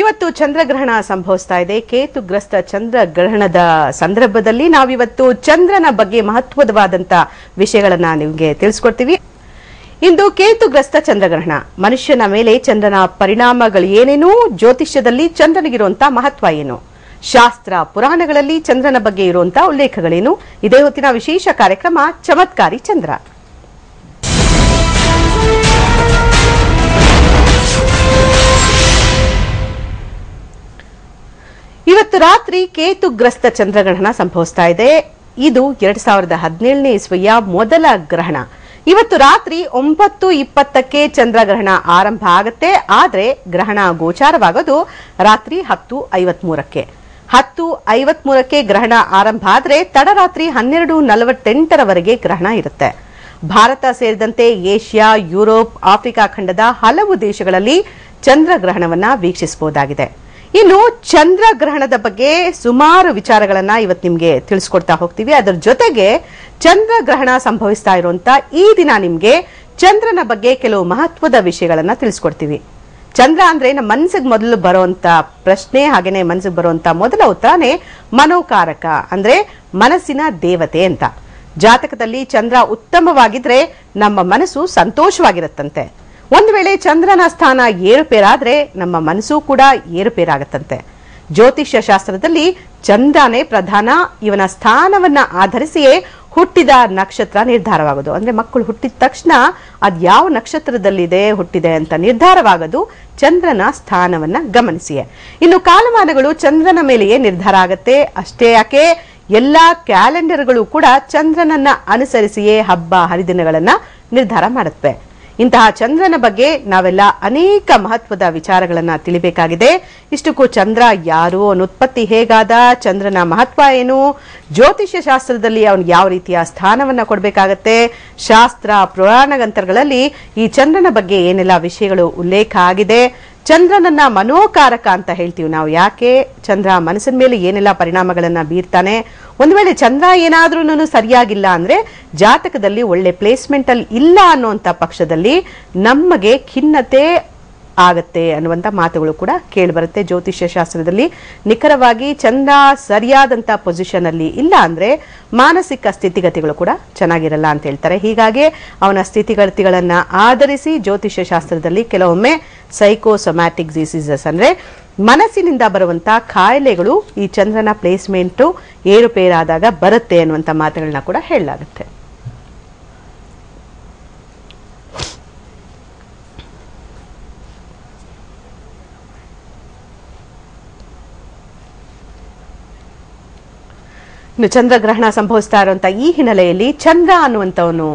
ಇವತ್ತು ಚಂದ್ರಗ್ರಹಣ ಸಂಭವಿಸ್ತಾ ಇದೆ. ಕೇತುಗ್ರಸ್ತ ಚಂದ್ರಗ್ರಹಣದ ಸಂದರ್ಭದಲ್ಲಿ ನಾವಿವತ್ತು ಚಂದ್ರನ ಬಗ್ಗೆ ಮಹತ್ವವಾದಂತ ವಿಷಯಗಳನ್ನ ನಿಮಗೆ ತಿಳಿಸ್ಕೊಡ್ತೀವಿ. ಇಂದು ಕೇತುಗ್ರಸ್ತ ಚಂದ್ರಗ್ರಹಣ, ಮನುಷ್ಯನ ಮೇಲೆ ಚಂದ್ರನ ಪರಿಣಾಮಗಳು ಏನೇನು, ಜ್ಯೋತಿಷ್ಯದಲ್ಲಿ ಚಂದ್ರನಿಗಿರುವಂತಹ ಮಹತ್ವ ಏನು, ಶಾಸ್ತ್ರ ಪುರಾಣಗಳಲ್ಲಿ ಚಂದ್ರನ ಬಗ್ಗೆ ಇರುವಂತಹ ಉಲ್ಲೇಖಗಳೇನು, ಇದೇ ಹೊತ್ತಿನ ವಿಶೇಷ ಕಾರ್ಯಕ್ರಮ ಚಮತ್ಕಾರಿ ಚಂದ್ರ. ಇವತ್ತು ರಾತ್ರಿ ಕೇತುಗ್ರಸ್ತ ಚಂದ್ರಗ್ರಹಣ ಸಂಭವಿಸ್ತಾ ಇದೆ. ಇದು 2017ನೇ ಇಸ್ವಿಯ ಮೊದಲ ಗ್ರಹಣ. ಇವತ್ತು ರಾತ್ರಿ 9:20ಕ್ಕೆ ಚಂದ್ರಗ್ರಹಣ ಆರಂಭ ಆಗುತ್ತೆ. ಆದ್ರೆ ಗ್ರಹಣ ಗೋಚಾರವಾಗೋದು ರಾತ್ರಿ 10:53ಕ್ಕೆ. 10:53ಕ್ಕೆ ಗ್ರಹಣ ಆರಂಭ ಆದ್ರೆ ತಡರಾತ್ರಿ 12:48ರವರೆಗೆ ಗ್ರಹಣ ಇರುತ್ತೆ. ಭಾರತ ಸೇರಿದಂತೆ ಏಷ್ಯಾ, ಯುರೋಪ್, ಆಫ್ರಿಕಾ ಖಂಡದ ಹಲವು ದೇಶಗಳಲ್ಲಿ ಚಂದ್ರಗ್ರಹಣವನ್ನ ವೀಕ್ಷಿಸಬಹುದಾಗಿದೆ. ಇನ್ನು ಚಂದ್ರಗ್ರಹಣದ ಬಗ್ಗೆ ಸುಮಾರು ವಿಚಾರಗಳನ್ನ ಇವತ್ತು ನಿಮ್ಗೆ ತಿಳಿಸ್ಕೊಡ್ತಾ ಹೋಗ್ತೀವಿ. ಅದರ ಜೊತೆಗೆ ಚಂದ್ರಗ್ರಹಣ ಸಂಭವಿಸ್ತಾ ಇರುವಂತ ಈ ದಿನ ನಿಮ್ಗೆ ಚಂದ್ರನ ಬಗ್ಗೆ ಕೆಲವು ಮಹತ್ವದ ವಿಷಯಗಳನ್ನ ತಿಳಿಸ್ಕೊಡ್ತೀವಿ. ಚಂದ್ರ ಅಂದ್ರೆ ನಮ್ಮ ಮನಸ್ಸಿಗೆ ಮೊದಲು ಬರುವಂತ ಪ್ರಶ್ನೆ, ಹಾಗೇನೆ ಮನಸ್ಸಿಗೆ ಬರುವಂತ ಮೊದಲ ಉತ್ತರನೇ ಮನೋಕಾರಕ, ಅಂದ್ರೆ ಮನಸ್ಸಿನ ದೇವತೆ ಅಂತ. ಜಾತಕದಲ್ಲಿ ಚಂದ್ರ ಉತ್ತಮವಾಗಿದ್ರೆ ನಮ್ಮ ಮನಸ್ಸು ಸಂತೋಷವಾಗಿರುತ್ತಂತೆ. ಒಂದು ವೇಳೆ ಚಂದ್ರನ ಸ್ಥಾನ ಏರುಪೇರಾದ್ರೆ ನಮ್ಮ ಮನಸ್ಸು ಕೂಡ ಏರುಪೇರಾಗತ್ತಂತೆ. ಜ್ಯೋತಿಷ್ಯ ಶಾಸ್ತ್ರದಲ್ಲಿ ಚಂದ್ರನೇ ಪ್ರಧಾನ. ಇವನ ಸ್ಥಾನವನ್ನ ಆಧರಿಸಿಯೇ ಹುಟ್ಟಿದ ನಕ್ಷತ್ರ ನಿರ್ಧಾರವಾಗೋದು. ಅಂದ್ರೆ ಮಕ್ಕಳು ಹುಟ್ಟಿದ ತಕ್ಷಣ ಅದ್ ಯಾವ ನಕ್ಷತ್ರದಲ್ಲಿದೆ ಹುಟ್ಟಿದೆ ಅಂತ ನಿರ್ಧಾರವಾಗೋದು ಚಂದ್ರನ ಸ್ಥಾನವನ್ನ ಗಮನಿಸಿಯೇ. ಇನ್ನು ಕಾಲಮಾನಗಳು ಚಂದ್ರನ ಮೇಲೆಯೇ ನಿರ್ಧಾರ ಆಗತ್ತೆ. ಅಷ್ಟೇ ಯಾಕೆ, ಎಲ್ಲಾ ಕ್ಯಾಲೆಂಡರ್ಗಳು ಕೂಡ ಚಂದ್ರನನ್ನ ಅನುಸರಿಸಿಯೇ ಹಬ್ಬ ಹರಿದಿನಗಳನ್ನ ನಿರ್ಧಾರ ಮಾಡುತ್ತವೆ. ಇಂತಹ ಚಂದ್ರನ ಬಗ್ಗೆ ನಾವೆಲ್ಲ ಅನೇಕ ಮಹತ್ವದ ವಿಚಾರಗಳನ್ನ ತಿಳಿಬೇಕಾಗಿದೆ. ಇಷ್ಟಕ್ಕೂ ಚಂದ್ರ ಯಾರು, ಅವನ ಉತ್ಪತ್ತಿ ಹೇಗಾದ, ಚಂದ್ರನ ಮಹತ್ವ ಏನು, ಜ್ಯೋತಿಷ್ಯ ಶಾಸ್ತ್ರದಲ್ಲಿ ಅವನಿಗೆ ಯಾವ ರೀತಿಯ ಸ್ಥಾನವನ್ನ ಕೊಡಬೇಕಾಗತ್ತೆ, ಶಾಸ್ತ್ರ ಪುರಾಣಗಂತರಗಳಲ್ಲಿ ಈ ಚಂದ್ರನ ಬಗ್ಗೆ ಏನೆಲ್ಲ ವಿಷಯಗಳು ಉಲ್ಲೇಖ ಆಗಿದೆ, ಚಂದ್ರನನ್ನ ಮನೋಕಾರಕ ಅಂತ ಹೇಳ್ತೀವಿ ನಾವು. ಯಾಕೆ, ಚಂದ್ರ ಮನಸ್ಸಿನ ಮೇಲೆ ಏನೆಲ್ಲ ಪರಿಣಾಮಗಳನ್ನ ಬೀರ್ತಾನೆ, ಒಂದು ವೇಳೆ ಚಂದ್ರ ಏನಾದ್ರೂ ಸರಿಯಾಗಿಲ್ಲ ಅಂದ್ರೆ ಜಾತಕದಲ್ಲಿ ಒಳ್ಳೆ ಪ್ಲೇಸ್ಮೆಂಟ್ ಅಲ್ಲಿ ಇಲ್ಲ ಅನ್ನುವಂತ ಪಕ್ಷದಲ್ಲಿ ನಮಗೆ ಖಿನ್ನತೆ ಆಗತ್ತೆ ಅನ್ನುವಂತ ಮಾತುಗಳು ಕೂಡ ಕೇಳಿಬರುತ್ತೆ. ಜ್ಯೋತಿಷ್ಯ ಶಾಸ್ತ್ರದಲ್ಲಿ ನಿಖರವಾಗಿ ಚಂದ್ರ ಸರಿಯಾದಂತ ಪೊಸಿಷನ್ ಅಲ್ಲಿ ಇಲ್ಲ ಅಂದ್ರೆ ಮಾನಸಿಕ ಸ್ಥಿತಿಗತಿಗಳು ಕೂಡ ಚೆನ್ನಾಗಿರಲ್ಲ ಅಂತ ಹೇಳ್ತಾರೆ. ಹೀಗಾಗಿ ಅವನ ಸ್ಥಿತಿಗತಿಗಳನ್ನ ಆಧರಿಸಿ ಜ್ಯೋತಿಷ್ಯ ಶಾಸ್ತ್ರದಲ್ಲಿ ಕೆಲವೊಮ್ಮೆ ಸೈಕೋಸೊಮ್ಯಾಟಿಕ್ ಡಿಸೀಸಸ್ ಅಂದ್ರೆ ಮನಸ್ಸಿನಿಂದ ಬರುವಂತ ಕಾಯಿಲೆಗಳು ಈ ಚಂದ್ರನ ಪ್ಲೇಸ್ಮೆಂಟ್ ಏರುಪೇರಾದಾಗ ಬರುತ್ತೆ ಅನ್ನುವಂತ ಮಾತುಗಳನ್ನ ಕೂಡ ಹೇಳಲಾಗುತ್ತೆ. ಇನ್ನು ಚಂದ್ರಗ್ರಹಣ ಸಂಭವಿಸ್ತಾ ಇರುವಂತ ಈ ಹಿನ್ನೆಲೆಯಲ್ಲಿ ಚಂದ್ರ ಅನ್ನುವಂಥವನು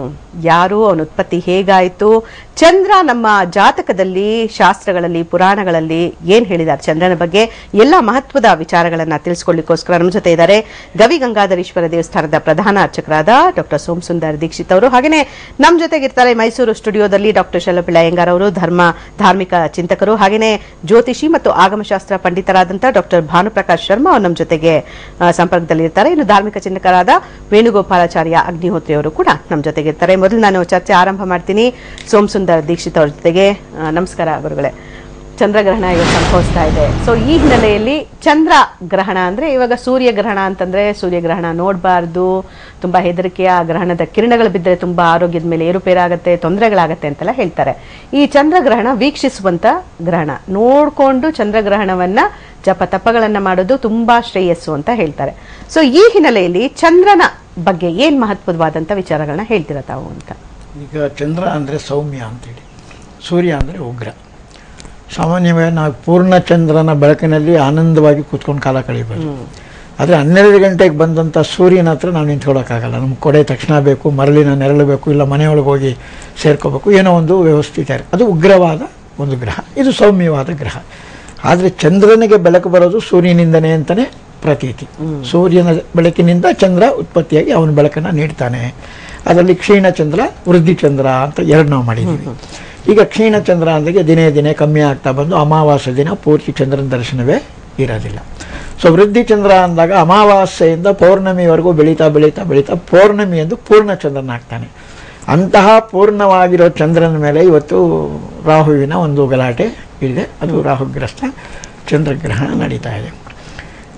ಯಾರು, ಅವನ ಉತ್ಪತ್ತಿ ಹೇಗಾಯಿತು, ಚಂದ್ರ ನಮ್ಮ ಜಾತಕದಲ್ಲಿ, ಶಾಸ್ತ್ರಗಳಲ್ಲಿ, ಪುರಾಣಗಳಲ್ಲಿ ಏನ್ ಹೇಳಿದ್ದಾರೆ ಚಂದ್ರನ ಬಗ್ಗೆ, ಎಲ್ಲ ಮಹತ್ವದ ವಿಚಾರಗಳನ್ನ ತಿಳಿಸ್ಕೊಳ್ಳಿಕ್ಕೋಸ್ಕರ ನಮ್ಮ ಜೊತೆ ಇದ್ದಾರೆ ಗವಿ ಗಂಗಾಧರೇಶ್ವರ ದೇವಸ್ಥಾನದ ಪ್ರಧಾನ ಅರ್ಚಕರಾದ ಡಾಕ್ಟರ್ ಸೋಮಸುಂದರ್ ದೀಕ್ಷಿತ್ ಅವರು. ಹಾಗೇನೆ ನಮ್ಮ ಜೊತೆಗಿರ್ತಾರೆ ಮೈಸೂರು ಸ್ಟುಡಿಯೋದಲ್ಲಿ ಡಾಕ್ಟರ್ ಶಲಪಿಳ್ಳ ಅಯ್ಯಂಗಾರ್ ಅವರು, ಧಾರ್ಮಿಕ ಚಿಂತಕರು, ಹಾಗೇನೆ ಜ್ಯೋತಿಷಿ ಮತ್ತು ಆಗಮಶಾಸ್ತ್ರ ಪಂಡಿತರಾದಂಥ ಡಾಕ್ಟರ್ ಭಾನುಪ್ರಕಾಶ್ ಶರ್ಮಾ ಅವರು ನಮ್ಮ ಜೊತೆಗೆ ಸಂಪರ್ಕದಲ್ಲಿರ್ತಾರೆ. ಇನ್ನು ಧಾರ್ಮಿಕ ಚಿಂತಕರಾದ ವೇಣುಗೋಪಾಲಾಚಾರ್ಯ ಅಗ್ನಿಹೋತ್ರಿ ಅವರು ಕೂಡ ನಮ್ಮ ಜೊತೆಗಿರ್ತಾರೆ. ಮೊದಲು ನಾನು ಚರ್ಚೆ ಆರಂಭ ಮಾಡ್ತೀನಿ ಸೋಮಸುಂದರ್ ದೀಕ್ಷಿತ್ ಅವ್ರ ಜೊತೆಗೆ. ನಮಸ್ಕಾರ ಗುರುಗಳೇ. ಚಂದ್ರಗ್ರಹಣ ಇವತ್ತು ಸಂಭವಿಸ್ತಾ ಇದೆ. ಸೊ ಈ ಹಿನ್ನೆಲೆಯಲ್ಲಿ ಚಂದ್ರ ಗ್ರಹಣ ಅಂದ್ರೆ, ಇವಾಗ ಸೂರ್ಯಗ್ರಹಣ ಅಂತಂದ್ರೆ ಸೂರ್ಯಗ್ರಹಣ ನೋಡಬಾರ್ದು, ತುಂಬಾ ಹೆದರಿಕೆಯ ಗ್ರಹಣದ ಕಿರಣಗಳು ಬಿದ್ದರೆ ತುಂಬಾ ಆರೋಗ್ಯದ ಮೇಲೆ ಏರುಪೇರಾಗತ್ತೆ, ತೊಂದರೆಗಳಾಗತ್ತೆ ಅಂತೆಲ್ಲ ಹೇಳ್ತಾರೆ. ಈ ಚಂದ್ರಗ್ರಹಣ ವೀಕ್ಷಿಸುವಂತ ಗ್ರಹಣ, ನೋಡ್ಕೊಂಡು ಚಂದ್ರಗ್ರಹಣವನ್ನ ಜಪ ತಪಗಳನ್ನ ಮಾಡೋದು ತುಂಬಾ ಶ್ರೇಯಸ್ಸು ಅಂತ ಹೇಳ್ತಾರೆ. ಸೊ ಈ ಹಿನ್ನೆಲೆಯಲ್ಲಿ ಚಂದ್ರನ ಬಗ್ಗೆ ಏನ್ ಮಹತ್ವವಾದಂತ ವಿಚಾರಗಳನ್ನ ಹೇಳ್ತೀರಾ ತಾವು ಅಂತ? ಈಗ ಚಂದ್ರ ಅಂದರೆ ಸೌಮ್ಯ ಅಂತೇಳಿ, ಸೂರ್ಯ ಅಂದರೆ ಉಗ್ರ. ಸಾಮಾನ್ಯವಾಗಿ ನಾವು ಪೂರ್ಣ ಚಂದ್ರನ ಬೆಳಕಿನಲ್ಲಿ ಆನಂದವಾಗಿ ಕೂತ್ಕೊಂಡು ಕಾಲ ಕಳೀಬೋದು. ಆದರೆ 12 ಗಂಟೆಗೆ ಬಂದಂಥ ಸೂರ್ಯನ ಹತ್ರ ನಾವು ನಿಂತ್ಕೊಳ್ಳೋಕ್ಕಾಗಲ್ಲ. ನಮ್ಗೆ ಕೊಡೆ ತಕ್ಷಣ ಬೇಕು, ಮರಳಿನ ನೆರಳು ಬೇಕು, ಇಲ್ಲ ಮನೆಯೊಳಗೆ ಹೋಗಿ ಸೇರ್ಕೋಬೇಕು, ಏನೋ ಒಂದು ವ್ಯವಸ್ಥಿತ. ಅದು ಉಗ್ರವಾದ ಒಂದು ಗ್ರಹ, ಇದು ಸೌಮ್ಯವಾದ ಗ್ರಹ. ಆದರೆ ಚಂದ್ರನಿಗೆ ಬೆಳಕು ಬರೋದು ಸೂರ್ಯನಿಂದನೇ ಅಂತಲೇ ಪ್ರತೀತಿ. ಸೂರ್ಯನ ಬೆಳಕಿನಿಂದ ಚಂದ್ರ ಉತ್ಪತ್ತಿಯಾಗಿ ಅವನ ಬೆಳಕನ್ನು ನೀಡ್ತಾನೆ. ಅದರಲ್ಲಿ ಕ್ಷೀಣಚಂದ್ರ, ವೃದ್ಧಿಚಂದ್ರ ಅಂತ ಎರಡು ನಾವು ಮಾಡಿದ್ದೀವಿ. ಈಗ ಕ್ಷೀಣಚಂದ್ರ ಅಂದರೆ ದಿನೇ ದಿನೇ ಕಮ್ಮಿ ಆಗ್ತಾ ಬಂದು ಅಮಾವಾಸ್ಯ ದಿನ ಪೂರ್ತಿ ಚಂದ್ರನ ದರ್ಶನವೇ ಇರೋದಿಲ್ಲ. ಸೊ ವೃದ್ಧಿಚಂದ್ರ ಅಂದಾಗ ಅಮಾವಾಸ್ಯೆಯಿಂದ ಪೌರ್ಣಮಿವರೆಗೂ ಬೆಳೀತಾ ಬೆಳೀತಾ ಬೆಳೀತಾ ಪೌರ್ಣಮಿ ಎಂದು ಪೂರ್ಣಚಂದ್ರನಾಗ್ತಾನೆ. ಅಂತಹ ಪೂರ್ಣವಾಗಿರೋ ಚಂದ್ರನ ಮೇಲೆ ಇವತ್ತು ರಾಹುವಿನ ಒಂದು ಗಲಾಟೆ ಇದೆ. ಅದು ರಾಹುಗ್ರಸ್ತ ಚಂದ್ರಗ್ರಹಣ ನಡೀತಾ ಇದೆ.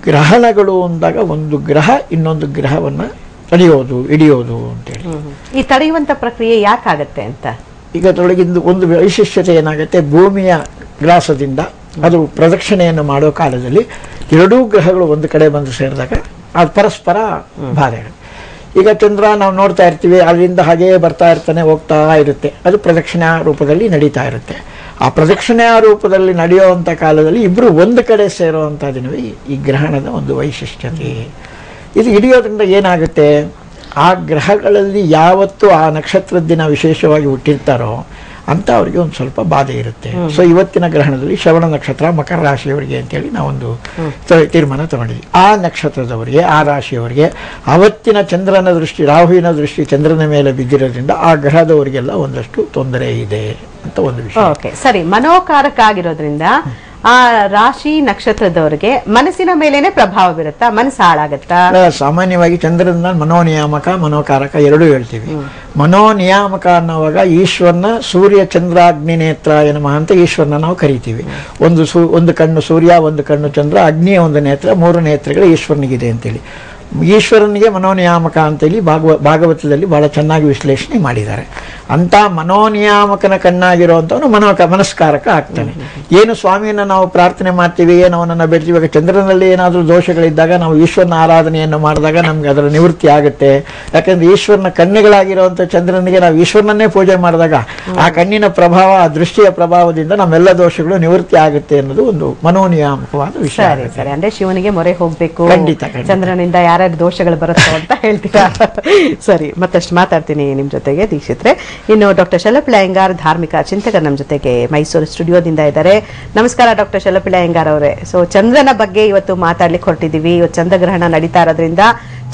ಗ್ರಹಣಗಳು ಅಂದಾಗ ಒಂದು ಗ್ರಹ ಇನ್ನೊಂದು ಗ್ರಹವನ್ನು ಹಿಡಿಯೋದು ಅಂತೇಳಿ. ಈ ತಡೆಯುವಂತ ಪ್ರಕ್ರಿಯೆ ಯಾಕಾಗತ್ತೆ ಅಂತ ಈಗ ಅದರೊಳಗಿಂದು ಒಂದು ವೈಶಿಷ್ಟ್ಯತೆ ಏನಾಗುತ್ತೆ, ಭೂಮಿಯ ಗ್ರಾಸದಿಂದ ಅದು ಪ್ರದಕ್ಷಿಣೆಯನ್ನು ಮಾಡೋ ಕಾಲದಲ್ಲಿ ಎರಡೂ ಗ್ರಹಗಳು ಒಂದು ಕಡೆ ಬಂದು ಸೇರಿದಾಗ ಅದು ಪರಸ್ಪರ ಬಾಧೆ. ಈಗ ಚಂದ್ರ ನಾವು ನೋಡ್ತಾ ಇರ್ತೀವಿ, ಅಲ್ಲಿಂದ ಹಾಗೇ ಬರ್ತಾ ಇರ್ತಾನೆ, ಹೋಗ್ತಾ ಇರುತ್ತೆ, ಅದು ಪ್ರದಕ್ಷಿಣಾ ರೂಪದಲ್ಲಿ ನಡೀತಾ ಇರುತ್ತೆ. ಆ ಪ್ರದಕ್ಷಿಣಾ ರೂಪದಲ್ಲಿ ನಡೆಯುವಂಥ ಕಾಲದಲ್ಲಿ ಇಬ್ಬರು ಒಂದು ಕಡೆ ಸೇರುವಂಥ ದಿನವೇ ಈ ಗ್ರಹಣದ ಒಂದು ವೈಶಿಷ್ಟ್ಯತೆ. ಇದು ಹಿಡಿಯೋದ್ರಿಂದ ಏನಾಗುತ್ತೆ, ಆ ಗ್ರಹಗಳಲ್ಲಿ ಯಾವತ್ತು ಆ ನಕ್ಷತ್ರದ ದಿನ ವಿಶೇಷವಾಗಿ ಹುಟ್ಟಿರ್ತಾರೋ ಅಂತ ಅವರಿಗೆ ಒಂದು ಸ್ವಲ್ಪ ಬಾಧೆ ಇರುತ್ತೆ. ಸೊ ಇವತ್ತಿನ ಗ್ರಹಣದಲ್ಲಿ ಶ್ರವಣ ನಕ್ಷತ್ರ ಮಕರ ರಾಶಿಯವರಿಗೆ ಅಂತೇಳಿ ನಾವೊಂದು ತೀರ್ಮಾನ ತಗೊಂಡಿದ್ವಿ. ಆ ನಕ್ಷತ್ರದವರಿಗೆ, ಆ ರಾಶಿಯವರಿಗೆ ಅವತ್ತಿನ ಚಂದ್ರನ ದೃಷ್ಟಿ, ರಾಹುವಿನ ದೃಷ್ಟಿ ಚಂದ್ರನ ಮೇಲೆ ಬಿದ್ದಿರೋದ್ರಿಂದ ಆ ಗ್ರಹದವರಿಗೆಲ್ಲ ಒಂದಷ್ಟು ತೊಂದರೆ ಇದೆ ಅಂತ ಒಂದು ವಿಷಯ. ಓಕೆ, ಸರಿ. ಮನೋಕಾರಕ ಆಗಿರೋದ್ರಿಂದ ಆ ರಾಶಿ ನಕ್ಷತ್ರದವರಿಗೆ ಮನಸ್ಸಿನ ಮೇಲೇನೆ ಪ್ರಭಾವ ಬೀರುತ್ತಾ, ಮನಸ್ಸು ಹಾಳಾಗತ್ತಾ? ಸಾಮಾನ್ಯವಾಗಿ ಚಂದ್ರನ ಮನೋನಿಯಾಮಕ ಮನೋಕಾರಕ ಎರಡೂ ಹೇಳ್ತೀವಿ. ಮನೋನಿಯಾಮಕ ಅನ್ನುವಾಗ ಈಶ್ವರನ ಸೂರ್ಯ ಚಂದ್ರಾಗ್ನಿ ನೇತ್ರ ನಮಃ ಅಂತ ಈಶ್ವರನ ನಾವು ಕರಿತೀವಿ. ಒಂದು ಕಣ್ಣು ಸೂರ್ಯ, ಒಂದು ಕಣ್ಣು ಚಂದ್ರ, ಅಗ್ನಿಯ ಒಂದು ನೇತ್ರ, 3 ನೇತ್ರಗಳು ಈಶ್ವರನಿಗಿದೆ ಅಂತೇಳಿ. ಈಶ್ವರನಿಗೆ ಮನೋನಿಯಾಮಕ ಅಂತೇಳಿ ಭಾಗವತದಲ್ಲಿ ಬಹಳ ಚೆನ್ನಾಗಿ ವಿಶ್ಲೇಷಣೆ ಮಾಡಿದ್ದಾರೆ. ಅಂತ ಮನೋನಿಯಾಮಕನ ಕಣ್ಣಾಗಿರುವಂಥವನು ಮನಸ್ಕಾರಕ ಆಗ್ತಾನೆ. ಏನು ಸ್ವಾಮಿಯನ್ನು ನಾವು ಪ್ರಾರ್ಥನೆ ಮಾಡ್ತೀವಿ, ಏನು ಅವನನ್ನು ಬೇಡ್ತೀವಿ, ಇವಾಗ ಚಂದ್ರನಲ್ಲಿ ಏನಾದರೂ ದೋಷಗಳಿದ್ದಾಗ ನಾವು ಈಶ್ವರನ ಆರಾಧನೆಯನ್ನು ಮಾಡಿದಾಗ ನಮ್ಗೆ ಅದರ ನಿವೃತ್ತಿ ಆಗುತ್ತೆ. ಯಾಕಂದ್ರೆ ಈಶ್ವರನ ಕಣ್ಣುಗಳಾಗಿರುವಂಥ ಚಂದ್ರನಿಗೆ ನಾವು ಈಶ್ವರನನ್ನೇ ಪೂಜೆ ಮಾಡಿದಾಗ ಆ ಕಣ್ಣಿನ ಪ್ರಭಾವ, ಆ ದೃಷ್ಟಿಯ ಪ್ರಭಾವದಿಂದ ನಮ್ಮೆಲ್ಲ ದೋಷಗಳು ನಿವೃತ್ತಿ ಆಗುತ್ತೆ ಅನ್ನೋದು ಒಂದು ಮನೋನಿಯಾಮಕವಾದ ವಿಷಯ. ಸರಿ, ಅಂದ್ರೆ ಶಿವನಿಗೆ ಮೊರೆ ಹೋಗ್ಬೇಕು, ಖಂಡಿತ ಚಂದ್ರನಿಂದ ಯಾರ್ಯಾರು ದೋಷಗಳು ಬರುತ್ತೋ ಅಂತ ಹೇಳ್ತೀರಾ? ಸರಿ, ಮತ್ತಷ್ಟು ಮಾತಾಡ್ತೀನಿ ನಿಮ್ ಜೊತೆಗೆ ದೀಕ್ಷಿತ್ರೆ. ಇನ್ನು ಡಾಕ್ಟರ್ ಶಲಪಿಳ ಅಯ್ಯಂಗಾರ್, ಧಾರ್ಮಿಕ ಚಿಂತಕರು ನಮ್ಮ ಜೊತೆಗೆ ಮೈಸೂರು ಸ್ಟುಡಿಯೋದಿಂದ ಇದ್ದಾರೆ. ನಮಸ್ಕಾರ ಡಾಕ್ಟರ್ ಶಲಪಿಳ ಅಯ್ಯಂಗಾರ್ ಅವರೇ. ಸೊ ಚಂದ್ರನ ಬಗ್ಗೆ ಇವತ್ತು ಮಾತಾಡ್ಲಿಕ್ಕೆ ಹೊರಟಿದೀವಿ. ಇವತ್ತು ಚಂದ್ರಗ್ರಹಣ ನಡೀತಾ ಇರೋದ್ರಿಂದ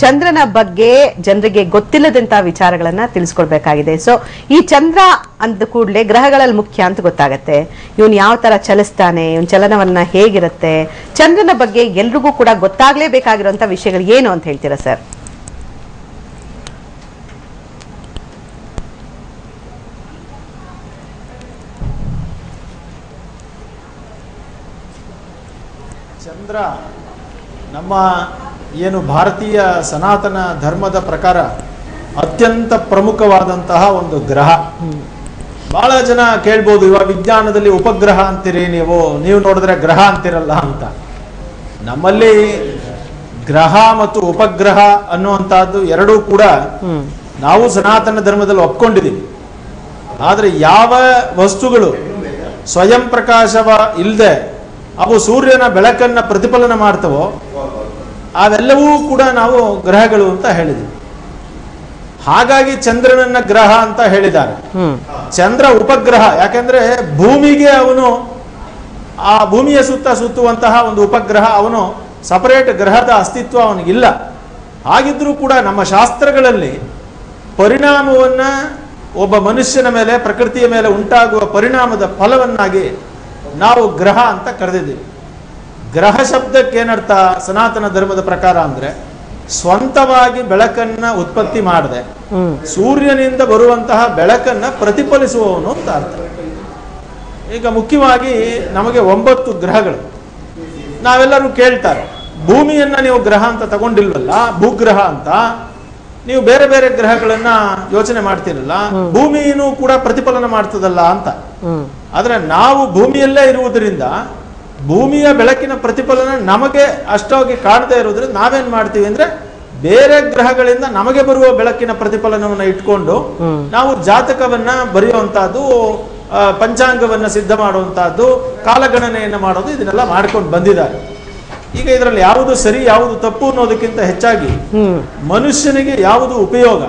ಚಂದ್ರನ ಬಗ್ಗೆ ಜನರಿಗೆ ಗೊತ್ತಿಲ್ಲದಂತ ವಿಚಾರಗಳನ್ನ ತಿಳಿಸ್ಕೊಡ್ಬೇಕಾಗಿದೆ. ಸೊ ಈ ಚಂದ್ರ ಅಂದ ಕೂಡಲೇ ಗ್ರಹಗಳಲ್ಲಿ ಮುಖ್ಯ ಅಂತ ಗೊತ್ತಾಗತ್ತೆ. ಇವನ್ ಯಾವ ತರ ಚಲಿಸ್ತಾನೆ, ಇವನ್ ಚಲನವನ್ನ ಹೇಗಿರುತ್ತೆ, ಚಂದ್ರನ ಬಗ್ಗೆ ಎಲ್ರಿಗೂ ಕೂಡ ಗೊತ್ತಾಗ್ಲೇಬೇಕಾಗಿರುವಂತ ವಿಷಯಗಳು ಏನು ಅಂತ ಹೇಳ್ತೀರಾ ಸರ್? ಚಂದ್ರ ನಮ್ಮ ಏನು ಭಾರತೀಯ ಸನಾತನ ಧರ್ಮದ ಪ್ರಕಾರ ಅತ್ಯಂತ ಪ್ರಮುಖವಾದಂತಹ ಒಂದು ಗ್ರಹ. ಬಹಳ ಜನ ಕೇಳ್ಬೋದು, ಇವಾಗ ವಿಜ್ಞಾನದಲ್ಲಿ ಉಪಗ್ರಹ ಅಂತೀರಿ ನೀವು ನೋಡಿದ್ರೆ ಗ್ರಹ ಅಂತಿರಲ್ಲ ಅಂತ. ನಮ್ಮಲ್ಲಿ ಗ್ರಹ ಮತ್ತು ಉಪಗ್ರಹ ಅನ್ನುವಂತಹದ್ದು ಎರಡೂ ಕೂಡ ನಾವು ಸನಾತನ ಧರ್ಮದಲ್ಲಿ ಒಪ್ಕೊಂಡಿದ್ದೀವಿ. ಆದರೆ ಯಾವ ವಸ್ತುಗಳು ಸ್ವಯಂ ಪ್ರಕಾಶವ ಇಲ್ಲದೆ ಅವು ಸೂರ್ಯನ ಬೆಳಕನ್ನ ಪ್ರತಿಫಲನ ಮಾಡ್ತವೋ ಅವೆಲ್ಲವೂ ಕೂಡ ನಾವು ಗ್ರಹಗಳು ಅಂತ ಹೇಳಿದ್ವಿ. ಹಾಗಾಗಿ ಚಂದ್ರನನ್ನ ಗ್ರಹ ಅಂತ ಹೇಳಿದ್ದಾರೆ. ಚಂದ್ರ ಉಪಗ್ರಹ, ಯಾಕಂದ್ರೆ ಭೂಮಿಗೆ ಅವನು ಆ ಭೂಮಿಯ ಸುತ್ತುವಂತಹ ಒಂದು ಉಪಗ್ರಹ, ಅವನು ಸಪರೇಟ್ ಗ್ರಹದ ಅಸ್ತಿತ್ವ ಅವನಿಗಿಲ್ಲ. ಹಾಗಿದ್ರೂ ಕೂಡ ನಮ್ಮ ಶಾಸ್ತ್ರಗಳಲ್ಲಿ ಪರಿಣಾಮವನ್ನ ಒಬ್ಬ ಮನುಷ್ಯನ ಮೇಲೆ, ಪ್ರಕೃತಿಯ ಮೇಲೆ ಉಂಟಾಗುವ ಪರಿಣಾಮದ ಫಲವನ್ನಾಗಿ ನಾವು ಗ್ರಹ ಅಂತ ಕರೆದಿದ್ದೀವಿ. ಗ್ರಹ ಶಬ್ದಕ್ಕೇನರ್ಥ ಸನಾತನ ಧರ್ಮದ ಪ್ರಕಾರ ಅಂದ್ರೆ ಸ್ವಂತವಾಗಿ ಬೆಳಕನ್ನ ಉತ್ಪತ್ತಿ ಮಾಡದೆ ಸೂರ್ಯನಿಂದ ಬರುವಂತಹ ಬೆಳಕನ್ನ ಪ್ರತಿಫಲಿಸುವವನು ಅಂತ ಅರ್ಥ. ಈಗ ಮುಖ್ಯವಾಗಿ ನಮಗೆ 9 ಗ್ರಹಗಳು. ನಾವೆಲ್ಲರೂ ಕೇಳ್ತಾರೆ, ಭೂಮಿಯನ್ನ ನೀವು ಗ್ರಹ ಅಂತ ತಗೊಂಡಿಲ್ವಲ್ಲ, ಭೂಗ್ರಹ ಅಂತ. ನೀವು ಬೇರೆ ಬೇರೆ ಗ್ರಹಗಳನ್ನ ಯೋಚನೆ ಮಾಡ್ತಿರಲ್ಲ, ಭೂಮಿಯೂ ಕೂಡ ಪ್ರತಿಫಲನ ಮಾಡ್ತದಲ್ಲ ಅಂತ. ಆದ್ರೆ ನಾವು ಭೂಮಿಯಲ್ಲೇ ಇರುವುದರಿಂದ ಭೂಮಿಯ ಬೆಳಕಿನ ಪ್ರತಿಫಲನ ನಮಗೆ ಅಷ್ಟಾಗಿ ಕಾಣದೇ ಇರುವುದರಿಂದ ನಾವೇನ್ ಮಾಡ್ತೀವಿ ಅಂದ್ರೆ ಬೇರೆ ಗ್ರಹಗಳಿಂದ ನಮಗೆ ಬರುವ ಬೆಳಕಿನ ಪ್ರತಿಫಲನವನ್ನ ಇಟ್ಕೊಂಡು ನಾವು ಜಾತಕವನ್ನ ಬರೆಯುವಂತಹದ್ದು, ಪಂಚಾಂಗವನ್ನ ಸಿದ್ಧ ಮಾಡುವಂತಹದ್ದು, ಕಾಲಗಣನೆಯನ್ನ ಮಾಡೋದು, ಇದನ್ನೆಲ್ಲ ಮಾಡ್ಕೊಂಡು ಬಂದಿದ್ದಾರೆ. ಈಗ ಇದರಲ್ಲಿ ಯಾವುದು ಸರಿ ಯಾವುದು ತಪ್ಪು ಅನ್ನೋದಕ್ಕಿಂತ ಹೆಚ್ಚಾಗಿ ಮನುಷ್ಯನಿಗೆ ಯಾವುದು ಉಪಯೋಗ,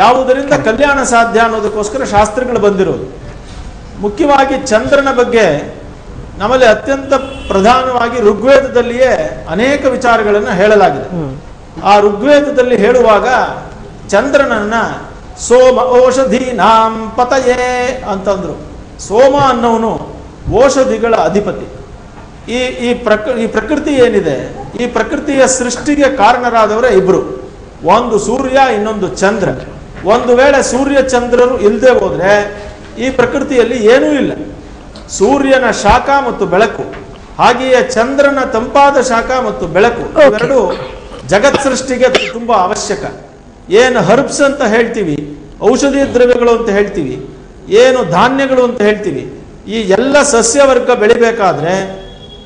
ಯಾವುದರಿಂದ ಕಲ್ಯಾಣ ಸಾಧ್ಯ ಅನ್ನೋದಕ್ಕೋಸ್ಕರ ಶಾಸ್ತ್ರಗಳು ಬಂದಿರೋದು. ಮುಖ್ಯವಾಗಿ ಚಂದ್ರನ ಬಗ್ಗೆ ನಮ್ಮಲ್ಲಿ ಅತ್ಯಂತ ಪ್ರಧಾನವಾಗಿ ಋಗ್ವೇದದಲ್ಲಿಯೇ ಅನೇಕ ವಿಚಾರಗಳನ್ನು ಹೇಳಲಾಗಿದೆ. ಆ ಋಗ್ವೇದದಲ್ಲಿ ಹೇಳುವಾಗ ಚಂದ್ರನನ್ನ ಸೋಮ ಔಷಧೀನಾಂ ಪತಯೇ ಅಂತಂದ್ರು. ಸೋಮ ಅನ್ನೋನು ಔಷಧಿಗಳ ಅಧಿಪತಿ. ಈ ಪ್ರಕೃತಿ ಏನಿದೆ, ಈ ಪ್ರಕೃತಿಯ ಸೃಷ್ಟಿಗೆ ಕಾರಣರಾದವರೇ ಇಬ್ರು, ಒಂದು ಸೂರ್ಯ, ಇನ್ನೊಂದು ಚಂದ್ರ. ಒಂದು ವೇಳೆ ಸೂರ್ಯ ಚಂದ್ರರು ಇಲ್ಲದೆ ಹೋದ್ರೆ ಈ ಪ್ರಕೃತಿಯಲ್ಲಿ ಏನೂ ಇಲ್ಲ. ಸೂರ್ಯನ ಶಾಖ ಮತ್ತು ಬೆಳಕು ಹಾಗೆಯೇ ಚಂದ್ರನ ತಂಪಾದ ಶಾಖ ಮತ್ತು ಬೆಳಕು ಇವೆರಡು ಜಗತ್ ಸೃಷ್ಟಿಗೆ ತುಂಬಾ ಅವಶ್ಯಕ. ಏನು ಹರ್ಬ್ಸ್ ಅಂತ ಹೇಳ್ತೀವಿ, ಔಷಧಿ ದ್ರವ್ಯಗಳು ಅಂತ ಹೇಳ್ತೀವಿ, ಏನು ಧಾನ್ಯಗಳು ಅಂತ ಹೇಳ್ತೀವಿ, ಈ ಎಲ್ಲ ಸಸ್ಯವರ್ಗ ಬೆಳಿಬೇಕಾದ್ರೆ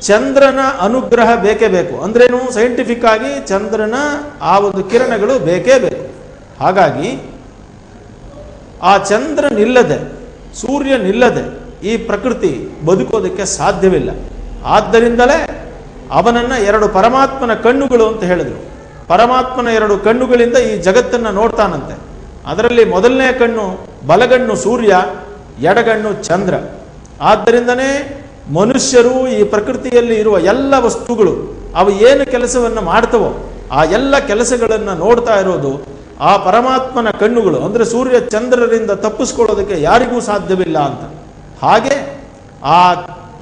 ಚಂದ್ರನ ಅನುಗ್ರಹ ಬೇಕೇ ಬೇಕು. ಅಂದ್ರೇನು, ಸೈಂಟಿಫಿಕ್ ಆಗಿ ಚಂದ್ರನ ಆ ಒಂದು ಕಿರಣಗಳು ಬೇಕೇ ಬೇಕು. ಹಾಗಾಗಿ ಆ ಚಂದ್ರ ನಿಲ್ಲದೆ, ಸೂರ್ಯ ನಿಲ್ಲದೆ ಈ ಪ್ರಕೃತಿ ಬದುಕೋದಕ್ಕೆ ಸಾಧ್ಯವಿಲ್ಲ. ಆದ್ದರಿಂದಲೇ ಅವನನ್ನ ಎರಡು ಪರಮಾತ್ಮನ ಕಣ್ಣುಗಳು ಅಂತ ಹೇಳಿದ್ರು. ಪರಮಾತ್ಮನ ಎರಡು ಕಣ್ಣುಗಳಿಂದ ಈ ಜಗತ್ತನ್ನು ನೋಡ್ತಾನಂತೆ. ಅದರಲ್ಲಿ ಮೊದಲನೇ ಕಣ್ಣು ಬಲಗಣ್ಣು ಸೂರ್ಯ, ಎಡಗಣ್ಣು ಚಂದ್ರ. ಆದ್ದರಿಂದನೇ ಮನುಷ್ಯರು ಈ ಪ್ರಕೃತಿಯಲ್ಲಿ ಇರುವ ಎಲ್ಲ ವಸ್ತುಗಳು ಅವು ಏನು ಕೆಲಸವನ್ನು ಮಾಡ್ತವೋ ಆ ಎಲ್ಲ ಕೆಲಸಗಳನ್ನು ನೋಡ್ತಾ ಇರೋದು ಆ ಪರಮಾತ್ಮನ ಕಣ್ಣುಗಳು. ಅಂದರೆ ಸೂರ್ಯ ಚಂದ್ರರಿಂದ ತಪ್ಪಿಸ್ಕೊಳ್ಳೋದಕ್ಕೆ ಯಾರಿಗೂ ಸಾಧ್ಯವಿಲ್ಲ ಅಂತ. ಹಾಗೆ ಆ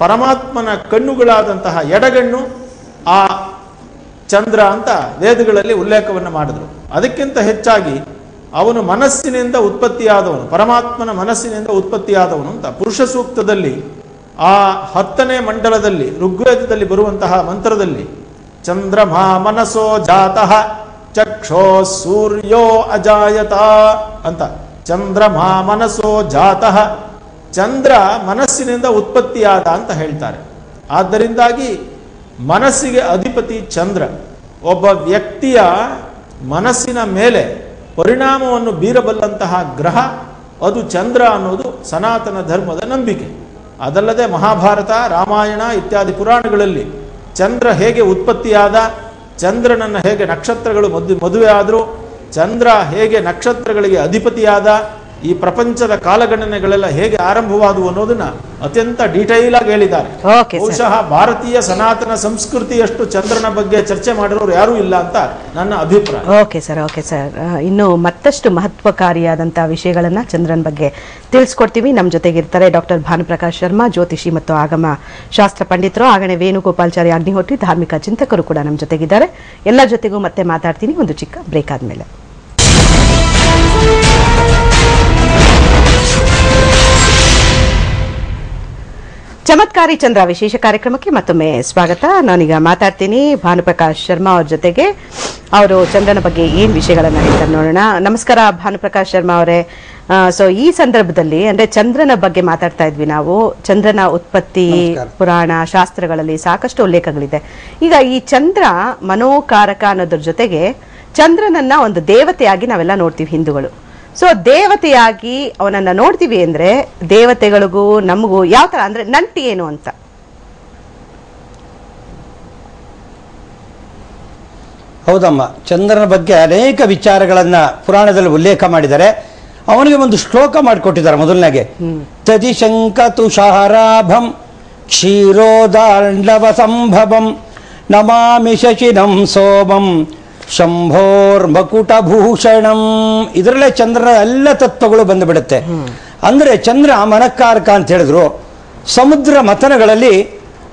ಪರಮಾತ್ಮನ ಕಣ್ಣುಗಳಾದಂತಹ ಎಡಗಣ್ಣು ಆ ಚಂದ್ರ ಅಂತ ವೇದಗಳಲ್ಲಿ ಉಲ್ಲೇಖವನ್ನು ಮಾಡಿದ್ರು. ಅದಕ್ಕಿಂತ ಹೆಚ್ಚಾಗಿ ಅವನು ಮನಸ್ಸಿನಿಂದ ಉತ್ಪತ್ತಿಯಾದವನು, ಪರಮಾತ್ಮನ ಮನಸ್ಸಿನಿಂದ ಉತ್ಪತ್ತಿಯಾದವನು ಅಂತ ಪುರುಷ ಸೂಕ್ತದಲ್ಲಿ ಆ 10ನೇ ಮಂಡಲದಲ್ಲಿ ಋಗ್ವೇದದಲ್ಲಿ ಬರುವಂತಹ ಮಂತ್ರದಲ್ಲಿ ಚಂದ್ರಮಾ ಮನಸೋ ಜಾತಃ ಚಕ್ಷೋ ಸೂರ್ಯೋ ಅಜಾಯತ ಅಂತ, ಚಂದ್ರಮಾ ಮನಸೋ ಜಾತಃ, ಚಂದ್ರ ಮನಸ್ಸಿನಿಂದ ಉತ್ಪತ್ತಿಯಾದ ಅಂತ ಹೇಳ್ತಾರೆ. ಆದ್ದರಿಂದಾಗಿ ಮನಸ್ಸಿಗೆ ಅಧಿಪತಿ ಚಂದ್ರ. ಒಬ್ಬ ವ್ಯಕ್ತಿಯ ಮನಸ್ಸಿನ ಮೇಲೆ ಪರಿಣಾಮವನ್ನು ಬೀರಬಲ್ಲಂತಹ ಗ್ರಹ ಅದು ಚಂದ್ರ ಅನ್ನೋದು ಸನಾತನ ಧರ್ಮದ ನಂಬಿಕೆ. ಅದಲ್ಲದೆ ಮಹಾಭಾರತ, ರಾಮಾಯಣ ಇತ್ಯಾದಿ ಪುರಾಣಗಳಲ್ಲಿ ಚಂದ್ರ ಹೇಗೆ ಉತ್ಪತ್ತಿಯಾದ, ಚಂದ್ರನನ್ನು ಹೇಗೆ ನಕ್ಷತ್ರಗಳು ಮದುವೆ ಆದರೂ, ಚಂದ್ರ ಹೇಗೆ ನಕ್ಷತ್ರಗಳಿಗೆ ಅಧಿಪತಿಯಾದ, ಈ ಪ್ರಪಂಚದ ಕಾಲಗಣನೆಗಳೆಲ್ಲ ಹೇಗೆ ಆರಂಭವಾದವು ಅನ್ನೋದನ್ನ ಅತ್ಯಂತ ಡೀಟೈಲ್ ಆಗಿ ಹೇಳಿದ್ದಾರೆ. ಬಹುಶಃ ಭಾರತೀಯ ಸನಾತನ ಸಂಸ್ಕೃತಿಯಷ್ಟು ಚಂದ್ರನ ಬಗ್ಗೆ ಚರ್ಚೆ ಮಾಡಿರೋರು ಯಾರೂ ಇಲ್ಲ ಅಂತ ನನ್ನ ಅಭಿಪ್ರಾಯ. Okay sir. ಇನ್ನು ಮತ್ತಷ್ಟು ಮಹತ್ವಕಾರಿಯಾದಂತಹ ವಿಷಯಗಳನ್ನ ಚಂದ್ರನ ಬಗ್ಗೆ ತಿಳಿಸ್ಕೊಡ್ತೀವಿ. ನಮ್ಮ ಜೊತೆಗಿರ್ತಾರೆ ಡಾಕ್ಟರ್ ಭಾನುಪ್ರಕಾಶ್ ಶರ್ಮಾ, ಜ್ಯೋತಿಷಿ ಮತ್ತು ಆಗಮ ಶಾಸ್ತ್ರ ಪಂಡಿತರು, ಹಾಗಣೆ ವೇಣುಗೋಪಾಲ್ಚಾರಿ ಅಗ್ನಿಹೋತ್ರಿ, ಧಾರ್ಮಿಕ ಚಿಂತಕರು ಕೂಡ ನಮ್ಮ ಜೊತೆಗಿದ್ದಾರೆ. ಎಲ್ಲ ಜೊತೆಗೂ ಮತ್ತೆ ಮಾತಾಡ್ತೀನಿ ಒಂದು ಚಿಕ್ಕ ಬ್ರೇಕ್ ಆದ್ಮೇಲೆ. ಚಮತ್ಕಾರಿ ಚಂದ್ರ ವಿಶೇಷ ಕಾರ್ಯಕ್ರಮಕ್ಕೆ ಮತ್ತೊಮ್ಮೆ ಸ್ವಾಗತ. ನಾನೀಗ ಮಾತಾಡ್ತೀನಿ ಭಾನುಪ್ರಕಾಶ್ ಶರ್ಮಾ ಅವ್ರ ಜೊತೆಗೆ. ಅವರು ಚಂದ್ರನ ಬಗ್ಗೆ ಏನ್ ವಿಷಯಗಳನ್ನ ಹೇಳ್ತಾರೆ ನೋಡೋಣ. ನಮಸ್ಕಾರ ಭಾನುಪ್ರಕಾಶ್ ಶರ್ಮಾ ಅವರೇ. ಸೊ ಈ ಸಂದರ್ಭದಲ್ಲಿ ಅಂದ್ರೆ ಚಂದ್ರನ ಬಗ್ಗೆ ಮಾತಾಡ್ತಾ ಇದ್ವಿ ನಾವು. ಚಂದ್ರನ ಉತ್ಪತ್ತಿ ಪುರಾಣ ಶಾಸ್ತ್ರಗಳಲ್ಲಿ ಸಾಕಷ್ಟು ಉಲ್ಲೇಖಗಳಿದೆ. ಈಗ ಈ ಚಂದ್ರ ಮನೋಕಾರಕ ಅನ್ನೋದ್ರ ಜೊತೆಗೆ ಚಂದ್ರನನ್ನ ಒಂದು ದೇವತೆಯಾಗಿ ನಾವೆಲ್ಲ ನೋಡ್ತೀವಿ ಹಿಂದೂಗಳು. ಸೊ ದೇವತೆಯಾಗಿ ಅವನನ್ನ ನೋಡ್ತೀವಿ ಅಂದ್ರೆ ದೇವತೆಗಳಿಗೂ ನಮಗೂ ಯಾವ ತರ ಅಂದ್ರೆ ನಂಟಿ ಏನು ಅಂತ? ಹೌದಮ್ಮ, ಚಂದ್ರನ ಬಗ್ಗೆ ಅನೇಕ ವಿಚಾರಗಳನ್ನ ಪುರಾಣದಲ್ಲಿ ಉಲ್ಲೇಖ ಮಾಡಿದ್ದಾರೆ. ಅವನಿಗೆ ಒಂದು ಶ್ಲೋಕ ಮಾಡಿಕೊಟ್ಟಿದ್ದಾರೆ. ಮೊದಲನೇಗೆ ತದಿಶಂಕ ತುಷಾರಾಭಂ ಕ್ಷೀರೋದಾಂಡವ ಸಂಭವಂ ನಮಾಮಿ ಶಶಿನಂ ಸೋಮಂ ಶಂಭೋರ್ಮಕುಟಭೂಷಣಂ. ಇದರಲ್ಲೇ ಚಂದ್ರನ ಎಲ್ಲ ತತ್ವಗಳು ಬಂದುಬಿಡುತ್ತೆ. ಅಂದ್ರೆ ಚಂದ್ರ ಮನಕಾರಕ ಅಂತ ಹೇಳಿದ್ರು. ಸಮುದ್ರ ಮಥನಗಳಲ್ಲಿ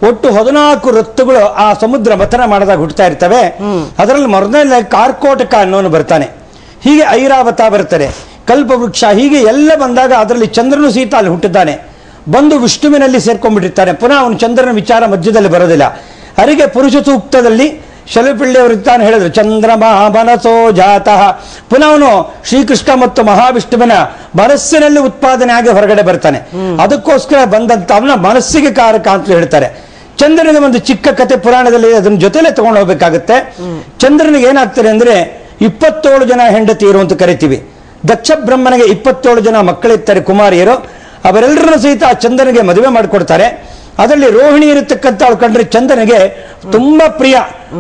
ಒಟ್ಟು 14 ಋತುಗಳು ಆ ಸಮುದ್ರ ಮಥನ ಮಾಡಿದಾಗ ಹುಟ್ಟುತ್ತಾ ಇರ್ತವೆ. ಅದರಲ್ಲಿ ಮೊದಲನೇ ಕಾರ್ಕೋಟಕ ಅನ್ನೋನು ಬರ್ತಾನೆ, ಹೀಗೆ ಐರಾವತ ಬರ್ತದೆ, ಕಲ್ಪವೃಕ್ಷ, ಹೀಗೆ ಎಲ್ಲ ಬಂದಾಗ ಅದರಲ್ಲಿ ಚಂದ್ರನು ಸಹಿತ ಅಲ್ಲಿ ಹುಟ್ಟಿದ್ದಾನೆ. ಬಂದು ವಿಷ್ಣುವಿನಲ್ಲಿ ಸೇರ್ಕೊಂಡ್ಬಿಟ್ಟಿರ್ತಾನೆ. ಪುನಃ ಅವನು ಚಂದ್ರನ ವಿಚಾರ ಮಧ್ಯದಲ್ಲಿ ಬರೋದಿಲ್ಲ. ಅರಿಗೆ ಪುರುಷ ಸೂಕ್ತದಲ್ಲಿ ಶಲಪಿಳ್ಳಿಯವರು ತಾನು ಹೇಳಿದ್ರು ಚಂದ್ರಮಾ ಮನಸೋ ಜಾತಃ. ಪುನಃ ಅವನು ಶ್ರೀಕೃಷ್ಣ ಮತ್ತು ಮಹಾವಿಷ್ಣುವಿನ ಮನಸ್ಸಿನಲ್ಲಿ ಉತ್ಪಾದನೆ ಆಗಿ ಹೊರಗಡೆ ಬರ್ತಾನೆ. ಅದಕ್ಕೋಸ್ಕರ ಬಂದಂತ ಅವನ ಮನಸ್ಸಿಗೆ ಕಾರಕ ಅಂತ ಹೇಳ್ತಾರೆ. ಚಂದ್ರನಿಗೆ ಒಂದು ಚಿಕ್ಕ ಕತೆ ಪುರಾಣದಲ್ಲಿ ಅದನ್ನ ಜೊತೆಲೆ ತಗೊಂಡು ಹೋಗ್ಬೇಕಾಗತ್ತೆ. ಚಂದ್ರನಿಗೆ ಏನಾಗ್ತಾರೆ ಅಂದ್ರೆ 27 ಜನ ಹೆಂಡತಿ ಇರುವಂತ ಕರಿತೀವಿ. ದಕ್ಷ ಬ್ರಹ್ಮನಿಗೆ 27 ಜನ ಮಕ್ಕಳಿರ್ತಾರೆ, ಕುಮಾರಿಯರು. ಅವರೆಲ್ಲರನ್ನು ಸಹಿತ ಆ ಚಂದ್ರನಿಗೆ ಮದುವೆ ಮಾಡಿಕೊಡ್ತಾರೆ. ಅದರಲ್ಲಿ ರೋಹಿಣಿ ಇರತಕ್ಕಂಥ ಅವಳು ಕಂಡ್ರೆ ಚಂದ್ರನಿಗೆ ತುಂಬಾ ಪ್ರಿಯ.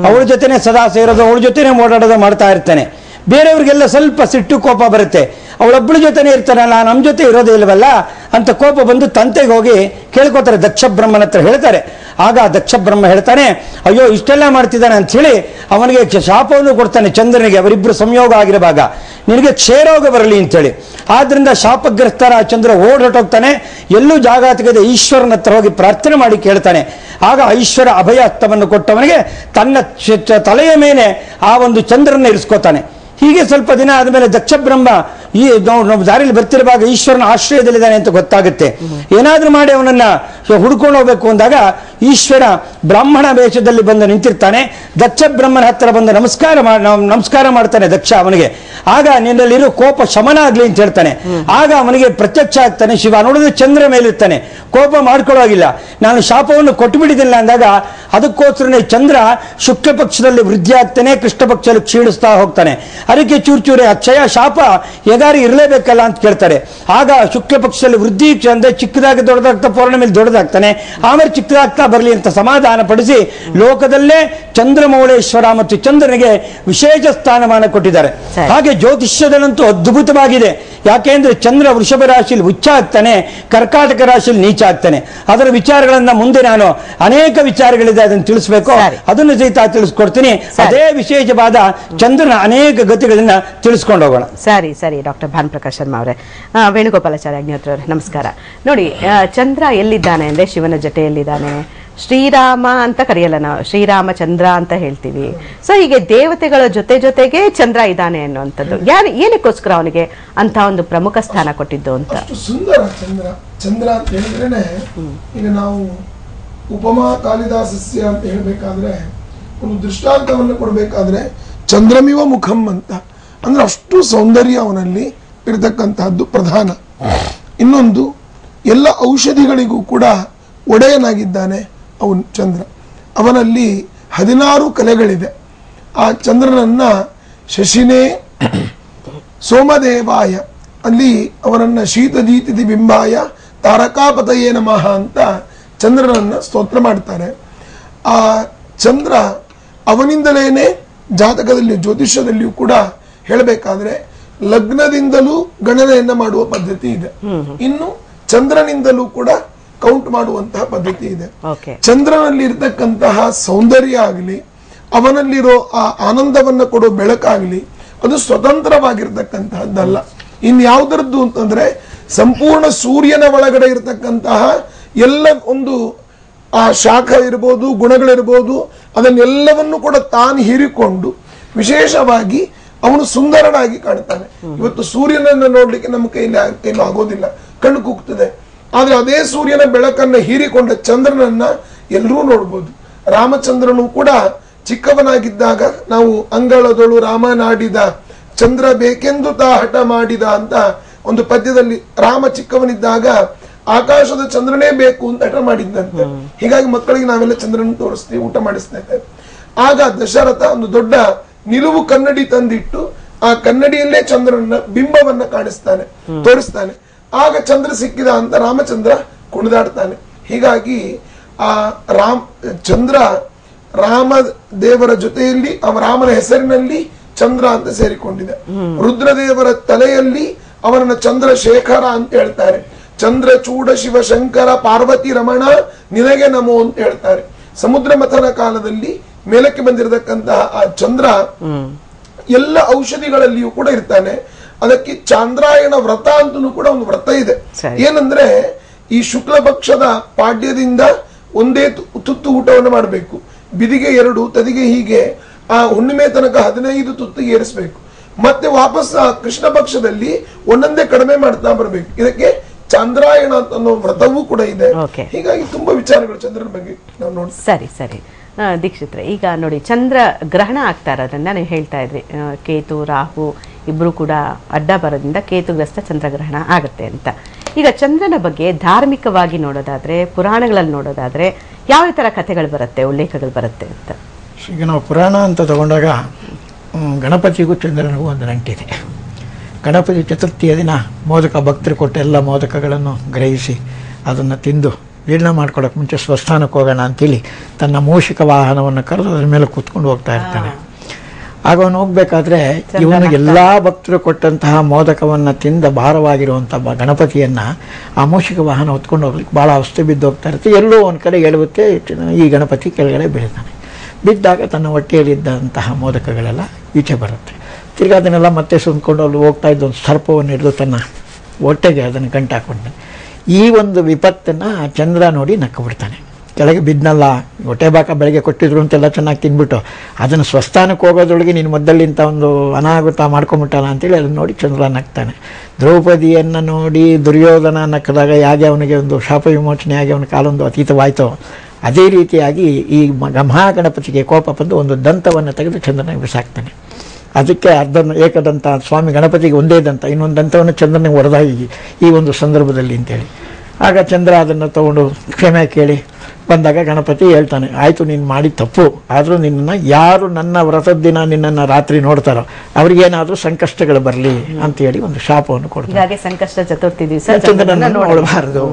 ಅವಳ ಜೊತೆನೆ ಸದಾ ಸೇರೋದು, ಅವಳ ಜೊತೆನೆ ಓಡಾಡೋದು ಮಾಡ್ತಾ ಇರ್ತಾನೆ. ಬೇರೆಯವ್ರಿಗೆಲ್ಲ ಸ್ವಲ್ಪ ಸಿಟ್ಟು ಕೋಪ ಬರುತ್ತೆ. ಅವಳೊಬ್ಬಳ ಜೊತೆನೆ ಇರ್ತಾನಲ್ಲ, ನಮ್ಮ ಜೊತೆ ಇರೋದೇ ಇಲ್ವಲ್ಲ ಅಂತ ಕೋಪ ಬಂದು ತಂತೆಗೆ ಹೋಗಿ ಕೇಳ್ಕೊತಾರೆ. ದಕ್ಷ ಬ್ರಹ್ಮನ ಹತ್ರ ಹೇಳ್ತಾರೆ. ಆಗ ದಕ್ಷ ಬ್ರಹ್ಮ ಹೇಳ್ತಾನೆ, ಅಯ್ಯೋ ಇಷ್ಟೆಲ್ಲ ಮಾಡ್ತಿದ್ದಾನೆ ಅಂತ ಹೇಳಿ ಅವನಿಗೆ ಶಾಪವನ್ನು ಕೊಡ್ತಾನೆ ಚಂದ್ರನಿಗೆ. ಅವರಿಬ್ರು ಸಂಯೋಗ ಆಗಿರುವಾಗ ನಿನಗೆ ಕ್ಷಯರೋಗ ಬರಲಿ ಅಂತೇಳಿ. ಆದ್ರಿಂದ ಶಾಪಗ್ರಸ್ತರ ಚಂದ್ರ ಓಡಾಟೋಗ್ತಾನೆ. ಎಲ್ಲೂ ಜಾಗ ತೆಗೆದ ಈಶ್ವರನ ಹತ್ರ ಹೋಗಿ ಪ್ರಾರ್ಥನೆ ಮಾಡಿ ಕೇಳ್ತಾನೆ. ಆಗ ಈಶ್ವರ ಅಭಯ ಹಸ್ತವನ್ನು ಕೊಟ್ಟವನಿಗೆ ತನ್ನ ತಲೆಯ ಮೇಲೆ ಆ ಒಂದು ಚಂದ್ರನ ಇರಿಸ್ಕೋತಾನೆ. ಹೀಗೆ ಸ್ವಲ್ಪ ದಿನ ಆದಮೇಲೆ ದಕ್ಷ ಬ್ರಹ್ಮ ಈ ನಾವು ದಾರಿಯಲ್ಲಿ ಬರ್ತಿರುವಾಗ ಈಶ್ವರನ ಆಶ್ರಯದಲ್ಲಿದ್ದಾನೆ ಅಂತ ಗೊತ್ತಾಗುತ್ತೆ. ಏನಾದ್ರೂ ಮಾಡಿ ಅವನನ್ನ ಹುಡ್ಕೊಂಡು ಹೋಗ್ಬೇಕು ಅಂದಾಗ ಈಶ್ವರ ಬ್ರಾಹ್ಮಣ ವೇಷದಲ್ಲಿ ಬಂದು ನಿಂತಿರ್ತಾನೆ. ದಕ್ಷ ಬ್ರಹ್ಮನ ಹತ್ತಿರ ಬಂದು ನಮಸ್ಕಾರ ಮಾಡ್ತಾನೆ ದಕ್ಷ ಅವನಿಗೆ. ಆಗ ನಿನ್ನಲ್ಲಿರೋ ಕೋಪ ಶಮನ ಆಗ್ಲಿ ಅಂತ ಹೇಳ್ತಾನೆ. ಆಗ ಅವನಿಗೆ ಪ್ರತ್ಯಕ್ಷ ಆಗ್ತಾನೆ ಶಿವ. ನೋಡಿದ್ರೆ ಚಂದ್ರ ಮೇಲಿರ್ತಾನೆ, ಕೋಪ ಮಾಡ್ಕೊಳ್ಳೋಗಿಲ್ಲ. ನಾನು ಶಾಪವನ್ನು ಕೊಟ್ಟು ಬಿಟ್ಟಿದ್ದಿಲ್ಲ ಅಂದಾಗ ಅದಕ್ಕೋಸ್ಕರನೇ ಚಂದ್ರ ಶುಕ್ಲ ಪಕ್ಷದಲ್ಲಿ ವೃದ್ಧಿ ಆಗ್ತಾನೆ, ಕೃಷ್ಣ ಪಕ್ಷದಲ್ಲಿ ಕ್ಷೀಣಿಸ್ತಾ ಹೋಗ್ತಾನೆ. ಅದಕ್ಕೆ ಚೂರು ಅಕ್ಷಯ ಶಾಪ ಹೇಗಾರಿ ಇರಲೇಬೇಕಲ್ಲ ಅಂತ ಕೇಳ್ತಾರೆ. ಆಗ ಶುಕ್ಲ ಪಕ್ಷದಲ್ಲಿ ವೃದ್ಧಿ ಅಂದ್ರೆ ಚಿಕ್ಕದಾಗಿ ದೊಡ್ಡದಾಗ್ತಾ ಪೌರ್ಣಮಿಯಲ್ಲಿ ದೊಡ್ಡದಾಗ್ತಾನೆ, ಆಮೇಲೆ ಚಿಕ್ಕದಾಗ್ತಾ ಬರಲಿ ಅಂತ ಸಮಾಧಾನ ಪಡಿಸಿ ಲೋಕದಲ್ಲೇ ಚಂದ್ರಮೌಳೇಶ್ವರ ಮತ್ತು ಚಂದ್ರನಿಗೆ ವಿಶೇಷ ಸ್ಥಾನಮಾನ ಕೊಟ್ಟಿದ್ದಾರೆ. ಹಾಗೆ ಜ್ಯೋತಿಷ್ಯದಲ್ಲಂತೂ ಅದ್ಭುತವಾಗಿದೆ. ಯಾಕೆಂದ್ರೆ ಚಂದ್ರ ವೃಷಭ ರಾಶಿಯಲ್ಲಿ ಉಚ್ಚ ಆಗ್ತಾನೆ, ಕರ್ಕಾಟಕ ರಾಶಿಯಲ್ಲಿ ನೀಚ ಆಗ್ತಾನೆ. ಅದರ ವಿಚಾರಗಳನ್ನ ಮುಂದೆ ನಾನು ಅನೇಕ ವಿಚಾರಗಳಿದೆ ಅದನ್ನು ತಿಳಿಸಬೇಕು, ಅದನ್ನು ಸಹಿತ ತಿಳಿಸ್ಕೊಡ್ತೀನಿ. ಅದೇ ವಿಶೇಷವಾದ ಚಂದ್ರನ ಅನೇಕ ಗತಿಗಳನ್ನ ತಿಳಿಸ್ಕೊಂಡು ಹೋಗೋಣ. ಸರಿ ಸರಿ ಡಾಕ್ಟರ್ ಭಾನುಪ್ರಕಾಶ್ ಶರ್ಮಾ ಅವರೇ, ವೇಣುಗೋಪಾಲಾಚಾರ್ಯ ಅಗ್ನಿಹೋತ್ರ ಅವರೇ ನಮಸ್ಕಾರ. ನೋಡಿ, ಚಂದ್ರ ಎಲ್ಲಿದ್ದಾನೆ ಅಂದ್ರೆ ಶಿವನ ಜೊತೆಯಲ್ಲಿದ್ದಾನೆ. ಶ್ರೀರಾಮ ಅಂತ ಕರೆಯಲ್ಲ ನಾವು, ಶ್ರೀರಾಮಚಂದ್ರ ಅಂತ ಹೇಳ್ತೀವಿ. ಸೊ ಹೀಗೆ ದೇವತೆಗಳ ಜೊತೆಗೆ ಚಂದ್ರ ಇದ್ದಾನೆ ಅನ್ನುವಂಥದ್ದು ಏನಕ್ಕೋಸ್ಕರ ಅವನಿಗೆ ಅಂತ ಒಂದು ಪ್ರಮುಖ ಸ್ಥಾನ ಕೊಟ್ಟಿದ್ದು ಅಂತ. ಸುಂದರ ಚಂದ್ರ ಅಂತ ಹೇಳಿದ್ರೇನೆ, ಈಗ ನಾವು ಉಪಮಾ ಕಾಳಿದಾಸಸ್ಯ ಅಂತ ಹೇಳ್ಬೇಕಾದ್ರೆ ಒಂದು ದೃಷ್ಟಾಂತವನ್ನು ಕೊಡ್ಬೇಕಾದ್ರೆ ಚಂದ್ರಮಿವ ಮುಖಂ ಅಂತ ಅಂದ್ರೆ ಅಷ್ಟು ಸೌಂದರ್ಯ ಅವನಲ್ಲಿ ಇರತಕ್ಕಂತಹದ್ದು ಪ್ರಧಾನ. ಇನ್ನೊಂದು, ಎಲ್ಲ ಔಷಧಿಗಳಿಗೂ ಕೂಡ ಒಡೆಯನಾಗಿದ್ದಾನೆ ಅವನು ಚಂದ್ರ. ಅವನಲ್ಲಿ 16 ಕಲೆಗಳಿದೆ. ಆ ಚಂದ್ರನನ್ನ ಶಶಿನೇ ಸೋಮದೇವಾಯ, ಅಲ್ಲಿ ಅವರನ್ನ ಶೀತದೀತಿಥಿ ಬಿಂಬಾಯ ತಾರಕಾಪತಯೇ ನಮಃ ಅಂತ ಚಂದ್ರನನ್ನ ಸ್ತೋತ್ರ ಮಾಡ್ತಾರೆ. ಆ ಚಂದ್ರ ಅವನಿಂದಲೇನೆ ಜಾತಕದಲ್ಲಿ ಜ್ಯೋತಿಷ್ಯದಲ್ಲಿಯೂ ಕೂಡ ಹೇಳಬೇಕಾದ್ರೆ ಲಗ್ನದಿಂದಲೂ ಗಣನೆಯನ್ನ ಮಾಡುವ ಪದ್ಧತಿ ಇದೆ. ಇನ್ನು ಚಂದ್ರನಿಂದಲೂ ಕೂಡ ಕೌಂಟ್ ಮಾಡುವಂತಹ ಪದ್ಧತಿ ಇದೆ. ಚಂದ್ರನಲ್ಲಿ ಇರತಕ್ಕಂತಹ ಸೌಂದರ್ಯ ಆಗಲಿ, ಅವನಲ್ಲಿರೋ ಆ ಆನಂದವನ್ನ ಕೊಡೋ ಬೆಳಕಾಗ್ಲಿ, ಅದು ಸ್ವತಂತ್ರವಾಗಿರ್ತಕ್ಕಂತಹದ್ದಲ್ಲ. ಇನ್ಯಾವುದರದ್ದು ಅಂತಂದ್ರೆ ಸಂಪೂರ್ಣ ಸೂರ್ಯನ ಒಳಗಡೆ ಇರತಕ್ಕಂತಹ ಎಲ್ಲ ಒಂದು ಆ ಶಾಖ ಇರ್ಬೋದು, ಗುಣಗಳಿರ್ಬೋದು, ಅದನ್ನೆಲ್ಲವನ್ನು ಕೂಡ ತಾನು ಹೀರಿಕೊಂಡು ವಿಶೇಷವಾಗಿ ಅವನು ಸುಂದರನಾಗಿ ಕಾಣ್ತಾನೆ. ಇವತ್ತು ಸೂರ್ಯನನ್ನ ನೋಡ್ಲಿಕ್ಕೆ ನಮ್ಮ ಕೈಲಿ ಆಗೋದಿಲ್ಲ, ಕಣ್ಣು ಕುಗ್ತದೆ. ಆದ್ರೆ ಅದೇ ಸೂರ್ಯನ ಬೆಳಕನ್ನ ಹೀರಿಕೊಂಡ ಚಂದ್ರನನ್ನ ಎಲ್ಲರೂ ನೋಡ್ಬೋದು. ರಾಮಚಂದ್ರನು ಕೂಡ ಚಿಕ್ಕವನಾಗಿದ್ದಾಗ ನಾವು ಅಂಗಳದೊಳು ರಾಮನಾಡಿದ ಚಂದ್ರ ಬೇಕೆಂದು ತಾ ಹಠ ಮಾಡಿದ ಅಂತ ಒಂದು ಪದ್ಯದಲ್ಲಿ ರಾಮ ಚಿಕ್ಕವನಿದ್ದಾಗ ಆಕಾಶದ ಚಂದ್ರನೇ ಬೇಕು ಅಂತ ಹಠ ಮಾಡಿದ್ದಂತೆ. ಹೀಗಾಗಿ ಮಕ್ಕಳಿಗೆ ನಾವೆಲ್ಲ ಚಂದ್ರನ ತೋರಿಸ್ತೀವಿ, ಊಟ ಮಾಡಿಸ್ತಾ ಇದ್ದೇವೆ. ಆಗ ದಶರಥ ಒಂದು ದೊಡ್ಡ ನಿಲುವು ಕನ್ನಡಿ ತಂದಿಟ್ಟು ಆ ಕನ್ನಡಿಯಲ್ಲೇ ಚಂದ್ರನ ಬಿಂಬವನ್ನ ಕಾಣಿಸ್ತಾನೆ, ತೋರಿಸ್ತಾನೆ. ಆಗ ಚಂದ್ರ ಸಿಕ್ಕಿದ ಅಂತ ರಾಮಚಂದ್ರ ಕುಣಿದಾಡ್ತಾನೆ. ಹೀಗಾಗಿ ಆ ಚಂದ್ರ ರಾಮ ದೇವರ ಜೊತೆಯಲ್ಲಿ ರಾಮನ ಹೆಸರಿನಲ್ಲಿ ಚಂದ್ರ ಅಂತ ಸೇರಿಕೊಂಡಿದೆ. ರುದ್ರದೇವರ ತಲೆಯಲ್ಲಿ ಅವನನ್ನ ಚಂದ್ರಶೇಖರ ಅಂತ ಹೇಳ್ತಾರೆ. ಚಂದ್ರ ಚೂಡ ಶಿವ ಶಂಕರ ಪಾರ್ವತಿ ರಮಣ ನಿನಗೆ ನಮೋ ಅಂತ ಹೇಳ್ತಾರೆ. ಸಮುದ್ರ ಮಥನ ಕಾಲದಲ್ಲಿ ಮೇಲಕ್ಕೆ ಬಂದಿರತಕ್ಕಂತಹ ಆ ಚಂದ್ರ ಎಲ್ಲ ಔಷಧಿಗಳಲ್ಲಿಯೂ ಕೂಡ ಇರ್ತಾನೆ. ಅದಕ್ಕೆ ಚಾಂದ್ರಾಯಣ ವ್ರತ ಅಂತನೂ ಕೂಡ ಒಂದು ವ್ರತ ಇದೆ. ಏನಂದ್ರೆ ಈ ಶುಕ್ಲ ಪಕ್ಷದ ಪಾಡ್ಯದಿಂದ ಒಂದೇ ತುತ್ತು ಊಟವನ್ನು ಮಾಡಬೇಕು. ಬಿದಿಗೆ 2, ತದಿಗೆ ಹೀಗೆ ಆ ಹುಣ್ಣಿಮೆ ತನಕ 15 ತುತ್ತಿಗೆ ಏರಿಸಬೇಕು. ಮತ್ತೆ ವಾಪಸ್ ಕೃಷ್ಣ ಪಕ್ಷದಲ್ಲಿ ಒಂದೊಂದೇ ಕಡಿಮೆ ಮಾಡ್ತಾ ಬರಬೇಕು. ಇದಕ್ಕೆ ಚಂದ್ರಾಯಣ ಅಂತ ಅನ್ನೋ ವ್ರತವೂ ಕೂಡ ಇದೆ. ಹೀಗಾಗಿ ತುಂಬಾ ವಿಚಾರಗಳು ಚಂದ್ರನ ಬಗ್ಗೆ ನಾವು ನೋಡಿ. ಸರಿ ಸರಿ ದೀಕ್ಷಿತ್ರೆ, ಈಗ ನೋಡಿ ಚಂದ್ರ ಗ್ರಹಣ ಆಗ್ತಾ ಇರೋದ್ರಿಂದ ನೀವು ಹೇಳ್ತಾ ಇದ್ರಿ ಕೇತು ರಾಹು ಇಬ್ರು ಕೂಡ ಅಡ್ಡ ಬರೋದ್ರಿಂದ ಕೇತುಗ್ರಸ್ತ ಚಂದ್ರಗ್ರಹಣ ಆಗುತ್ತೆ ಅಂತ. ಈಗ ಚಂದ್ರನ ಬಗ್ಗೆ ಧಾರ್ಮಿಕವಾಗಿ ನೋಡೋದಾದ್ರೆ, ಪುರಾಣಗಳಲ್ಲಿ ನೋಡೋದಾದ್ರೆ ಯಾವ ತರ ಕಥೆಗಳು ಬರುತ್ತೆ, ಉಲ್ಲೇಖಗಳು ಬರುತ್ತೆ ಅಂತ? ಈಗ ನಾವು ಪುರಾಣ ಅಂತ ತಗೊಂಡಾಗ ಗಣಪತಿಗೂ ಚಂದ್ರನಿಗೂ ಒಂದು ನಂಟಿದೆ. ಗಣಪತಿ ಚತುರ್ಥಿಯ ದಿನ ಮೋದಕ ಭಕ್ತರು ಕೊಟ್ಟ ಎಲ್ಲ ಮೋದಕಗಳನ್ನು ಗ್ರಹಿಸಿ ಅದನ್ನು ತಿಂದು ಜೀರ್ಣ ಮಾಡ್ಕೊಳ್ಳೋಕೆ ಮುಂಚೆ ಸ್ವಸ್ಥಾನಕ್ಕೆ ಹೋಗೋಣ ಅಂತೇಳಿ ತನ್ನ ಮೂಷಿಕ ವಾಹನವನ್ನು ಕರೆದು ಅದ್ರ ಮೇಲೆ ಕೂತ್ಕೊಂಡು ಹೋಗ್ತಾ ಇರ್ತಾನೆ. ಆಗ ಅವನು ಹೋಗ್ಬೇಕಾದ್ರೆ ಇವನು ಎಲ್ಲ ಭಕ್ತರು ಕೊಟ್ಟಂತಹ ಮೋದಕವನ್ನು ತಿಂದ ಭಾರವಾಗಿರುವಂಥ ಗಣಪತಿಯನ್ನ ಆ ಮೂಷಿಕ ವಾಹನ ಹೊತ್ಕೊಂಡು ಹೋಗ್ಲಿಕ್ಕೆ ಭಾಳ ಅವಸ್ಥೆ ಬಿದ್ದು ಹೋಗ್ತಾ ಇರುತ್ತೆ. ಎಲ್ಲೋ ಒಂದು ಕಡೆ ಎಳುತ್ತೆ, ಈ ಗಣಪತಿ ಕೆಳಗಡೆ ಬೀಳ್ತಾನೆ. ಬಿದ್ದಾಗ ತನ್ನ ಹೊಟ್ಟೆಯಲ್ಲಿದ್ದಂತಹ ಮೋದಕಗಳೆಲ್ಲ ಈಚೆ ಬರುತ್ತೆ. ತಿರ್ಗಿ ಅದನ್ನೆಲ್ಲ ಮತ್ತೆ ಸುಂದ್ಕೊಂಡು ಅಲ್ಲಿ ಹೋಗ್ತಾ ಇದ್ದ ಒಂದು ಸರ್ಪವನ್ನು ಹಿಡಿದು ತನ್ನ ಹೊಟ್ಟೆಗೆ ಅದನ್ನು ಗಂಟಾಕೊಂಡ. ಈ ಒಂದು ವಿಪತ್ತನ್ನು ಚಂದ್ರ ನೋಡಿ ನಕ್ಕು ಬಿಡ್ತಾನೆ. ಕೆಳಗೆ ಬಿದ್ನಲ್ಲ, ಹೊಟ್ಟೆ ಬಾಕ ಬೆಳಗ್ಗೆ ಕೊಟ್ಟಿದ್ರು ಅಂತೆಲ್ಲ ಚೆನ್ನಾಗಿ ತಿನ್ಬಿಟ್ಟು ಅದನ್ನು ಸ್ವಸ್ಥಾನಕ್ಕೆ ಹೋಗೋದ್ರೊಳಗೆ ನೀನು ಮೊದಲಿಂತ ಒಂದು ಅನಾಹುತ ಮಾಡ್ಕೊಂಬಿಟ್ಟಲ್ಲ ಅಂತೇಳಿ ಅದನ್ನು ನೋಡಿ ಚಂದ್ರ ನಗ್ತಾನೆ. ದ್ರೌಪದಿಯನ್ನು ನೋಡಿ ದುರ್ಯೋಧನ ನಕ್ಕದಾಗ ಹೇಗೆ ಅವನಿಗೆ ಒಂದು ಶಾಪ ವಿಮೋಚನೆ ಆಗಿ ಅವನ ಕಾಲೊಂದು ಅತೀತವಾಯಿತು, ಅದೇ ರೀತಿಯಾಗಿ ಈ ಮಹಾಗಣಪತಿಗೆ ಕೋಪ ಬಂದು ಒಂದು ದಂತವನ್ನು ತೆಗೆದು ಚಂದ್ರನಿಗೆ ಬಿಸಾಕ್ತಾನೆ. ಅದಕ್ಕೆ ಏಕದಂತ ಸ್ವಾಮಿ ಗಣಪತಿಗೆ ಒಂದೇ ದಂತ, ಇನ್ನೊಂದು ದಂತವನ್ನು ಚಂದ್ರನಿಗೆ ಹೊಡೆದಾಗಿ ಈ ಒಂದು ಸಂದರ್ಭದಲ್ಲಿ ಅಂತೇಳಿ. ಆಗ ಚಂದ್ರ ಅದನ್ನು ತಗೊಂಡು ಕ್ಷಮೆ ಕೇಳಿ ಬಂದಾಗ ಗಣಪತಿ ಹೇಳ್ತಾನೆ, ಆಯಿತು ನೀನು ಮಾಡಿ ತಪ್ಪು, ಆದರೂ ನಿನ್ನನ್ನು ಯಾರು ನನ್ನ ವ್ರತದ ದಿನ ನಿನ್ನನ್ನು ರಾತ್ರಿ ನೋಡ್ತಾರೋ ಅವ್ರಿಗೇನಾದರೂ ಸಂಕಷ್ಟಗಳು ಬರಲಿ ಅಂತೇಳಿ ಒಂದು ಶಾಪವನ್ನು ಕೊಡ್ತಾನೆ. ಹೀಗಾಗಿ ಸಂಕಷ್ಟ ಚತುರ್ಥಿ ದಿವಸ ಚಂದ್ರನನ್ನು ನೋಡಬಾರದು.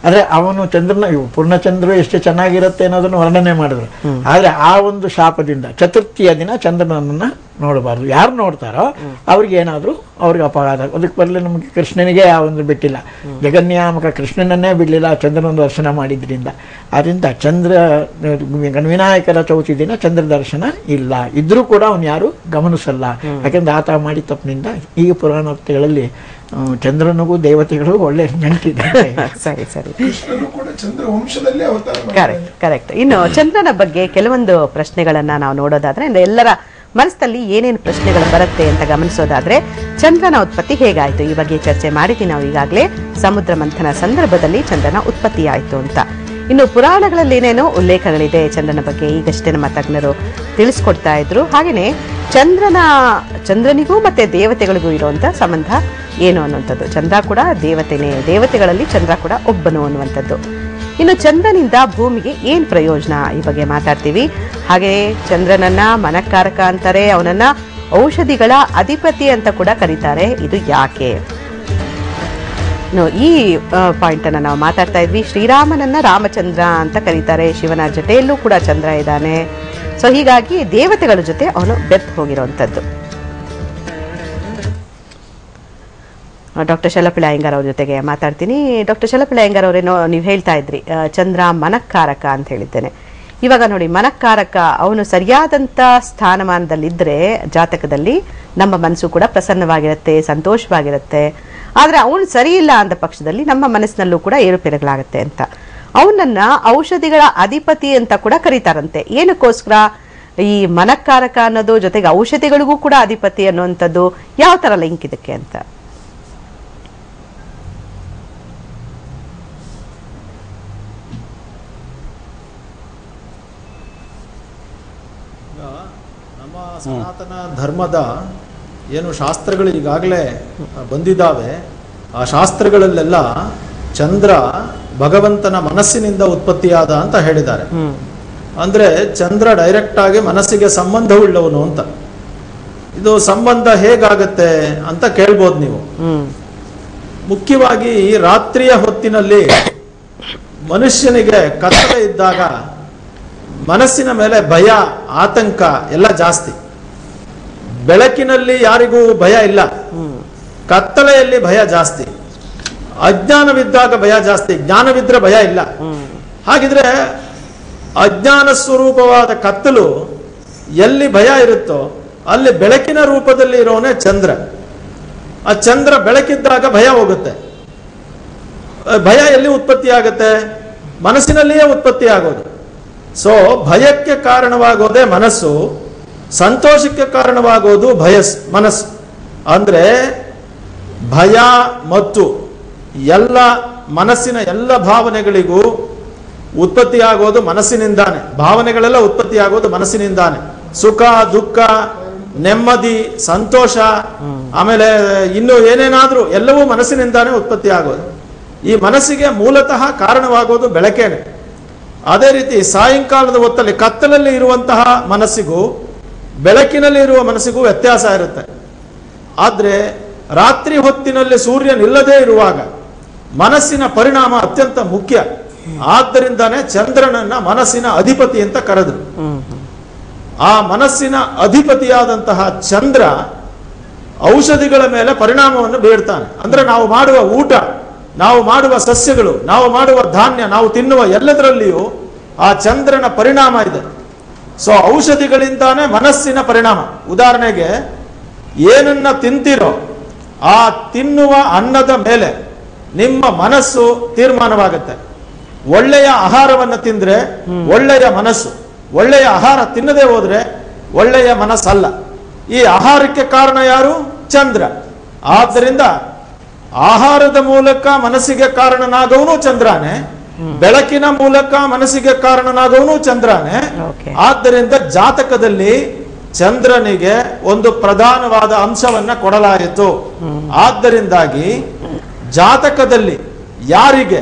ಆದರೆ ಅವನು ಚಂದ್ರನ ಪೂರ್ಣಚಂದ್ರ ಎಷ್ಟು ಚೆನ್ನಾಗಿರುತ್ತೆ ಅನ್ನೋದನ್ನು ವರ್ಣನೆ ಮಾಡಿದ್ರು. ಆದರೆ ಆ ಒಂದು ಶಾಪದಿಂದ ಚತುರ್ಥಿಯ ದಿನ ಚಂದ್ರನನ್ನು ನೋಡಬಾರ್ದು. ಯಾರು ನೋಡ್ತಾರೋ ಅವ್ರಿಗೆ ಏನಾದರೂ ಅವ್ರಿಗೆ ಅಪಘಾತ. ಅದಕ್ಕೆ ಬರಲಿ ನಮಗೆ ಕೃಷ್ಣನಿಗೆ ಆ ಒಂದು ಬಿಟ್ಟಿಲ್ಲ, ಜಗನ್ಯಾಮಕ ಕೃಷ್ಣನನ್ನೇ ಬಿಡಲಿಲ್ಲ ಚಂದ್ರನ ದರ್ಶನ ಮಾಡಿದ್ರಿಂದ. ಆದ್ದರಿಂದ ಚಂದ್ರ ವಿನಾಯಕರ ಚೌತಿ ದಿನ ಚಂದ್ರ ದರ್ಶನ ಇಲ್ಲ, ಇದ್ರೂ ಕೂಡ ಅವನು ಯಾರು ಗಮನಿಸಲ್ಲ. ಯಾಕೆಂದ್ರೆ ಆತ ಮಾಡಿ ತಪ್ಪಿನಿಂದ ಈ ಪುರಾಣಗಳಲ್ಲಿ ಚಂದ್ರನಿಗೂ ದೇವತೆಗಳು ಒಳ್ಳೆ ನೆಂಟಿದೆ. ಸರಿ ಸರಿ, ಕೃಷ್ಣನು ಕೂಡ ಚಂದ್ರ ವಂಶದಲ್ಲೇ ಅವತಾರ ಮಾಡ್ತಾನೆ. Correct correct. ಇನ್ನು ಚಂದ್ರನ ಬಗ್ಗೆ ಕೆಲವೊಂದು ಪ್ರಶ್ನೆಗಳನ್ನ ನಾವು ನೋಡೋದಾದ್ರೆ, ಎಲ್ಲರ ಮನಸ್ಸಲ್ಲಿ ಏನೇನು ಪ್ರಶ್ನೆಗಳು ಬರುತ್ತೆ ಅಂತ ಗಮನಿಸೋದಾದ್ರೆ, ಚಂದ್ರನ ಉತ್ಪತ್ತಿ ಹೇಗಾಯ್ತು ಈ ಬಗ್ಗೆ ಚರ್ಚೆ ಮಾಡಿದ್ವಿ ನಾವು ಈಗಾಗಲೇ. ಸಮುದ್ರ ಮಂಥನ ಸಂದರ್ಭದಲ್ಲಿ ಚಂದ್ರನ ಉತ್ಪತ್ತಿ ಆಯಿತು ಅಂತ. ಇನ್ನು ಪುರಾಣಗಳಲ್ಲಿ ಏನೇನೋ ಉಲ್ಲೇಖಗಳಿದೆ ಚಂದ್ರನ ಬಗ್ಗೆ, ಈಗಷ್ಟೇ ನಮ್ಮ ತಜ್ಞರು ತಿಳಿಸ್ಕೊಡ್ತಾ ಇದ್ರು. ಹಾಗೆಯೇ ಚಂದ್ರನಿಗೂ ಮತ್ತೆ ದೇವತೆಗಳಿಗೂ ಇರುವಂತ ಸಂಬಂಧ ಏನು ಅನ್ನುವಂಥದ್ದು. ಚಂದ್ರ ಕೂಡ ದೇವತೆನೇ, ದೇವತೆಗಳಲ್ಲಿ ಚಂದ್ರ ಕೂಡ ಒಬ್ಬನು ಅನ್ನುವಂಥದ್ದು. ಇನ್ನು ಚಂದ್ರನಿಂದ ಭೂಮಿಗೆ ಏನ್ ಪ್ರಯೋಜನ ಈ ಬಗ್ಗೆ ಮಾತಾಡ್ತೀವಿ. ಹಾಗೆ ಚಂದ್ರನನ್ನ ಮನಕಾರಕ ಅಂತಾರೆ, ಅವನನ್ನ ಔಷಧಿಗಳ ಅಧಿಪತಿ ಅಂತ ಕೂಡ ಕರೀತಾರೆ. ಇದು ಯಾಕೆ? ಈ ಪಾಯಿಂಟ್ ಅನ್ನ ನಾವು ಮಾತಾಡ್ತಾ ಇದ್ವಿ. ಶ್ರೀರಾಮನನ್ನ ರಾಮಚಂದ್ರ ಅಂತ ಕರೀತಾರೆ, ಶಿವನ ಜೊತೆಯಲ್ಲೂ ಕೂಡ ಚಂದ್ರ ಇದ್ದಾನೆ. ಸೊ ಹೀಗಾಗಿ ದೇವತೆಗಳ ಜೊತೆ ಅವನು ಬೆತ್ತು ಹೋಗಿರುವಂಥದ್ದು. ಡಾಕ್ಟರ್ ಶಲಪಿಳ ಅಯ್ಯಂಗಾರ್ ಅವ್ರ ಜೊತೆಗೆ ಮಾತಾಡ್ತೀನಿ. ಡಾಕ್ಟರ್ ಶಲಪಿಳ ಅಯ್ಯಂಗಾರ್ ಅವರೇನೋ ನೀವು ಹೇಳ್ತಾ ಇದ್ರಿ ಚಂದ್ರ ಮನಕ್ಕಾರಕ ಅಂತ ಹೇಳಿದ್ದೇನೆ. ಇವಾಗ ನೋಡಿ, ಮನಕ್ಕಾರಕ ಅವನು ಸರಿಯಾದಂಥ ಸ್ಥಾನಮಾನದಲ್ಲಿದ್ದರೆ ಜಾತಕದಲ್ಲಿ ನಮ್ಮ ಮನಸ್ಸು ಕೂಡ ಪ್ರಸನ್ನವಾಗಿರುತ್ತೆ, ಸಂತೋಷವಾಗಿರುತ್ತೆ. ಆದರೆ ಅವನು ಸರಿ ಇಲ್ಲ ಅಂದ ಪಕ್ಷದಲ್ಲಿ ನಮ್ಮ ಮನಸ್ಸಿನಲ್ಲೂ ಕೂಡ ಏರುಪೇರುಗಳಾಗುತ್ತೆ ಅಂತ. ಅವನನ್ನ ಔಷಧಿಗಳ ಅಧಿಪತಿ ಅಂತ ಕೂಡ ಕರೀತಾರಂತೆ. ಏನಕ್ಕೋಸ್ಕರ? ಈ ಮನಕ್ಕಾರಕ ಅನ್ನೋದು ಜೊತೆಗೆ ಔಷಧಿಗಳಿಗೂ ಕೂಡ ಅಧಿಪತಿ ಅನ್ನುವಂಥದ್ದು ಯಾವ ತರ ಲಿಂಕ್ ಇದಕ್ಕೆ ಅಂತ? ನಮ್ಮ ಸನಾತನ ಧರ್ಮದ ಏನು ಶಾಸ್ತ್ರಗಳು ಈಗಾಗಲೇ ಬಂದಿದ್ದಾವೆ, ಆ ಶಾಸ್ತ್ರಗಳಲ್ಲೆಲ್ಲ ಚಂದ್ರ ಭಗವಂತನ ಮನಸ್ಸಿನಿಂದ ಉತ್ಪತ್ತಿಯಾದ ಅಂತ ಹೇಳಿದ್ದಾರೆ. ಅಂದ್ರೆ ಚಂದ್ರ ಡೈರೆಕ್ಟ್ ಆಗಿ ಮನಸ್ಸಿಗೆ ಸಂಬಂಧವುಳ್ಳವನು ಅಂತ. ಇದು ಸಂಬಂಧ ಹೇಗಾಗತ್ತೆ ಅಂತ ಕೇಳ್ಬೋದು ನೀವು. ಮುಖ್ಯವಾಗಿ ರಾತ್ರಿಯ ಹೊತ್ತಿನಲ್ಲಿ ಮನುಷ್ಯನಿಗೆ ಕತ್ತಲೆ ಇದ್ದಾಗ ಮನಸ್ಸಿನ ಮೇಲೆ ಭಯ, ಆತಂಕ ಎಲ್ಲ ಜಾಸ್ತಿ. ಬೆಳಕಿನಲ್ಲಿ ಯಾರಿಗೂ ಭಯ ಇಲ್ಲ, ಕತ್ತಲೆಯಲ್ಲಿ ಭಯ ಜಾಸ್ತಿ. ಅಜ್ಞಾನವಿದ್ದಾಗ ಭಯ ಜಾಸ್ತಿ, ಜ್ಞಾನವಿದ್ರೆ ಭಯ ಇಲ್ಲ. ಹಾಗಿದ್ರೆ ಅಜ್ಞಾನ ಸ್ವರೂಪವಾದ ಕತ್ತಲು ಎಲ್ಲಿ ಭಯ ಇರುತ್ತೋ ಅಲ್ಲಿ ಬೆಳಕಿನ ರೂಪದಲ್ಲಿ ಇರೋನೇ ಚಂದ್ರ. ಆ ಚಂದ್ರ ಬೆಳಕಿದ್ದಾಗ ಭಯ ಹೋಗುತ್ತೆ. ಭಯ ಎಲ್ಲಿ ಉತ್ಪತ್ತಿ ಆಗುತ್ತೆ? ಮನಸ್ಸಿನಲ್ಲಿಯೇ ಉತ್ಪತ್ತಿ ಆಗೋದು. ಸೊ ಭಯಕ್ಕೆ ಕಾರಣವಾಗೋದೇ ಮನಸ್ಸು, ಸಂತೋಷಕ್ಕೆ ಕಾರಣವಾಗೋದು ಮನಸ್ಸು. ಅಂದ್ರೆ ಭಯ ಮತ್ತು ಎಲ್ಲ ಮನಸ್ಸಿನ ಎಲ್ಲ ಭಾವನೆಗಳಿಗೂ ಉತ್ಪತ್ತಿಯಾಗೋದು ಮನಸ್ಸಿನಿಂದಾನೆ. ಭಾವನೆಗಳೆಲ್ಲ ಉತ್ಪತ್ತಿಯಾಗೋದು ಮನಸ್ಸಿನಿಂದಾನೆ. ಸುಖ, ದುಃಖ, ನೆಮ್ಮದಿ, ಸಂತೋಷ, ಆಮೇಲೆ ಇನ್ನು ಏನೇನಾದ್ರೂ ಎಲ್ಲವೂ ಮನಸ್ಸಿನಿಂದಾನೇ ಉತ್ಪತ್ತಿ ಆಗೋದು. ಈ ಮನಸ್ಸಿಗೆ ಮೂಲತಃ ಕಾರಣವಾಗೋದು ಬೆಳಕೇನೆ. ಅದೇ ರೀತಿ ಸಾಯಂಕಾಲದ ಹೊತ್ತಲ್ಲಿ ಕತ್ತಲಲ್ಲಿ ಇರುವಂತಹ ಮನಸ್ಸಿಗೂ ಬೆಳಕಿನಲ್ಲಿ ಇರುವ ಮನಸ್ಸಿಗೂ ವ್ಯತ್ಯಾಸ ಇರುತ್ತೆ. ಆದ್ರೆ ರಾತ್ರಿ ಹೊತ್ತಿನಲ್ಲಿ ಸೂರ್ಯ ನಿಲ್ಲದೇ ಇರುವಾಗ ಮನಸ್ಸಿನ ಪರಿಣಾಮ ಅತ್ಯಂತ ಮುಖ್ಯ. ಆದ್ದರಿಂದಾನೇ ಚಂದ್ರನನ್ನ ಮನಸ್ಸಿನ ಅಧಿಪತಿ ಅಂತ ಕರೆದ್ರು. ಆ ಮನಸ್ಸಿನ ಅಧಿಪತಿಯಾದಂತಹ ಚಂದ್ರ ಔಷಧಿಗಳ ಮೇಲೆ ಪರಿಣಾಮವನ್ನು ಬೀರ್ತಾನೆ. ಅಂದ್ರೆ ನಾವು ಮಾಡುವ ಊಟ, ನಾವು ಮಾಡುವ ಸಸ್ಯಗಳು, ನಾವು ಮಾಡುವ ಧಾನ್ಯ, ನಾವು ತಿನ್ನುವ ಎಲ್ಲದರಲ್ಲಿಯೂ ಆ ಚಂದ್ರನ ಪರಿಣಾಮ ಇದೆ. ಸೊ ಔಷಧಿಗಳಿಂದಾನೇ ಮನಸ್ಸಿನ ಪರಿಣಾಮ. ಉದಾಹರಣೆಗೆ ಏನನ್ನ ತಿಂತೀರೋ ಆ ತಿನ್ನುವ ಅನ್ನದ ಮೇಲೆ ನಿಮ್ಮ ಮನಸ್ಸು ತೀರ್ಮಾನವಾಗುತ್ತೆ. ಒಳ್ಳೆಯ ಆಹಾರವನ್ನು ತಿಂದ್ರೆ ಒಳ್ಳೆಯ ಮನಸ್ಸು, ಒಳ್ಳೆಯ ಆಹಾರ ತಿನ್ನದೆ ಹೋದ್ರೆ ಒಳ್ಳೆಯ ಮನಸ್ಸಲ್ಲ. ಈ ಆಹಾರಕ್ಕೆ ಕಾರಣ ಯಾರು? ಚಂದ್ರ. ಆದ್ದರಿಂದ ಆಹಾರದ ಮೂಲಕ ಮನಸ್ಸಿಗೆ ಕಾರಣನಾಗವನು ಚಂದ್ರನೇ, ಬೆಳಕಿನ ಮೂಲಕ ಮನಸ್ಸಿಗೆ ಕಾರಣನಾಗವನು ಚಂದ್ರನೇ. ಆದ್ದರಿಂದ ಜಾತಕದಲ್ಲಿ ಚಂದ್ರನಿಗೆ ಒಂದು ಪ್ರಧಾನವಾದ ಅಂಶವನ್ನ ಕೊಡಲಾಯಿತು. ಆದ್ದರಿಂದಾಗಿ ಜಾತಕದಲ್ಲಿ ಯಾರಿಗೆ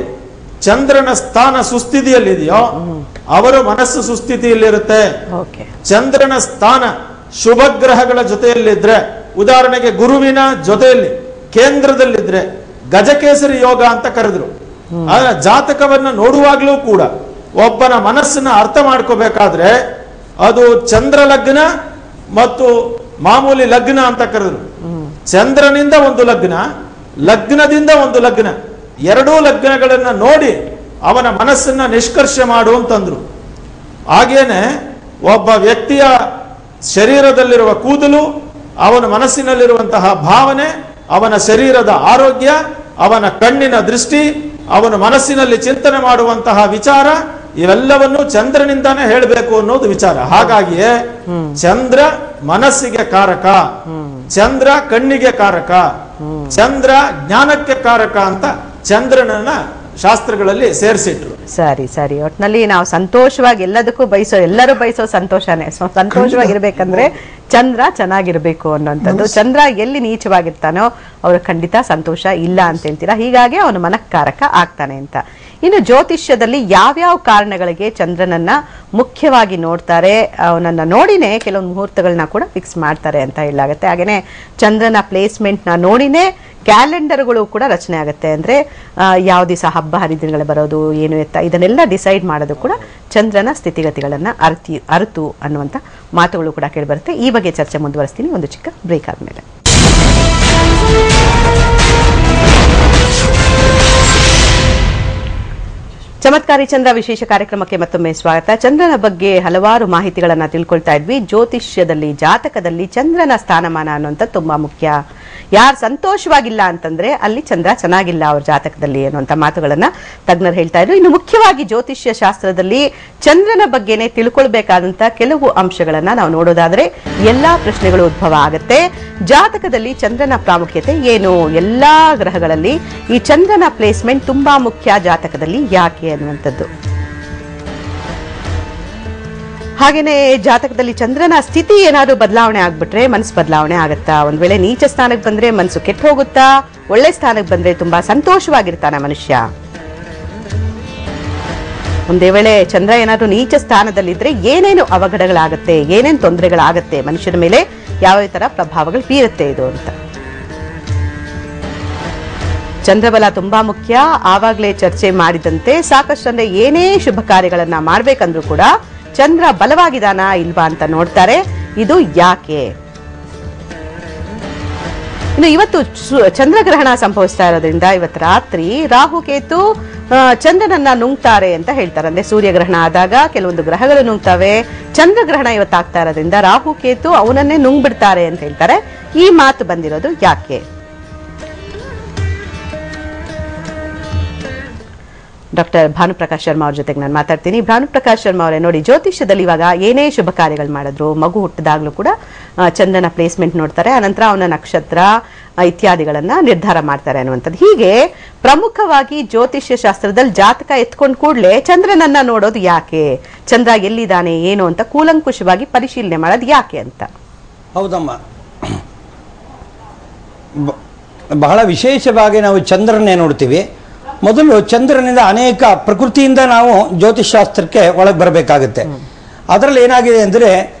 ಚಂದ್ರನ ಸ್ಥಾನ ಸುಸ್ಥಿತಿಯಲ್ಲಿದೆಯೋ ಅವರ ಮನಸ್ಸು ಸುಸ್ಥಿತಿಯಲ್ಲಿರುತ್ತೆ. ಚಂದ್ರನ ಸ್ಥಾನ ಶುಭ ಗ್ರಹಗಳ ಜೊತೆಯಲ್ಲಿದ್ರೆ, ಉದಾಹರಣೆಗೆ ಗುರುವಿನ ಜೊತೆಯಲ್ಲಿ ಕೇಂದ್ರದಲ್ಲಿದ್ರೆ ಗಜಕೇಸರಿ ಯೋಗ ಅಂತ ಕರೆದ್ರು. ಆದ್ರೆ ಜಾತಕವನ್ನ ನೋಡುವಾಗ್ಲೂ ಕೂಡ ಒಬ್ಬನ ಮನಸ್ಸನ್ನ ಅರ್ಥ ಮಾಡ್ಕೋಬೇಕಾದ್ರೆ ಅದು ಚಂದ್ರ ಲಗ್ನ ಮತ್ತು ಮಾಮೂಲಿ ಲಗ್ನ ಅಂತ ಕರೆದ್ರು. ಚಂದ್ರನಿಂದ ಒಂದು ಲಗ್ನ, ಲಗ್ನದಿಂದ ಒಂದು ಲಗ್ನ, ಎರಡೂ ಲಗ್ನಗಳನ್ನ ನೋಡಿ ಅವನ ಮನಸ್ಸನ್ನ ನಿಷ್ಕರ್ಷ ಮಾಡು ಅಂತಂದ್ರು. ಹಾಗೇನೆ ಒಬ್ಬ ವ್ಯಕ್ತಿಯ ಶರೀರದಲ್ಲಿರುವ ಕೂದಲು, ಅವನ ಮನಸ್ಸಿನಲ್ಲಿರುವಂತಹ ಭಾವನೆ, ಅವನ ಶರೀರದ ಆರೋಗ್ಯ, ಅವನ ಕಣ್ಣಿನ ದೃಷ್ಟಿ, ಅವನ ಮನಸ್ಸಿನಲ್ಲಿ ಚಿಂತನೆ ಮಾಡುವಂತಹ ವಿಚಾರ, ಇವೆಲ್ಲವನ್ನು ಚಂದ್ರನಿಂದಾನೇ ಹೇಳಬೇಕು ಅನ್ನೋದು ವಿಚಾರ. ಹಾಗಾಗಿಯೇ ಚಂದ್ರ ಮನಸ್ಸಿಗೆ ಕಾರಕ, ಚಂದ್ರ ಕಣ್ಣಿಗೆ ಕಾರಕ, ಚಂದ್ರ ಜ್ಞಾನಕ್ಕೆ ಕಾರಕ ಅಂತ ಚಂದ್ರನನ್ನ ಶಾಸ್ತ್ರಗಳಲ್ಲಿ ಸೇರಿಸಿಟ್ರು. ಸರಿ ಸರಿ. ಒಟ್ನಲ್ಲಿ ನಾವು ಸಂತೋಷವಾಗಿ ಎಲ್ಲರೂ ಬಯಸೋ ಸಂತೋಷನೇ. ಸಂತೋಷವಾಗಿರ್ಬೇಕಂದ್ರೆ ಚಂದ್ರ ಚೆನ್ನಾಗಿರ್ಬೇಕು ಅನ್ನೋಂಥದ್ದು. ಚಂದ್ರ ಎಲ್ಲಿ ನೀಚವಾಗಿರ್ತಾನೋ ಅವ್ರ ಖಂಡಿತ ಸಂತೋಷ ಇಲ್ಲ ಅಂತ ಹೇಳ್ತೀರಾ. ಹೀಗಾಗಿ ಅವನು ಮನಃಕಾರಕ ಆಗ್ತಾನೆ ಅಂತ. ಇನ್ನು ಜ್ಯೋತಿಷ್ಯದಲ್ಲಿ ಯಾವ್ಯಾವ ಕಾರಣಗಳಿಗೆ ಚಂದ್ರನನ್ನ ಮುಖ್ಯವಾಗಿ ನೋಡ್ತಾರೆ, ಅವನನ್ನ ನೋಡಿನೇ ಕೆಲವೊಂದು ಮುಹೂರ್ತಗಳನ್ನ ಕೂಡ ಫಿಕ್ಸ್ ಮಾಡ್ತಾರೆ ಅಂತ ಹೇಳಲಾಗುತ್ತೆ. ಹಾಗೇನೆ ಚಂದ್ರನ ಪ್ಲೇಸ್ಮೆಂಟ್ ನ ನೋಡಿನೇ ಕ್ಯಾಲೆಂಡರ್ಗಳು ಕೂಡ ರಚನೆ ಆಗುತ್ತೆ. ಅಂದ್ರೆ ಯಾವ ದಿವಸ ಹಬ್ಬ ಹರಿದಿನಗಳು ಬರೋದು, ಏನು ಎತ್ತ, ಇದನ್ನೆಲ್ಲ ಡಿಸೈಡ್ ಮಾಡೋದು ಕೂಡ ಚಂದ್ರನ ಸ್ಥಿತಿಗತಿಗಳನ್ನ ಅರಿತು ಅನ್ನುವಂಥ ಮಾತುಗಳು ಕೂಡ ಕೇಳಿಬರುತ್ತೆ. ಈ ಬಗ್ಗೆ ಚರ್ಚೆ ಮುಂದುವರಿಸ್ತೀನಿ ಒಂದು ಚಿಕ್ಕ ಬ್ರೇಕ್ ಆದ್ಮೇಲೆ. ಚಮತ್ಕಾರಿ ಚಂದ್ರ ವಿಶೇಷ ಕಾರ್ಯಕ್ರಮಕ್ಕೆ ಮತ್ತೊಮ್ಮೆ ಸ್ವಾಗತ. ಚಂದ್ರನ ಬಗ್ಗೆ ಹಲವಾರು ಮಾಹಿತಿಗಳನ್ನ ತಿಳ್ಕೊಳ್ತಾ ಇದ್ವಿ. ಜ್ಯೋತಿಷ್ಯದಲ್ಲಿ, ಜಾತಕದಲ್ಲಿ ಚಂದ್ರನ ಸ್ಥಾನಮಾನ ಅನ್ನುವಂಥ ತುಂಬಾ ಮುಖ್ಯ. ಯಾರು ಸಂತೋಷವಾಗಿಲ್ಲ ಅಂತಂದ್ರೆ ಅಲ್ಲಿ ಚಂದ್ರ ಚೆನ್ನಾಗಿಲ್ಲ ಅವ್ರ ಜಾತಕದಲ್ಲಿ ಅನ್ನುವಂಥ ಮಾತುಗಳನ್ನ ತಜ್ಞರು ಹೇಳ್ತಾ ಇದ್ರು. ಇನ್ನು ಮುಖ್ಯವಾಗಿ ಜ್ಯೋತಿಷ್ಯ ಶಾಸ್ತ್ರದಲ್ಲಿ ಚಂದ್ರನ ಬಗ್ಗೆನೆ ತಿಳ್ಕೊಳ್ಬೇಕಾದಂತ ಕೆಲವು ಅಂಶಗಳನ್ನ ನಾವು ನೋಡೋದಾದ್ರೆ ಎಲ್ಲಾ ಪ್ರಶ್ನೆಗಳು ಉದ್ಭವ ಆಗುತ್ತೆ. ಜಾತಕದಲ್ಲಿ ಚಂದ್ರನ ಪ್ರಾಮುಖ್ಯತೆ ಏನು, ಎಲ್ಲಾ ಗ್ರಹಗಳಲ್ಲಿ ಈ ಚಂದ್ರನ ಪ್ಲೇಸ್ಮೆಂಟ್ ತುಂಬಾ ಮುಖ್ಯ ಜಾತಕದಲ್ಲಿ ಯಾಕೆ ಅನ್ನುವಂಥದ್ದು. ಹಾಗೇನೆ ಜಾತಕದಲ್ಲಿ ಚಂದ್ರನ ಸ್ಥಿತಿ ಏನಾದ್ರು ಬದಲಾವಣೆ ಆಗ್ಬಿಟ್ರೆ ಮನಸ್ಸು ಬದಲಾವಣೆ ಆಗುತ್ತಾ, ಒಂದ್ ವೇಳೆ ನೀಚ ಸ್ಥಾನಕ್ಕೆ ಬಂದ್ರೆ ಮನಸ್ಸು ಕೆಟ್ಟು ಹೋಗುತ್ತಾ, ಒಳ್ಳೆ ಸ್ಥಾನಕ್ಕೆ ಬಂದ್ರೆ ತುಂಬಾ ಸಂತೋಷವಾಗಿರ್ತಾನೆ ಮನುಷ್ಯ. ಒಂದೇ ವೇಳೆ ಚಂದ್ರ ಏನಾದ್ರು ನೀಚ ಸ್ಥಾನದಲ್ಲಿದ್ರೆ ಏನೇನು ಅವಘಡಗಳಾಗತ್ತೆ, ಏನೇನು ತೊಂದರೆಗಳಾಗತ್ತೆ, ಮನುಷ್ಯನ ಮೇಲೆ ಯಾವ ತರ ಪ್ರಭಾವಗಳು ಬೀರುತ್ತೆ ಇದು ಅಂತ. ಚಂದ್ರಬಲ ತುಂಬಾ ಮುಖ್ಯ. ಆವಾಗಲೇ ಚರ್ಚೆ ಮಾಡಿದಂತೆ ಸಾಕಷ್ಟು ಅಂದ್ರೆ ಏನೇ ಶುಭ ಕಾರ್ಯಗಳನ್ನ ಮಾಡ್ಬೇಕಂದ್ರೂ ಕೂಡ ಚಂದ್ರ ಬಲವಾಗಿದಾನಾ ಇಲ್ವಾ ಅಂತ ನೋಡ್ತಾರೆ. ಇದು ಯಾಕೆ? ಇನ್ನು ಇವತ್ತು ಚಂದ್ರಗ್ರಹಣ ಸಂಭವಿಸ್ತಾ ಇರೋದ್ರಿಂದ ಇವತ್ತು ರಾತ್ರಿ ರಾಹುಕೇತು ಚಂದ್ರನನ್ನ ನುಂಗ್ತಾರೆ ಅಂತ ಹೇಳ್ತಾರೆ. ಅಂದ್ರೆ ಸೂರ್ಯಗ್ರಹಣ ಆದಾಗ ಕೆಲವೊಂದು ಗ್ರಹಗಳು ನುಂಗ್ತವೆ. ಚಂದ್ರಗ್ರಹಣ ಇವತ್ತಾಗ್ತಾ ಇರೋದ್ರಿಂದ ರಾಹುಕೇತು ಅವನನ್ನೇ ನುಂಗ್ಬಿಡ್ತಾರೆ ಅಂತ ಹೇಳ್ತಾರೆ. ಈ ಮಾತು ಬಂದಿರೋದು ಯಾಕೆ? ಡಾಕ್ಟರ್ ಭಾನುಪ್ರಕಾಶ್ ಶರ್ಮಾ ಅವ್ರ ಜೊತೆಗೆ ನಾನು ಮಾತಾಡ್ತೀನಿ. ಭಾನುಪ್ರಕಾಶ್ ಶರ್ಮಾ ಅವರೇ, ನೋಡಿ ಜ್ಯೋತಿಷ್ಯದಲ್ಲಿ ಇವಾಗ ಏನೇ ಶುಭ ಕಾರ್ಯಗಳು ಮಾಡಿದ್ರು, ಮಗು ಹುಟ್ಟಿದಾಗ್ಲೂ ಕೂಡ ಚಂದ್ರನ ಪ್ಲೇಸ್ಮೆಂಟ್ ನೋಡ್ತಾರೆ, ಅನಂತರ ಅವನ ನಕ್ಷತ್ರ ಇತ್ಯಾದಿಗಳನ್ನ ನಿರ್ಧಾರ ಮಾಡ್ತಾರೆ ಅನ್ನುವಂಥದ್ದು. ಹೀಗೆ ಪ್ರಮುಖವಾಗಿ ಜ್ಯೋತಿಷ್ಯ ಶಾಸ್ತ್ರದಲ್ಲಿ ಜಾತಕ ಎತ್ಕೊಂಡ್ ಕೂಡ್ಲೆ ಚಂದ್ರನನ್ನ ನೋಡೋದು ಯಾಕೆ, ಚಂದ್ರ ಎಲ್ಲಿದ್ದಾನೆ ಏನು ಅಂತ ಕೂಲಂಕುಷವಾಗಿ ಪರಿಶೀಲನೆ ಮಾಡೋದು ಯಾಕೆ ಅಂತ. ಹೌದಮ್ಮ, ಬಹಳ ವಿಶೇಷವಾಗಿ ನಾವು ಚಂದ್ರನ್ನೇ ನೋಡ್ತೀವಿ. ಮೊದಲು ಚಂದ್ರನಿಂದ ಅನೇಕ ಪ್ರಕೃತಿಯಿಂದ ನಾವು ಜ್ಯೋತಿಷಾಸ್ತ್ರಕ್ಕೆ ಒಳಗೆ ಬರಬೇಕಾಗುತ್ತೆ. ಅದರಲ್ಲಿ ಏನಾಗಿದೆ ಅಂದರೆ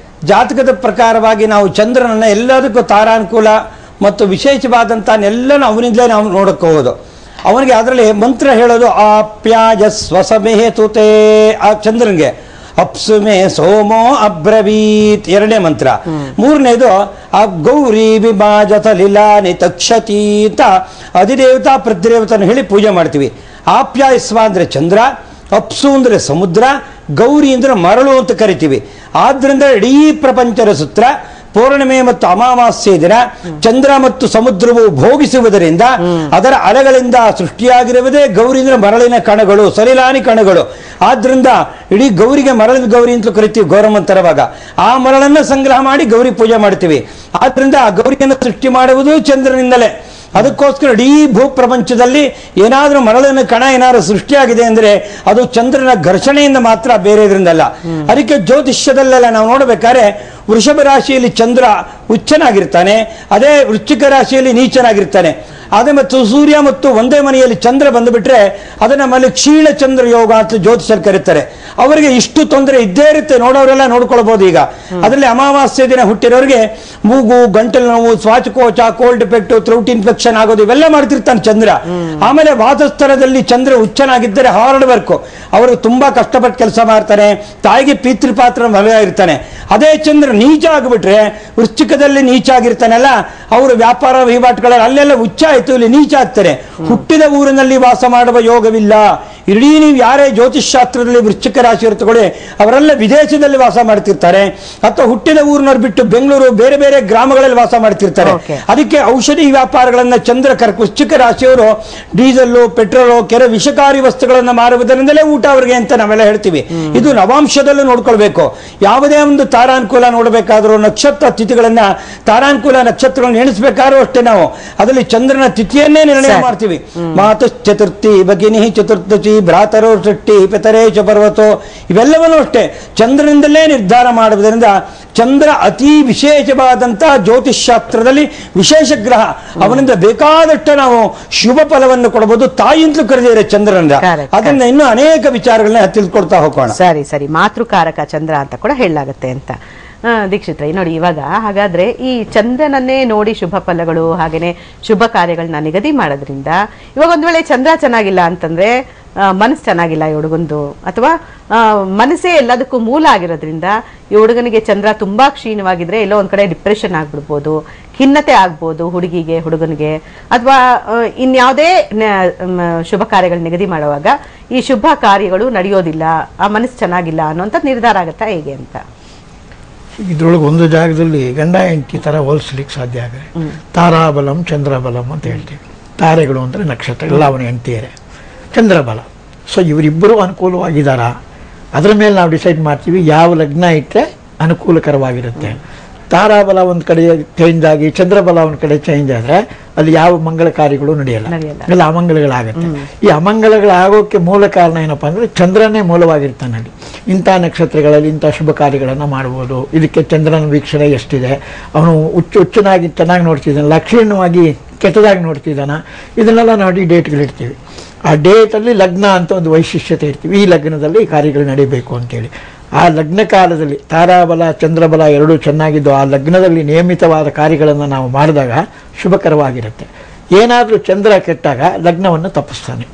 ಜಾತಕದ ಪ್ರಕಾರವಾಗಿ ನಾವು ಚಂದ್ರನನ್ನ ಎಲ್ಲದಕ್ಕೂ ತಾರಾನುಕೂಲ ಮತ್ತು ವಿಶೇಷವಾದಂಥ ಎಲ್ಲನೂ ಅವನಿಂದಲೇ ನಾವು ನೋಡಕ್ಕೆ ಹೋಗೋದು. ಅವನಿಗೆ ಅದರಲ್ಲಿ ಮಂತ್ರ ಹೇಳೋದು ಆಪ್ಯಾಯ ಸ್ವಸಮೇಹೇ ತೂತೆ, ಆ ಚಂದ್ರನಿಗೆ ಅಪ್ಸುಮೆ ಸೋಮೋ ಅಬ್ರವೀತ್ ಎರಡನೇ ಮಂತ್ರ. ಮೂರನೇದು ಆ ಗೌರಿ ವಿಭಾಜತ ಲೀಲಾನಿ ತಕ್ಷತಿ ಅಂತ ಅಧಿದೇವತಾ ಪ್ರತಿದೇವತನ ಹೇಳಿ ಪೂಜೆ ಮಾಡ್ತೀವಿ. ಆಪ್ಯಾಯಸ್ವ ಅಂದ್ರೆ ಚಂದ್ರ, ಅಪ್ಸು ಅಂದ್ರೆ ಸಮುದ್ರ, ಗೌರಿ ಅಂದ್ರೆ ಮರಳು ಅಂತ ಕರಿತೀವಿ. ಆದ್ರಿಂದ ಇಡೀ ಪ್ರಪಂಚದ ಸೂತ್ರ ಪೌರ್ಣಿಮೆ ಮತ್ತು ಅಮಾವಾಸ್ಯೆ ದಿನ ಚಂದ್ರ ಮತ್ತು ಸಮುದ್ರವು ಭೋಗಿಸುವುದರಿಂದ ಅದರ ಅಲೆಗಳಿಂದ ಸೃಷ್ಟಿಯಾಗಿರುವುದೇ ಗೌರಿಯಿಂದ ಮರಳಿನ ಕಣಗಳು, ಸಲಿಲಾನಿ ಕಣಗಳು. ಆದ್ರಿಂದ ಇಡೀ ಗೌರಿಗೆ ಮರಳಿನ ಗೌರಿ ಅಂತ ಕರಿತೀವಿ ಗೌರಮ್ಮನ ತರುವಾಗ. ಆ ಮರಳನ್ನ ಸಂಗ್ರಹ ಮಾಡಿ ಗೌರಿ ಪೂಜೆ ಮಾಡ್ತೀವಿ. ಆದ್ರಿಂದ ಆ ಗೌರಿಯನ್ನು ಸೃಷ್ಟಿ ಮಾಡುವುದು ಚಂದ್ರನಿಂದಲೇ. ಅದಕ್ಕೋಸ್ಕರ ಇಡೀ ಭೂ ಪ್ರಪಂಚದಲ್ಲಿ ಏನಾದ್ರೂ ಮರಳಿನ ಕಣ ಏನಾದ್ರೂ ಸೃಷ್ಟಿಯಾಗಿದೆ ಅಂದ್ರೆ ಅದು ಚಂದ್ರನ ಘರ್ಷಣೆಯಿಂದ ಮಾತ್ರ, ಬೇರೆ ಇದರಿಂದಲ್ಲ. ಅದಕ್ಕೆ ಜ್ಯೋತಿಷ್ಯದಲ್ಲೆಲ್ಲ ನಾವು ನೋಡಬೇಕಾದ್ರೆ ವೃಷಭ ರಾಶಿಯಲ್ಲಿ ಚಂದ್ರ ಉಚ್ಚನಾಗಿರ್ತಾನೆ, ಅದೇ ವೃಶ್ಚಿಕ ರಾಶಿಯಲ್ಲಿ ನೀಚನಾಗಿರ್ತಾನೆ. ಅದೇ ಮತ್ತು ಸೂರ್ಯ ಮತ್ತು ಒಂದೇ ಮನೆಯಲ್ಲಿ ಚಂದ್ರ ಬಂದುಬಿಟ್ರೆ ಅದನ್ನ ಮೇಲೆ ಕ್ಷೀಣ ಚಂದ್ರ ಯೋಗ ಅಂತ ಜ್ಯೋತಿಷರು ಕರೀತಾರೆ. ಅವರಿಗೆ ಇಷ್ಟು ತೊಂದರೆ ಇದ್ದೇ ಇರುತ್ತೆ, ನೋಡೋರೆಲ್ಲ ನೋಡ್ಕೊಳ್ಬಹುದು. ಈಗ ಅದರಲ್ಲಿ ಅಮಾವಾಸ್ಯೆ ದಿನ ಹುಟ್ಟಿರೋರಿಗೆ ಮೂಗು, ಗಂಟಲು ನೋವು, ಶ್ವಾಸಕೋಶ, ಕೋಲ್ಡ್ ಎಫೆಕ್ಟ್, ಥ್ರೋಟ್ ಇನ್ಫೆಕ್ಷನ್ ಆಗೋದು ಇವೆಲ್ಲ ಮಾಡ್ತಿರ್ತಾನೆ ಚಂದ್ರ. ಆಮೇಲೆ ವಾತಸ್ಥಳದಲ್ಲಿ ಚಂದ್ರ ಉಚ್ಚನಾಗಿದ್ದರೆ ಹಾರ್ಡ್ ವರ್ಕ್, ಅವರು ತುಂಬಾ ಕಷ್ಟಪಟ್ಟು ಕೆಲಸ ಮಾಡ್ತಾರೆ, ತಾಯಿಗೆ ಪಿತೃಪಾತ್ರ ಮಗ ಇರ್ತಾನೆ. ಅದೇ ಚಂದ್ರ ನೀಚ ಆಗಿಬಿಟ್ರೆ, ವೃಶ್ಚಿಕದಲ್ಲಿ ನೀಚ ಆಗಿರ್ತಾನಲ್ಲ, ಅವರು ವ್ಯಾಪಾರ ವಹಿವಾಟುಗಳಲ್ಲಿ ಅಲ್ಲೆಲ್ಲ ಉಚ್ಚ ಆಯ್ತು, ಇಲ್ಲಿ ನೀಚ ಆಗ್ತಾರೆ. ಹುಟ್ಟಿದ ಊರಿನಲ್ಲಿ ವಾಸ ಮಾಡುವ ಯೋಗವಿಲ್ಲ. ಇಡೀ ನೀವು ಯಾರೇ ಜ್ಯೋತಿಷಾಸ್ತ್ರದಲ್ಲಿ ವೃಶ್ಚಿಕ ರಾಶಿ ತಗೊಳ್ಳಿ, ಅವರೆಲ್ಲ ವಿದೇಶದಲ್ಲಿ ವಾಸ ಮಾಡ್ತಿರ್ತಾರೆ, ಅಥವಾ ಹುಟ್ಟಿದ ಊರಿನವ್ರು ಬಿಟ್ಟು ಬೆಂಗಳೂರು ಬೇರೆ ಬೇರೆ ಗ್ರಾಮಗಳಲ್ಲಿ ವಾಸ ಮಾಡ್ತಿರ್ತಾರೆ. ಅದಕ್ಕೆ ಔಷಧಿ ವ್ಯಾಪಾರಗಳನ್ನ ಚಂದ್ರ ವೃಶ್ಚಿಕ ರಾಶಿಯವರು ಡೀಸೆಲ್ಲು, ಪೆಟ್ರೋಲು, ಕೆಲವು ವಿಷಕಾರಿ ವಸ್ತುಗಳನ್ನ ಮಾರುವುದರಿಂದಲೇ ಊಟ ಅವರಿಗೆ ಅಂತ ನಾವೆಲ್ಲ ಹೇಳ್ತೀವಿ. ಇದು ನವಾಂಶದಲ್ಲೂ ನೋಡ್ಕೊಳ್ಬೇಕು. ಯಾವುದೇ ಒಂದು ತಾರಾನುಕೂಲ ನೋಡಬೇಕಾದ್ರೂ ನಕ್ಷತ್ರ ತಿಥಿಗಳನ್ನ, ತಾರಾನುಕೂಲ ನಕ್ಷತ್ರಗಳನ್ನು ಎಣಿಸಬೇಕಾದ್ರೂ ಅಷ್ಟೇ ನಾವು ಅದರಲ್ಲಿ ಚಂದ್ರನ ತಿಥಿಯನ್ನೇ ನಿರ್ಣಯ ಮಾಡ್ತೀವಿ. ಮಾತು ಚತುರ್ಥಿ, ಭಗಿನಿ ಚತುರ್ದಶಿ, ಭ್ರಾತರೋ ಷಷ್ಠಿ, ಪಿತರೇಶ ಪರ್ವತೋ, ಇವೆಲ್ಲವನ್ನೂ ಅಷ್ಟೇ ಚಂದ್ರನಿಂದಲೇ ನಿರ್ಧಾರ ಮಾಡುವುದರಿಂದ ಚಂದ್ರ ಅತಿ ವಿಶೇಷವಾದಂತಹ ಜ್ಯೋತಿಷಾಸ್ತ್ರದಲ್ಲಿ ವಿಶೇಷ ಗ್ರಹ. ಅವನಿಂದ ಬೇಕಾದಷ್ಟು ನಾವು ಶುಭ ಫಲವನ್ನು ಕೊಡಬಹುದು. ತಾಯಿಯಿಂದಲೂ ಕರೆದಿದ್ದಾರೆ ಚಂದ್ರನಿಂದ. ಅದರಿಂದ ಇನ್ನೂ ಅನೇಕ ವಿಚಾರಗಳನ್ನ ತಿಳ್ಕೊಳ್ತಾ ಹೋಗೋಣ. ಸರಿ ಸರಿ, ಮಾತೃಕಾರಕ ಚಂದ್ರ ಅಂತ ಕೂಡ ಹೇಳಲಾಗುತ್ತೆ ಅಂತ. ದೀಕ್ಷಿತ್ರ, ನೋಡಿ ಇವಾಗ ಹಾಗಾದ್ರೆ ಈ ಚಂದ್ರನನ್ನೇ ನೋಡಿ ಶುಭ ಫಲಗಳು ಹಾಗೇನೆ ಶುಭ ಕಾರ್ಯಗಳನ್ನ ನಿಗದಿ ಮಾಡೋದ್ರಿಂದ, ಇವಾಗ ಒಂದ್ ವೇಳೆ ಚಂದ್ರ ಚೆನ್ನಾಗಿಲ್ಲ ಅಂತಂದ್ರೆ ಮನಸ್ಸು ಚೆನ್ನಾಗಿಲ್ಲ ಈ ಹುಡುಗಂದು, ಅಥವಾ ಮನಸ್ಸೇ ಎಲ್ಲದಕ್ಕೂ ಮೂಲ ಆಗಿರೋದ್ರಿಂದ ಈ ಹುಡುಗನಿಗೆ ಚಂದ್ರ ತುಂಬಾ ಕ್ಷೀಣವಾಗಿದ್ರೆ ಎಲ್ಲೋ ಒಂದ್ ಕಡೆ ಡಿಪ್ರೆಷನ್ ಆಗ್ಬಿಡ್ಬೋದು, ಖಿನ್ನತೆ ಆಗ್ಬೋದು ಹುಡುಗಿಗೆ, ಹುಡುಗನಿಗೆ, ಅಥವಾ ಇನ್ಯಾವುದೇ ಶುಭ ಕಾರ್ಯಗಳು ನಿಗದಿ ಮಾಡುವಾಗ ಈ ಶುಭ ಕಾರ್ಯಗಳು ನಡೆಯೋದಿಲ್ಲ, ಆ ಮನಸ್ಸು ಚೆನ್ನಾಗಿಲ್ಲ ಅನ್ನೋಂಥ ನಿರ್ಧಾರ ಆಗುತ್ತಾ ಹೇಗೆ ಅಂತ. ಇದ್ರೊಳಗೆ ಒಂದು ಜಾಗದಲ್ಲಿ ಗಂಡ ಹೆಂಡತಿ ತರ ಹೋಲಿಸ್ಲಿಕ್ಕೆ ಸಾಧ್ಯ ಆಗಿದೆ. ತಾರಾಬಲಂ ಚಂದ್ರಬಲಂ ಅಂತ ಹೇಳ್ತೀವಿ. ತಾರೆಗಳು ಅಂದ್ರೆ ನಕ್ಷತ್ರ, ಎಲ್ಲ ಅವನ ಹೆಂಡತಿಯರೇ. ಚಂದ್ರಬಲ, ಸೊ ಇವರಿಬ್ಬರು ಅನುಕೂಲವಾಗಿದ್ದಾರಾ ಅದರ ಮೇಲೆ ನಾವು ಡಿಸೈಡ್ ಮಾಡ್ತೀವಿ ಯಾವ ಲಗ್ನ ಇಟ್ಟರೆ ಅನುಕೂಲಕರವಾಗಿರುತ್ತೆ. ತಾರಾಬಲ ಒಂದು ಕಡೆ ಚೇಂಜ್ ಆಗಿ ಚಂದ್ರಬಲ ಒಂದು ಕಡೆ ಚೇಂಜ್ ಆದರೆ ಅಲ್ಲಿ ಯಾವ ಮಂಗಳ ಕಾರ್ಯಗಳು ನಡೆಯಲ್ಲ, ಎಲ್ಲ ಅಮಂಗಲಗಳಾಗುತ್ತೆ. ಈ ಅಮಂಗಲಗಳಾಗೋಕ್ಕೆ ಮೂಲ ಕಾರಣ ಏನಪ್ಪಾ ಅಂದ್ರೆ ಚಂದ್ರನೇ ಮೂಲವಾಗಿರ್ತಾನೆ. ಅಲ್ಲಿ ಇಂಥ ನಕ್ಷತ್ರಗಳಲ್ಲಿ ಇಂಥ ಶುಭ ಕಾರ್ಯಗಳನ್ನು ಮಾಡ್ಬೋದು. ಇದಕ್ಕೆ ಚಂದ್ರನ ವೀಕ್ಷಣೆ ಎಷ್ಟಿದೆ, ಅವನು ಹುಚ್ಚನಾಗಿ ಚೆನ್ನಾಗಿ ನೋಡ್ತಿದ್ದಾನೆ, ಲಕ್ಷಣವಾಗಿ ಕೆಟ್ಟದಾಗಿ ನೋಡ್ತಿದ್ದಾನ, ಇದನ್ನೆಲ್ಲ ನೋಡಿ ಡೇಟ್ಗಳಿರ್ತೀವಿ. ಆ ಡೇಟಲ್ಲಿ ಲಗ್ನ ಅಂತ ಒಂದು ವೈಶಿಷ್ಟ್ಯತೆ ಇರ್ತೀವಿ. ಈ ಲಗ್ನದಲ್ಲಿ ಈ ಕಾರ್ಯಗಳು ನಡೀಬೇಕು ಅಂತೇಳಿ ಆ ಲಗ್ನ ಕಾಲದಲ್ಲಿ ತಾರಾಬಲ ಚಂದ್ರಬಲ ಎರಡೂ ಚೆನ್ನಾಗಿದ್ದು ಆ ಲಗ್ನದಲ್ಲಿ ನಿಯಮಿತವಾದ ಕಾರ್ಯಗಳನ್ನು ನಾವು ಮಾಡಿದಾಗ ಶುಭಕರವಾಗಿರುತ್ತೆ. ಏನಾದರೂ ಚಂದ್ರ ಕೆಟ್ಟಾಗ ಲಗ್ನವನ್ನು ತಪ್ಪಿಸ್ತಾನೆ.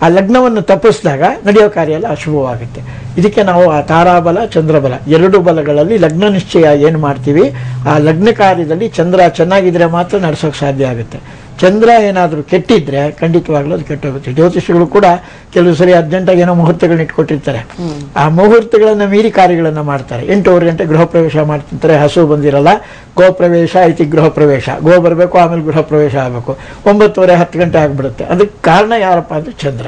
ಆ ಲಗ್ನವನ್ನು ತಪ್ಪಿಸಿದಾಗ ನಡೆಯೋ ಕಾರ್ಯ ಎಲ್ಲ ಅಶುಭವಾಗುತ್ತೆ. ಇದಕ್ಕೆ ನಾವು ಆ ತಾರಾಬಲ ಚಂದ್ರಬಲ ಎರಡು ಬಲಗಳಲ್ಲಿ ಲಗ್ನ ನಿಶ್ಚಯ ಏನು ಮಾಡ್ತೀವಿ, ಆ ಲಗ್ನ ಕಾರ್ಯದಲ್ಲಿ ಚಂದ್ರ ಚೆನ್ನಾಗಿದ್ರೆ ಮಾತ್ರ ನಡೆಸೋಕೆ ಸಾಧ್ಯ ಆಗುತ್ತೆ. ಚಂದ್ರ ಏನಾದರೂ ಕೆಟ್ಟಿದ್ರೆ ಖಂಡಿತವಾಗ್ಲೂ ಅದು ಕೆಟ್ಟೋಗುತ್ತೆ. ಜ್ಯೋತಿಷಿಗಳು ಕೂಡ ಕೆಲವು ಸರಿ ಅರ್ಜೆಂಟಾಗಿ ಏನೋ ಮುಹೂರ್ತಗಳನ್ನ ಇಟ್ಕೊಟ್ಟಿರ್ತಾರೆ. ಆ ಮುಹೂರ್ತಗಳನ್ನು ಮೀರಿ ಕಾರ್ಯಗಳನ್ನು ಮಾಡ್ತಾರೆ. 8:15 ಗಂಟೆ ಗೃಹ ಪ್ರವೇಶ ಮಾಡ್ತಿರ್ತಾರೆ, ಹಸು ಬಂದಿರಲ್ಲ, ಗೋ ಪ್ರವೇಶ ಐತಿ ಗೃಹ ಪ್ರವೇಶ, ಗೋ ಬರಬೇಕು ಆಮೇಲೆ ಗೃಹ ಪ್ರವೇಶ ಆಗಬೇಕು, 9:30 ಗಂಟೆ ಆಗಿಬಿಡುತ್ತೆ. ಅದಕ್ಕೆ ಕಾರಣ ಯಾರಪ್ಪ ಅಂದರೆ ಚಂದ್ರ.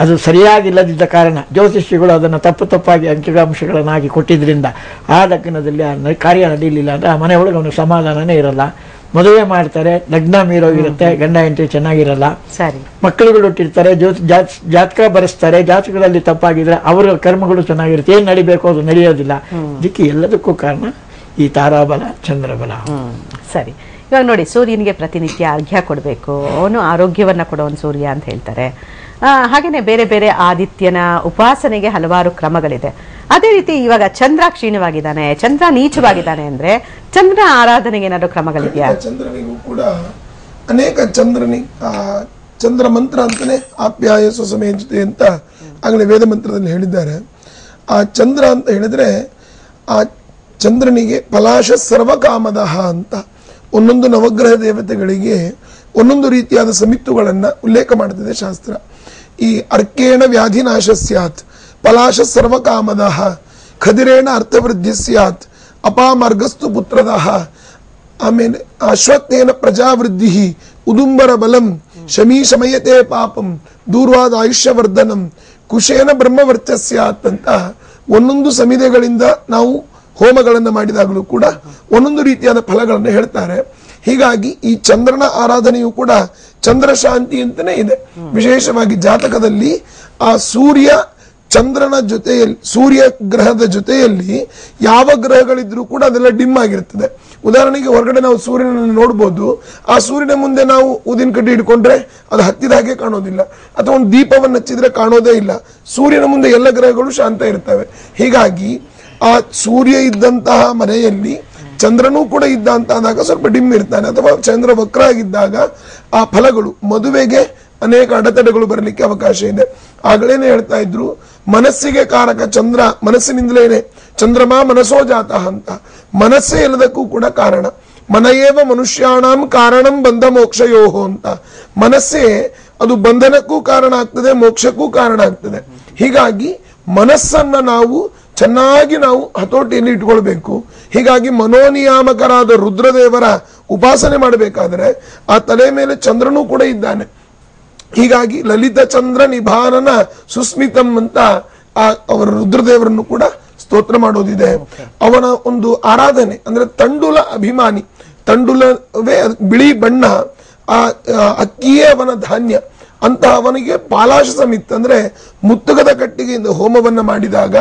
ಅದು ಸರಿಯಾಗಿಲ್ಲದಿದ್ದ ಕಾರಣ ಜ್ಯೋತಿಷಿಗಳು ಅದನ್ನು ತಪ್ಪಾಗಿ ಅಂಕಿಅಂಶಗಳನ್ನಾಗಿ ಕೊಟ್ಟಿದ್ರಿಂದ ಆ ಲಗ್ನದಲ್ಲಿ ಆ ಕಾರ್ಯ ನಡೀಲಿಲ್ಲ ಅಂದರೆ ಆ ಮನೆ ಒಳಗೆ ಅವನಿಗೆ ಸಮಾಧಾನನೇ ಇರಲ್ಲ. ಮದುವೆ ಮಾಡ್ತಾರೆ, ಲಗ್ನ ಮೀರೋಗಿರುತ್ತೆ, ಗಂಡ ಹೆಂಡತಿ ಚೆನ್ನಾಗಿರಲ್ಲ, ಮಕ್ಕಳುಗಳು ಹುಟ್ಟಿರ್ತಾರೆ, ಜಾತಕ ಬರೆಸ್ತಾರೆ, ಜಾತಕದಲ್ಲಿ ತಪ್ಪಾಗಿದ್ರೆ ಅವರ ಕರ್ಮಗಳು ಚೆನ್ನಾಗಿರುತ್ತೆ, ಏನ್ ನಡಿಬೇಕು ಅದು ನಡೆಯೋದಿಲ್ಲ. ಇದಕ್ಕೆ ಎಲ್ಲದಕ್ಕೂ ಕಾರಣ ಈ ತಾರಾಬಲ ಚಂದ್ರಬಲ. ಸರಿ, ಇವಾಗ ನೋಡಿ ಸೂರ್ಯನಿಗೆ ಪ್ರತಿನಿತ್ಯ ಅರ್ಘ್ಯ ಕೊಡಬೇಕು, ಅವನು ಆರೋಗ್ಯವನ್ನ ಕೊಡೋನು ಸೂರ್ಯ ಅಂತ ಹೇಳ್ತಾರೆ. ಹಾಗೇನೆ ಬೇರೆ ಬೇರೆ ಆದಿತ್ಯನ ಉಪಾಸನೆಗೆ ಹಲವಾರು ಕ್ರಮಗಳಿದೆ. ಅದೇ ರೀತಿ ಇವಾಗ ಚಂದ್ರ ಕ್ಷೀಣವಾಗಿದ್ದಾನೆ, ಚಂದ್ರ ನೀಚವಾಗಿದ್ದಾನೆ ಅಂದ್ರೆ ಚಂದ್ರ ಆರಾಧನೆಗೆ ಏನಾದ್ರು ಕ್ರಮಗಳಿದೆಯಾ? ಚಂದ್ರನಿಗೂ ಕೂಡ ಅನೇಕ ಚಂದ್ರ ಮಂತ್ರ ಅಂತಾನೆ ಆಪ್ಯಾಯ ಸ್ವಸಮೇಜತೆ ಅಂತ ಆಗಲೇ ವೇದ ಮಂತ್ರದಲ್ಲಿ ಹೇಳಿದ್ದಾರೆ. ಆ ಚಂದ್ರ ಅಂತ ಹೇಳಿದ್ರೆ ಆ ಚಂದ್ರನಿಗೆ ಪಲಾಶ ಸರ್ವಕಾಮದಹ ಅಂತ ಒಂದೊಂದು ನವಗ್ರಹ ದೇವತೆಗಳಿಗೆ ಒಂದೊಂದು ರೀತಿಯಾದ ಸಮಿತ್ತುಗಳನ್ನ ಉಲ್ಲೇಖ ಮಾಡುತ್ತದೆ ಶಾಸ್ತ್ರ. ಈ ಅರ್ಕೇಣ ವ್ಯಾಧಿನಾಶ ಸ್ಯಾತ್, ಪಲಾಶ ಸರ್ವಕಾಮದಃ, ಖದಿರೇಣ ಅರ್ಥವೃದ್ಧಿ ಸ್ಯಾತ್, ಅಪಾಮಾರ್ಗಸ್ತು ಪುತ್ರದಃ, ಆಮೇಲೆ ಅಶ್ವತ್ಥೇನ ಪ್ರಜಾವೃದ್ಧಿ, ಉದುಂಬರ ಬಲಂ, ಶಮೀ ಶಮಯತೆ ಪಾಪಂ, ದೂರ್ವಾದ ಆಯುಷ್ಯವರ್ಧನಂ, ಕುಶೇನ ಬ್ರಹ್ಮವರ್ಚಸ್ಯಾತ್ ಅಂತ ಒಂದೊಂದು ಸಮಿತಿಗಳಿಂದ ನಾವು ಹೋಮಗಳನ್ನು ಮಾಡಿದಾಗಲೂ ಕೂಡ ಒಂದೊಂದು ರೀತಿಯಾದ ಫಲಗಳನ್ನು ಹೇಳ್ತಾರೆ. ಹೀಗಾಗಿ ಈ ಚಂದ್ರನ ಆರಾಧನೆಯು ಕೂಡ ಚಂದ್ರ ಶಾಂತಿ ಅಂತಾನೆ ಇದೆ. ವಿಶೇಷವಾಗಿ ಜಾತಕದಲ್ಲಿ ಆ ಸೂರ್ಯ ಚಂದ್ರನ ಜೊತೆಯಲ್ಲಿ, ಸೂರ್ಯ ಗ್ರಹದ ಜೊತೆಯಲ್ಲಿ ಯಾವ ಗ್ರಹಗಳಿದ್ರೂ ಕೂಡ ಅದೆಲ್ಲ ಡಿಮ್ ಆಗಿರ್ತದೆ. ಉದಾಹರಣೆಗೆ ಹೊರಗಡೆ ನಾವು ಸೂರ್ಯನನ್ನು ನೋಡ್ಬೋದು, ಆ ಸೂರ್ಯನ ಮುಂದೆ ನಾವು ಊದಿನ ಕಡ್ಡಿ ಹಿಡ್ಕೊಂಡ್ರೆ ಅದು ಹತ್ತಿದ ಹಾಗೆ ಕಾಣೋದಿಲ್ಲ, ಅಥವಾ ಒಂದು ದೀಪವನ್ನು ಹಚ್ಚಿದ್ರೆ ಕಾಣೋದೇ ಇಲ್ಲ. ಸೂರ್ಯನ ಮುಂದೆ ಎಲ್ಲ ಗ್ರಹಗಳು ಶಾಂತ ಇರ್ತವೆ. ಹೀಗಾಗಿ ಆ ಸೂರ್ಯ ಇದ್ದಂತಹ ಮನೆಯಲ್ಲಿ ಚಂದ್ರನೂ ಕೂಡ ಇದ್ದ ಅಂತ ಆದಾಗ ಸ್ವಲ್ಪ ಡಿಮ್ ಇರ್ತಾನೆ, ಅಥವಾ ಚಂದ್ರ ವಕ್ರ ಆಗಿದ್ದಾಗ ಆ ಫಲಗಳು, ಮದುವೆಗೆ ಅನೇಕ ಅಡೆತಡೆಗಳು ಬರಲಿಕ್ಕೆ ಅವಕಾಶ ಇದೆ. ಆಗಲೇನೆ ಹೇಳ್ತಾ ಇದ್ರು, ಮನಸ್ಸಿಗೆ ಕಾರಕ ಚಂದ್ರ, ಮನಸ್ಸಿನಿಂದಲೇನೆ ಚಂದ್ರಮ ಮನಸೋ ಜಾತಃ ಅಂತ. ಮನಸ್ಸೇ ಎಲ್ಲದಕ್ಕೂ ಕೂಡ ಕಾರಣ. ಮನಯೇವ ಮನುಷ್ಯಾಣಂ ಕಾರಣಂ ಬಂಧ ಮೋಕ್ಷಯೋಹೋ ಅಂತ. ಮನಸ್ಸೇ ಅದು ಬಂಧನಕ್ಕೂ ಕಾರಣ ಆಗ್ತದೆ, ಮೋಕ್ಷಕ್ಕೂ ಕಾರಣ ಆಗ್ತದೆ. ಹೀಗಾಗಿ ಮನಸ್ಸನ್ನ ನಾವು ಚೆನ್ನಾಗಿ ನಾವು ಹತೋಟಿಯಲ್ಲಿ ಇಟ್ಕೊಳ್ಬೇಕು. ಹೀಗಾಗಿ ಮನೋನಿಯಾಮಕರಾದ ರುದ್ರದೇವರ ಉಪಾಸನೆ ಮಾಡಬೇಕಾದ್ರೆ ಆ ತಲೆ ಮೇಲೆ ಚಂದ್ರನೂ ಕೂಡ ಇದ್ದಾನೆ. ಹೀಗಾಗಿ ಲಲಿತ ಚಂದ್ರ ನಿಭಾನನ ಸುಸ್ಮಿತಂ ಅಂತ ಅವರ ರುದ್ರದೇವರನ್ನು ಕೂಡ ಸ್ತೋತ್ರ ಮಾಡೋದಿದೆ. ಅವನ ಒಂದು ಆರಾಧನೆ ಅಂದ್ರೆ ತಂಡುಲ ಅಭಿಮಾನಿ, ತಂಡುಲವೇ ಬಿಳಿ ಬಣ್ಣ, ಆ ಅಕ್ಕಿಯೇ ಅವನ ಧಾನ್ಯ ಅಂತ ಅವನಿಗೆ ಪಾಲಾಶ ಸಮಿತ್ ಅಂದ್ರೆ ಮುತ್ತುಗದ ಕಟ್ಟಿಗೆಯಿಂದ ಹೋಮವನ್ನ ಮಾಡಿದಾಗ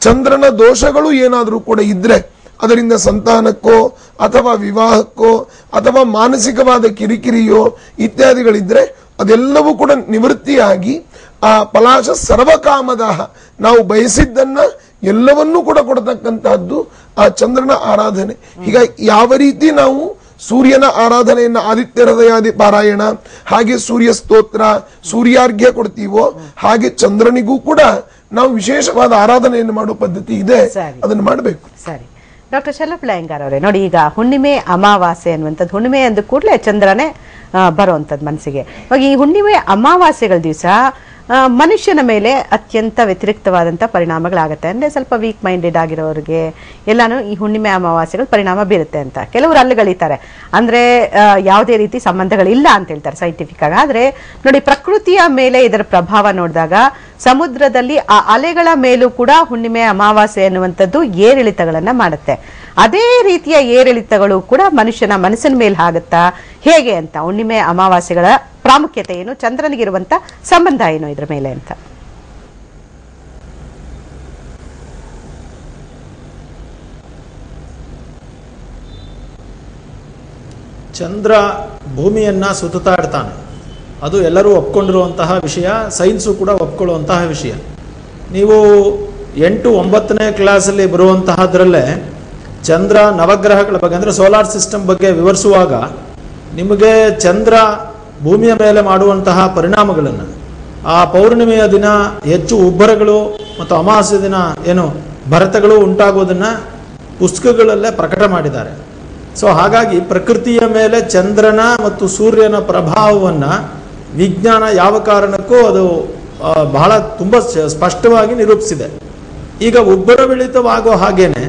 ಚಂದ್ರನ ದೋಷಗಳು ಏನಾದರೂ ಕೂಡ ಇದ್ರೆ ಅದರಿಂದ ಸಂತಾನಕ್ಕೋ ಅಥವಾ ವಿವಾಹಕ್ಕೋ ಅಥವಾ ಮಾನಸಿಕವಾದ ಕಿರಿಕಿರಿಯೋ ಇತ್ಯಾದಿಗಳಿದ್ರೆ ಅದೆಲ್ಲವೂ ಕೂಡ ನಿವೃತ್ತಿಯಾಗಿ ಆ ಪಲಾಶ ಸರ್ವಕಾಮದ, ನಾವು ಬಯಸಿದ್ದನ್ನ ಎಲ್ಲವನ್ನೂ ಕೂಡ ಕೊಡತಕ್ಕಂತಹದ್ದು ಆ ಚಂದ್ರನ ಆರಾಧನೆ. ಹೀಗಾಗಿ ಯಾವ ರೀತಿ ನಾವು ಸೂರ್ಯನ ಆರಾಧನೆಯನ್ನ ಆದಿತ್ಯ ಹೃದಯಾದಿ ಪಾರಾಯಣ, ಹಾಗೆ ಸೂರ್ಯ ಸ್ತೋತ್ರ, ಸೂರ್ಯಾರ್ಘ್ಯ ಕೊಡ್ತೀವೋ ಹಾಗೆ ಚಂದ್ರನಿಗೂ ಕೂಡ ನಾವು ವಿಶೇಷವಾದ ಆರಾಧನೆಯನ್ನು ಮಾಡುವ ಪದ್ಧತಿ ಇದೆ, ಅದನ್ನು ಮಾಡಬೇಕು. ಸರಿ ಡಾಕ್ಟರ್ ಶೆಲ್ಲಪ್ಪ ಅಯ್ಯಂಗಾರ್ ಅವರೇ, ನೋಡಿ ಈಗ ಹುಣ್ಣಿಮೆ ಅಮಾವಾಸ್ಯೆ ಅನ್ನುವಂಥದ್ದು, ಹುಣ್ಣಿಮೆ ಅಂದ ಕೂಡಲೇ ಚಂದ್ರನೇ ಬರುವಂಥದ್ದು ಮನಸ್ಸಿಗೆ. ಇವಾಗ ಈ ಹುಣ್ಣಿಮೆ ಅಮಾವಾಸ್ಯೆಗಳ ದಿವಸ ಮನುಷ್ಯನ ಮೇಲೆ ಅತ್ಯಂತ ವ್ಯತಿರಿಕ್ತವಾದಂಥ ಪರಿಣಾಮಗಳಾಗುತ್ತೆ. ಅಂದರೆ ಸ್ವಲ್ಪ ವೀಕ್ ಮೈಂಡೆಡ್ ಆಗಿರೋರಿಗೆ ಎಲ್ಲಾನು ಈ ಹುಣ್ಣಿಮೆ ಅಮಾವಾಸ್ಯೆಗಳು ಪರಿಣಾಮ ಬೀರುತ್ತೆ ಅಂತ ಕೆಲವರು ಅಲ್ಲಗಳಿತಾರೆ. ಅಂದರೆ ಯಾವುದೇ ರೀತಿ ಸಂಬಂಧಗಳಿಲ್ಲ ಅಂತ ಹೇಳ್ತಾರೆ ಸೈಂಟಿಫಿಕ್ ಆಗಿ. ಆದರೆ ನೋಡಿ, ಪ್ರಕೃತಿಯ ಮೇಲೆ ಇದರ ಪ್ರಭಾವ ನೋಡಿದಾಗ ಸಮುದ್ರದಲ್ಲಿ ಆ ಅಲೆಗಳ ಮೇಲೂ ಕೂಡ ಹುಣ್ಣಿಮೆ ಅಮಾವಾಸ್ಯೆ ಅನ್ನುವಂಥದ್ದು ಏರಿಳಿತಗಳನ್ನು ಮಾಡುತ್ತೆ. ಅದೇ ರೀತಿಯ ಏರಿಳಿತಗಳು ಕೂಡ ಮನುಷ್ಯನ ಮನಸ್ಸಿನ ಮೇಲೆ ಆಗುತ್ತಾ ಹೇಗೆ ಅಂತ, ಹುಣ್ಣಿಮೆ ಅಮಾವಾಸ್ಯೆಗಳ ಪ್ರಾಮುಖ್ಯತೆ ಏನು, ಚಂದ್ರನಿಗಿರುವಂತ ಸಂಬಂಧ ಏನು ಇದ್ರ ಮೇಲೆ ಅಂತ? ಚಂದ್ರ ಭೂಮಿಯನ್ನ ಸುತ್ತುತ್ತಾ ಇರ್ತಾನೆ, ಅದು ಎಲ್ಲರೂ ಒಪ್ಕೊಂಡಿರುವಂತಹ ವಿಷಯ, ಸೈನ್ಸು ಕೂಡ ಒಪ್ಕೊಳ್ಳುವಂತಹ ವಿಷಯ. ನೀವು 8-9ನೇ ಕ್ಲಾಸಲ್ಲಿ ಬರುವಂತಹದ್ರಲ್ಲೇ ಚಂದ್ರ ನವಗ್ರಹಗಳ ಬಗ್ಗೆ ಅಂದರೆ ಸೋಲಾರ್ ಸಿಸ್ಟಮ್ ಬಗ್ಗೆ ವಿವರಿಸುವಾಗ ನಿಮಗೆ ಚಂದ್ರ ಭೂಮಿಯ ಮೇಲೆ ಮಾಡುವಂತಹ ಪರಿಣಾಮಗಳನ್ನು, ಆ ಪೌರ್ಣಿಮೆಯ ದಿನ ಹೆಚ್ಚು ಉಬ್ಬರಗಳು ಮತ್ತು ಅಮಾವಾಸ್ಯೆ ದಿನ ಏನು ಭರತಗಳು ಉಂಟಾಗುವುದನ್ನು ಪುಸ್ತಕಗಳಲ್ಲೇ ಪ್ರಕಟ ಮಾಡಿದ್ದಾರೆ. ಸೊ ಹಾಗಾಗಿ ಪ್ರಕೃತಿಯ ಮೇಲೆ ಚಂದ್ರನ ಮತ್ತು ಸೂರ್ಯನ ಪ್ರಭಾವವನ್ನು ವಿಜ್ಞಾನ ಯಾವ ಕಾರಣಕ್ಕೂ ಅದು ಬಹಳ ತುಂಬ ಸ್ಪಷ್ಟವಾಗಿ ನಿರೂಪಿಸಿದೆ. ಈಗ ಉಬ್ಬರವಿಳಿತವಾಗೋ ಹಾಗೇನೆ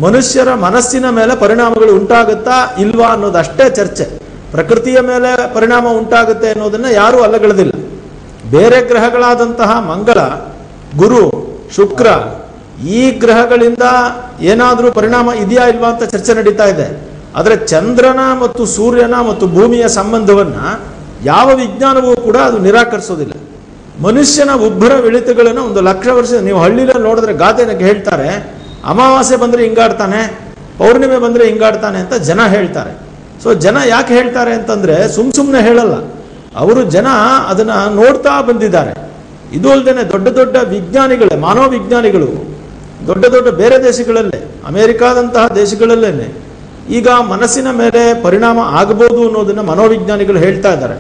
ಮನುಷ್ಯರ ಮನಸ್ಸಿನ ಮೇಲೆ ಪರಿಣಾಮಗಳು ಉಂಟಾಗುತ್ತಾ ಇಲ್ವಾ ಅನ್ನೋದಷ್ಟೇ ಚರ್ಚೆ. ಪ್ರಕೃತಿಯ ಮೇಲೆ ಪರಿಣಾಮ ಉಂಟಾಗುತ್ತೆ ಅನ್ನೋದನ್ನ ಯಾರೂ ಅಲ್ಲಗಳೆದಿಲ್ಲ. ಬೇರೆ ಗ್ರಹಗಳಾದಂತಹ ಮಂಗಳ, ಗುರು, ಶುಕ್ರ ಈ ಗ್ರಹಗಳಿಂದ ಏನಾದರೂ ಪರಿಣಾಮ ಇದೆಯಾ ಇಲ್ವಾ ಅಂತ ಚರ್ಚೆ ನಡೀತಾ ಇದೆ. ಆದರೆ ಚಂದ್ರನ ಮತ್ತು ಸೂರ್ಯನ ಮತ್ತು ಭೂಮಿಯ ಸಂಬಂಧವನ್ನ ಯಾವ ವಿಜ್ಞಾನವೂ ಕೂಡ ಅದು ನಿರಾಕರಿಸೋದಿಲ್ಲ. ಮನುಷ್ಯನ ಉಬ್ಬರ ಇಳಿತಗಳನ್ನು 1,00,000 ವರ್ಷ ನೀವು ಹಳ್ಳಿಯಲ್ಲಿ ನೋಡಿದ್ರೆ ಗಾದೆನಕ್ಕೆ ಹೇಳ್ತಾರೆ, ಅಮಾವಾಸ್ಯೆ ಬಂದ್ರೆ ಹಿಂಗಾಡ್ತಾನೆ, ಪೌರ್ಣಿಮೆ ಬಂದ್ರೆ ಹಿಂಗಾಡ್ತಾನೆ ಅಂತ ಜನ ಹೇಳ್ತಾರೆ. ಸೊ ಜನ ಯಾಕೆ ಹೇಳ್ತಾರೆ ಅಂತಂದ್ರೆ ಸುಮ್ಮನೆ ಹೇಳಲ್ಲ, ಅವರು ಜನ ಅದನ್ನ ನೋಡ್ತಾ ಬಂದಿದ್ದಾರೆ. ಇದು ಅಲ್ಲದೆ ದೊಡ್ಡ ದೊಡ್ಡ ವಿಜ್ಞಾನಿಗಳೇ, ಮಾನವವಿಜ್ಞಾನಿಗಳು ದೊಡ್ಡ ದೊಡ್ಡ ಬೇರೆ ದೇಶಗಳಲ್ಲೇ, ಅಮೆರಿಕಾದಂತಹ ದೇಶಗಳಲ್ಲೇನೆ ಈಗ ಮನಸ್ಸಿನ ಮೇಲೆ ಪರಿಣಾಮ ಆಗಬಹುದು ಅನ್ನೋದನ್ನ ಮನೋವಿಜ್ಞಾನಿಗಳು ಹೇಳ್ತಾ ಇದ್ದಾರೆ.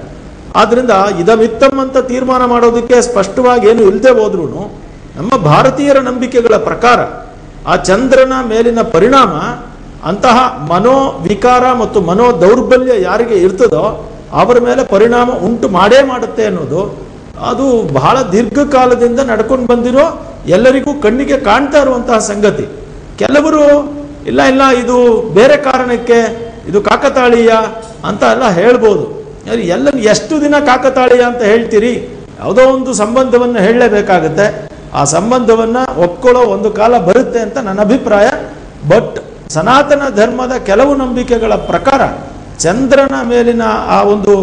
ಆದ್ರಿಂದ ಇದಮಿತ್ತಮ್ ಅಂತ ತೀರ್ಮಾನ ಮಾಡೋದಕ್ಕೆ ಸ್ಪಷ್ಟವಾಗಿ ಏನು ಇಲ್ಲದೆ ಹೋದ್ರೂ ನಮ್ಮ ಭಾರತೀಯರ ನಂಬಿಕೆಗಳ ಪ್ರಕಾರ ಆ ಚಂದ್ರನ ಮೇಲಿನ ಪರಿಣಾಮ ಅಂತಹ ಮನೋವಿಕಾರ ಮತ್ತು ಮನೋ ದೌರ್ಬಲ್ಯ ಯಾರಿಗೆ ಇರ್ತದೋ ಅವರ ಮೇಲೆ ಪರಿಣಾಮ ಉಂಟು ಮಾಡೇ ಮಾಡುತ್ತೆ ಅನ್ನೋದು ಅದು ಬಹಳ ದೀರ್ಘಕಾಲದಿಂದ ನಡ್ಕೊಂಡು ಬಂದಿರೋ ಎಲ್ಲರಿಗೂ ಕಣ್ಣಿಗೆ ಕಾಣ್ತಾ ಇರುವಂತಹ ಸಂಗತಿ. ಕೆಲವರು ಇಲ್ಲ ಇಲ್ಲ ಇದು ಬೇರೆ ಕಾರಣಕ್ಕೆ, ಇದು ಕಾಕತಾಳೀಯ ಅಂತ ಎಲ್ಲ ಹೇಳ್ಬೋದು. ಎಲ್ಲ ಎಷ್ಟು ದಿನ ಕಾಕತಾಳೀಯ ಅಂತ ಹೇಳ್ತೀರಿ? ಯಾವುದೋ ಒಂದು ಸಂಬಂಧವನ್ನು ಹೇಳಲೇಬೇಕಾಗುತ್ತೆ. ಆ ಸಂಬಂಧವನ್ನು ಒಪ್ಕೊಳ್ಳೋ ಒಂದು ಕಾಲ ಬರುತ್ತೆ ಅಂತ ನನ್ನ ಅಭಿಪ್ರಾಯ. ಬಟ್ ಸನಾತನ ಧರ್ಮದ ಕೆಲವು ನಂಬಿಕೆಗಳ ಪ್ರಕಾರ ಚಂದ್ರನ ಮೇಲಿನ ಆ ಒಂದು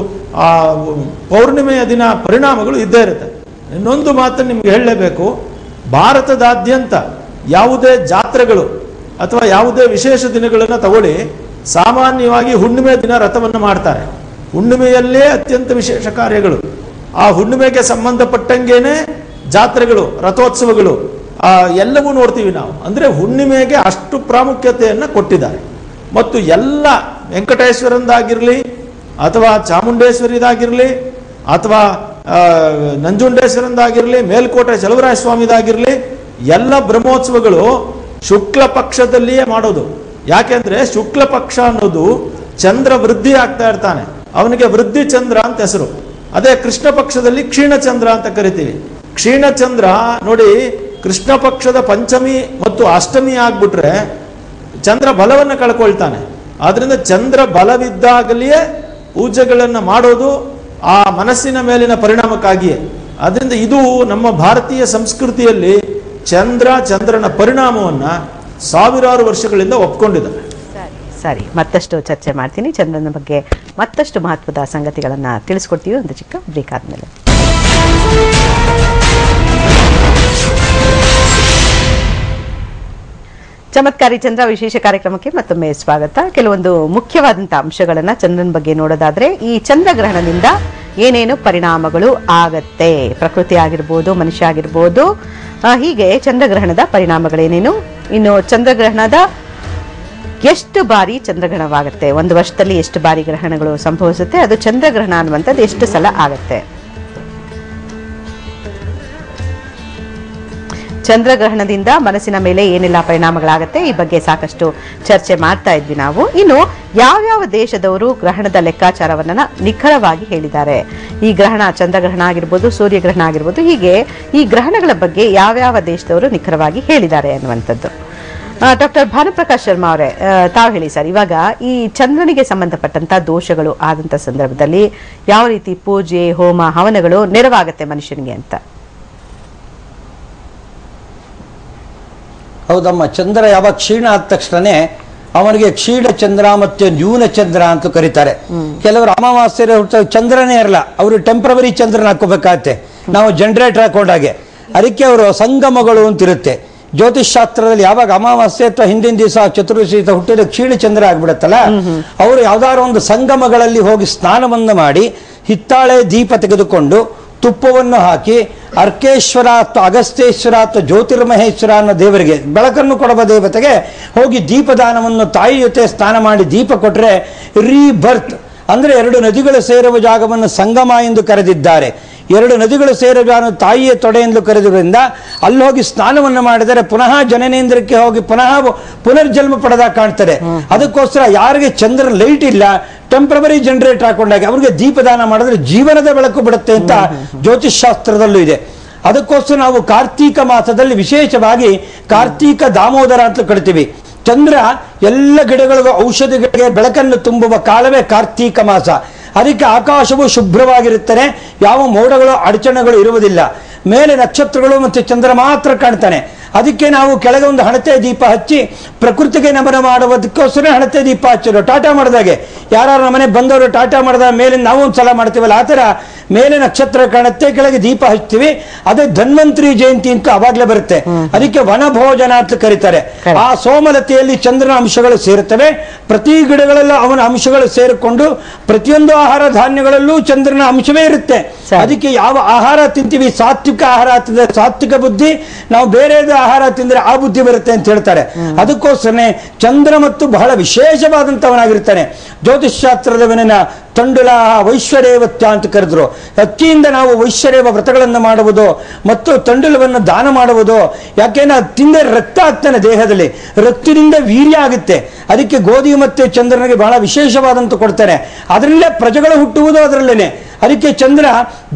ಪೌರ್ಣಿಮೆಯ ದಿನ ಪರಿಣಾಮಗಳು ಇದ್ದೇ ಇರುತ್ತೆ. ಇನ್ನೊಂದು ಮಾತನ್ನು ನಿಮ್ಗೆ ಹೇಳಲೇಬೇಕು, ಭಾರತದಾದ್ಯಂತ ಯಾವುದೇ ಜಾತ್ರೆಗಳು ಅಥವಾ ಯಾವುದೇ ವಿಶೇಷ ದಿನಗಳನ್ನು ತಗೊಳ್ಳಿ, ಸಾಮಾನ್ಯವಾಗಿ ಹುಣ್ಣಿಮೆ ದಿನ ರಥವನ್ನು ಮಾಡ್ತಾರೆ. ಹುಣ್ಣಿಮೆಯಲ್ಲೇ ಅತ್ಯಂತ ವಿಶೇಷ ಕಾರ್ಯಗಳು, ಆ ಹುಣ್ಣಿಮೆಗೆ ಸಂಬಂಧಪಟ್ಟಂಗೇನೆ ಜಾತ್ರೆಗಳು, ರಥೋತ್ಸವಗಳು ಎಲ್ಲವೂ ನೋಡ್ತೀವಿ ನಾವು. ಅಂದರೆ ಹುಣ್ಣಿಮೆಗೆ ಅಷ್ಟು ಪ್ರಾಮುಖ್ಯತೆಯನ್ನು ಕೊಟ್ಟಿದ್ದಾರೆ. ಮತ್ತು ಎಲ್ಲ ವೆಂಕಟೇಶ್ವರಂದಾಗಿರಲಿ ಅಥವಾ ಚಾಮುಂಡೇಶ್ವರಿದಾಗಿರಲಿ ಅಥವಾ ನಂಜುಂಡೇಶ್ವರಂದಾಗಿರಲಿ, ಮೇಲ್ಕೋಟೆ ಚಲುವರಾಯ ಸ್ವಾಮಿದಾಗಿರಲಿ, ಎಲ್ಲ ಬ್ರಹ್ಮೋತ್ಸವಗಳು ಶುಕ್ಲ ಪಕ್ಷದಲ್ಲಿಯೇ ಮಾಡೋದು. ಯಾಕೆಂದ್ರೆ ಶುಕ್ಲ ಪಕ್ಷ ಅನ್ನೋದು ಚಂದ್ರ ವೃದ್ಧಿ ಆಗ್ತಾ ಇರ್ತಾನೆ, ಅವನಿಗೆ ವೃದ್ಧಿ ಚಂದ್ರ ಅಂತ ಹೆಸರು. ಅದೇ ಕೃಷ್ಣ ಪಕ್ಷದಲ್ಲಿ ಕ್ಷೀಣಚಂದ್ರ ಅಂತ ಕರಿತೀವಿ. ಕ್ಷೀಣಚಂದ್ರ ನೋಡಿ, ಕೃಷ್ಣ ಪಕ್ಷದ ಪಂಚಮಿ ಮತ್ತು ಅಷ್ಟಮಿ ಆಗ್ಬಿಟ್ರೆ ಚಂದ್ರ ಬಲವನ್ನು ಕಳ್ಕೊಳ್ತಾನೆ. ಆದ್ರಿಂದ ಚಂದ್ರ ಬಲವಿದ್ದಾಗಲಿಯೇ ಪೂಜೆಗಳನ್ನು ಮಾಡೋದು ಆ ಮನಸ್ಸಿನ ಮೇಲಿನ ಪರಿಣಾಮಕ್ಕಾಗಿಯೇ. ಅದರಿಂದ ಇದು ನಮ್ಮ ಭಾರತೀಯ ಸಂಸ್ಕೃತಿಯಲ್ಲಿ ಚಂದ್ರನ ಪರಿಣಾಮವನ್ನು ಸಾವಿರಾರು ವರ್ಷಗಳಿಂದ ಒಪ್ಕೊಂಡಿದ್ದಾರೆ. ಸರಿ, ಮತ್ತಷ್ಟು ಚರ್ಚೆ ಮಾಡ್ತೀನಿ. ಚಂದ್ರನ ಬಗ್ಗೆ ಮತ್ತಷ್ಟು ಮಹತ್ವದ ಸಂಗತಿಗಳನ್ನು ತಿಳಿಸ್ಕೊಡ್ತೀವಿ ಒಂದು ಚಿಕ್ಕ ಬ್ರೇಕ್ ಆದ್ಮೇಲೆ. ಚಮತ್ಕಾರಿ ಚಂದ್ರ ವಿಶೇಷ ಕಾರ್ಯಕ್ರಮಕ್ಕೆ ಮತ್ತೊಮ್ಮೆ ಸ್ವಾಗತ. ಕೆಲವೊಂದು ಮುಖ್ಯವಾದಂತಹ ಅಂಶಗಳನ್ನ ಚಂದ್ರನ ಬಗ್ಗೆ ನೋಡೋದಾದ್ರೆ, ಈ ಚಂದ್ರಗ್ರಹಣದಿಂದ ಏನೇನು ಪರಿಣಾಮಗಳು ಆಗತ್ತೆ, ಪ್ರಕೃತಿ ಆಗಿರ್ಬೋದು, ಮನುಷ್ಯ ಆಗಿರ್ಬೋದು, ಹೀಗೆ ಚಂದ್ರಗ್ರಹಣದ ಪರಿಣಾಮಗಳೇನೇನು, ಇನ್ನು ಚಂದ್ರಗ್ರಹಣದ ಎಷ್ಟು ಬಾರಿ ಚಂದ್ರಗ್ರಹಣವಾಗುತ್ತೆ, ಒಂದು ವರ್ಷದಲ್ಲಿ ಎಷ್ಟು ಬಾರಿ ಗ್ರಹಣಗಳು ಸಂಭವಿಸುತ್ತೆ, ಅದು ಚಂದ್ರಗ್ರಹಣ ಅನ್ನುವಂಥದ್ದು ಎಷ್ಟು ಸಲ ಆಗತ್ತೆ, ಚಂದ್ರಗ್ರಹಣದಿಂದ ಮನಸ್ಸಿನ ಮೇಲೆ ಏನೆಲ್ಲ ಪರಿಣಾಮಗಳಾಗತ್ತೆ, ಈ ಬಗ್ಗೆ ಸಾಕಷ್ಟು ಚರ್ಚೆ ಮಾಡ್ತಾ ಇದ್ವಿ ನಾವು. ಇನ್ನು ಯಾವ್ಯಾವ ದೇಶದವರು ಗ್ರಹಣದ ಲೆಕ್ಕಾಚಾರವನ್ನ ನಿಖರವಾಗಿ ಹೇಳಿದ್ದಾರೆ, ಈ ಗ್ರಹಣ ಚಂದ್ರಗ್ರಹಣ ಆಗಿರ್ಬೋದು, ಸೂರ್ಯಗ್ರಹಣ ಆಗಿರ್ಬೋದು, ಹೀಗೆ ಈ ಗ್ರಹಣಗಳ ಬಗ್ಗೆ ಯಾವ್ಯಾವ ದೇಶದವರು ನಿಖರವಾಗಿ ಹೇಳಿದ್ದಾರೆ ಅನ್ನುವಂಥದ್ದು. ಡಾಕ್ಟರ್ ಭಾನುಪ್ರಕಾಶ್ ಶರ್ಮಾ ಅವರೇ, ತಾವು ಹೇಳಿ ಸರ್, ಇವಾಗ ಈ ಚಂದ್ರನಿಗೆ ಸಂಬಂಧಪಟ್ಟಂತ ದೋಷಗಳು ಆದಂತ ಸಂದರ್ಭದಲ್ಲಿ ಯಾವ ರೀತಿ ಪೂಜೆ, ಹೋಮ, ಹವನಗಳು ನೆರವಾಗತ್ತೆ ಮನುಷ್ಯನಿಗೆ ಅಂತ? ಹೌದಮ್ಮ, ಚಂದ್ರ ಯಾವಾಗ ಕ್ಷೀಣ ಆದ ತಕ್ಷಣನೇ ಅವನಿಗೆ ಕ್ಷೀಣ ಚಂದ್ರ ಮತ್ತೆ ನ್ಯೂನ ಚಂದ್ರ ಅಂತ ಕರೀತಾರೆ. ಕೆಲವರು ಅಮಾವಾಸ್ಯೆ ಚಂದ್ರನೇ ಇರಲ್ಲ, ಅವರು ಟೆಂಪ್ರವರಿ ಚಂದ್ರನ ಹಾಕೋಬೇಕಾಗತ್ತೆ, ನಾವು ಜನರೇಟರ್ ಹಾಕೊಂಡಾಗೆ. ಅದಕ್ಕೆ ಅವರು ಸಂಗಮಗಳು ಅಂತಿರುತ್ತೆ ಜ್ಯೋತಿಷ್ ಶಾಸ್ತ್ರದಲ್ಲಿ. ಯಾವಾಗ ಅಮಾವಾಸ್ಯೆ ಅಥವಾ ಹಿಂದಿನ ದಿವಸ ಚತುರ್ದಶಿ ಹುಟ್ಟಿದ ಕ್ಷೀಣ ಚಂದ್ರ ಆಗ್ಬಿಡತ್ತಲ್ಲ, ಅವರು ಯಾವ್ದಾದ್ರು ಒಂದು ಸಂಗಮಗಳಲ್ಲಿ ಹೋಗಿ ಸ್ನಾನವನ್ನು ಮಾಡಿ ಹಿತ್ತಾಳೆ ದೀಪ ತೆಗೆದುಕೊಂಡು ತುಪ್ಪವನ್ನು ಹಾಕಿ ಅರ್ಕೇಶ್ವರ ಅಥವಾ ಅಗಸ್ತೇಶ್ವರ ಅಥವಾ ಜ್ಯೋತಿರ್ಮಹೇಶ್ವರ ಅನ್ನೋ ದೇವರಿಗೆ, ಬೆಳಕನ್ನು ಕೊಡುವ ದೇವತೆಗೆ ಹೋಗಿ ದೀಪದಾನವನ್ನು ತಾಯಿ ಜೊತೆ ಸ್ನಾನ ಮಾಡಿ ದೀಪ ಕೊಟ್ಟರೆ ರೀಬರ್ತ್ ಅಂದ್ರೆ ಎರಡು ನದಿಗಳು ಸೇರುವ ಜಾಗವನ್ನು ಸಂಗಮ ಎಂದು ಕರೆದಿದ್ದಾರೆ. ಎರಡು ನದಿಗಳು ಸೇರುವ ತಾಯಿಯ ತೊಡೆ ಎಂದು ಕರೆದಿದ್ದರಿಂದ ಅಲ್ಲಿ ಹೋಗಿ ಸ್ನಾನವನ್ನು ಮಾಡಿದರೆ ಪುನಃ ಜನನೇಂದ್ರಕ್ಕೆ ಹೋಗಿ ಪುನರ್ಜನ್ಮ ಪಡೆದಾಗ ಕಾಣ್ತಾರೆ. ಅದಕ್ಕೋಸ್ಕರ ಯಾರಿಗೆ ಚಂದ್ರ ಲೈಟ್ ಇಲ್ಲ, ಟೆಂಪ್ರವರಿ ಜನರೇಟರ್ ಹಾಕೊಂಡಾಗ ಅವ್ರಿಗೆ ದೀಪದಾನ ಮಾಡಿದ್ರೆ ಜೀವನದ ಬೆಳಕು ಬಿಡುತ್ತೆ ಅಂತ ಜ್ಯೋತಿಷ್ ಶಾಸ್ತ್ರದಲ್ಲೂ ಇದೆ. ಅದಕ್ಕೋಸ್ಕರ ನಾವು ಕಾರ್ತೀಕ ಮಾಸದಲ್ಲಿ ವಿಶೇಷವಾಗಿ ಕಾರ್ತೀಕ ದಾಮೋದರ ಅಂತ ಕರಿತೀವಿ. ಚಂದ್ರ ಎಲ್ಲ ಗಿಡಗಳಿಗೂ ಔಷಧಿಗಳಿಗೆ ಬೆಳಕನ್ನು ತುಂಬುವ ಕಾಲವೇ ಕಾರ್ತೀಕ ಮಾಸ. ಅದಕ್ಕೆ ಆಕಾಶವು ಶುಭ್ರವಾಗಿರುತ್ತದೆ, ಯಾವ ಮೋಡಗಳು ಅಡಚಣೆಗಳು ಇರುವುದಿಲ್ಲ, ಮೇಲೆ ನಕ್ಷತ್ರಗಳು ಮತ್ತು ಚಂದ್ರ ಮಾತ್ರ ಕಾಣ್ತಾನೆ. ಅದಕ್ಕೆ ನಾವು ಕೆಳಗೆ ಒಂದು ಹಣತೆ ದೀಪ ಹಚ್ಚಿ ಪ್ರಕೃತಿಗೆ ನಮನ ಮಾಡುವುದಕ್ಕೋಸ್ಕರ ಹಣತೆ ದೀಪ ಹಚ್ಚೋದು. ಟಾಟಾ ಮಾಡಿದಾಗೆ ಯಾರು ಮನೆ ಬಂದವರು ಟಾಟಾ ಮಾಡಿದ ಮೇಲೆ ನಾವು ಒಂದ್ಸಲ ಮಾಡ್ತೀವಲ್ಲ, ಆ ಥರ ಮೇಲೆ ನಕ್ಷತ್ರ ಕಾಣುತ್ತೆ, ಕೆಳಗೆ ದೀಪ ಹಚ್ತೀವಿ. ಅದೇ ಧನ್ವಂತರಿ ಜಯಂತಿ ಅಂತ ಅವಾಗ್ಲೇ ಬರುತ್ತೆ. ಅದಕ್ಕೆ ವನಭೋಜನ ಅಂತ ಕರೀತಾರೆ. ಆ ಸೋಮಲತೆಯಲ್ಲಿ ಚಂದ್ರನ ಅಂಶಗಳು ಸೇರುತ್ತವೆ, ಪ್ರತಿ ಗಿಡಗಳಲ್ಲೂ ಅವನ ಅಂಶಗಳು ಸೇರಿಕೊಂಡು ಪ್ರತಿಯೊಂದು ಆಹಾರ ಧಾನ್ಯಗಳಲ್ಲೂ ಚಂದ್ರನ ಅಂಶವೇ ಇರುತ್ತೆ. ಅದಕ್ಕೆ ಯಾವ ಆಹಾರ ತಿಂತೀವಿ, ಸಾತ್ವಿಕ ಆಹಾರ ತಿಂದರೆ ಸಾತ್ವಿಕ ಬುದ್ಧಿ, ನಾವು ಬೇರೆದ ಆಹಾರ ತಿಂದರೆ ಆ ಬುದ್ಧಿ ಬರುತ್ತೆ ಅಂತ ಹೇಳ್ತಾರೆ. ಅದಕ್ಕೋಸ್ಕರನೇ ಚಂದ್ರ ಮತ್ತು ಬಹಳ ವಿಶೇಷವಾದಂತವನಾಗಿರ್ತಾನೆ. ಜ್ಯೋತಿಷ್ ಶಾಸ್ತ್ರದವನ ತಂಡುಲ ವೈಶ್ವರೇವತ್ಯ ಅಂತ ಕರೆದ್ರು. ಅಕ್ಕಿಯಿಂದ ನಾವು ವೈಶ್ವರೇವ ವ್ರತಗಳನ್ನು ಮಾಡುವುದು ಮತ್ತು ತಂಡುಲವನ್ನು ದಾನ ಮಾಡುವುದು. ಯಾಕೆಂದ್ರೆ ಅದು ತಿಂದ ರಕ್ತ ಆಗ್ತಾನೆ ದೇಹದಲ್ಲಿ, ರಕ್ತದಿಂದ ವೀರ್ಯ ಆಗುತ್ತೆ. ಅದಕ್ಕೆ ಗೋಧಿ ಮತ್ತೆ ಚಂದ್ರನಿಗೆ ಬಹಳ ವಿಶೇಷವಾದಂತ ಕೊಡ್ತಾರೆ. ಅದರಲ್ಲೇ ಪ್ರಜೆಗಳು ಹುಟ್ಟುವುದು ಅದರಲ್ಲೇನೆ. ಅದಕ್ಕೆ ಚಂದ್ರ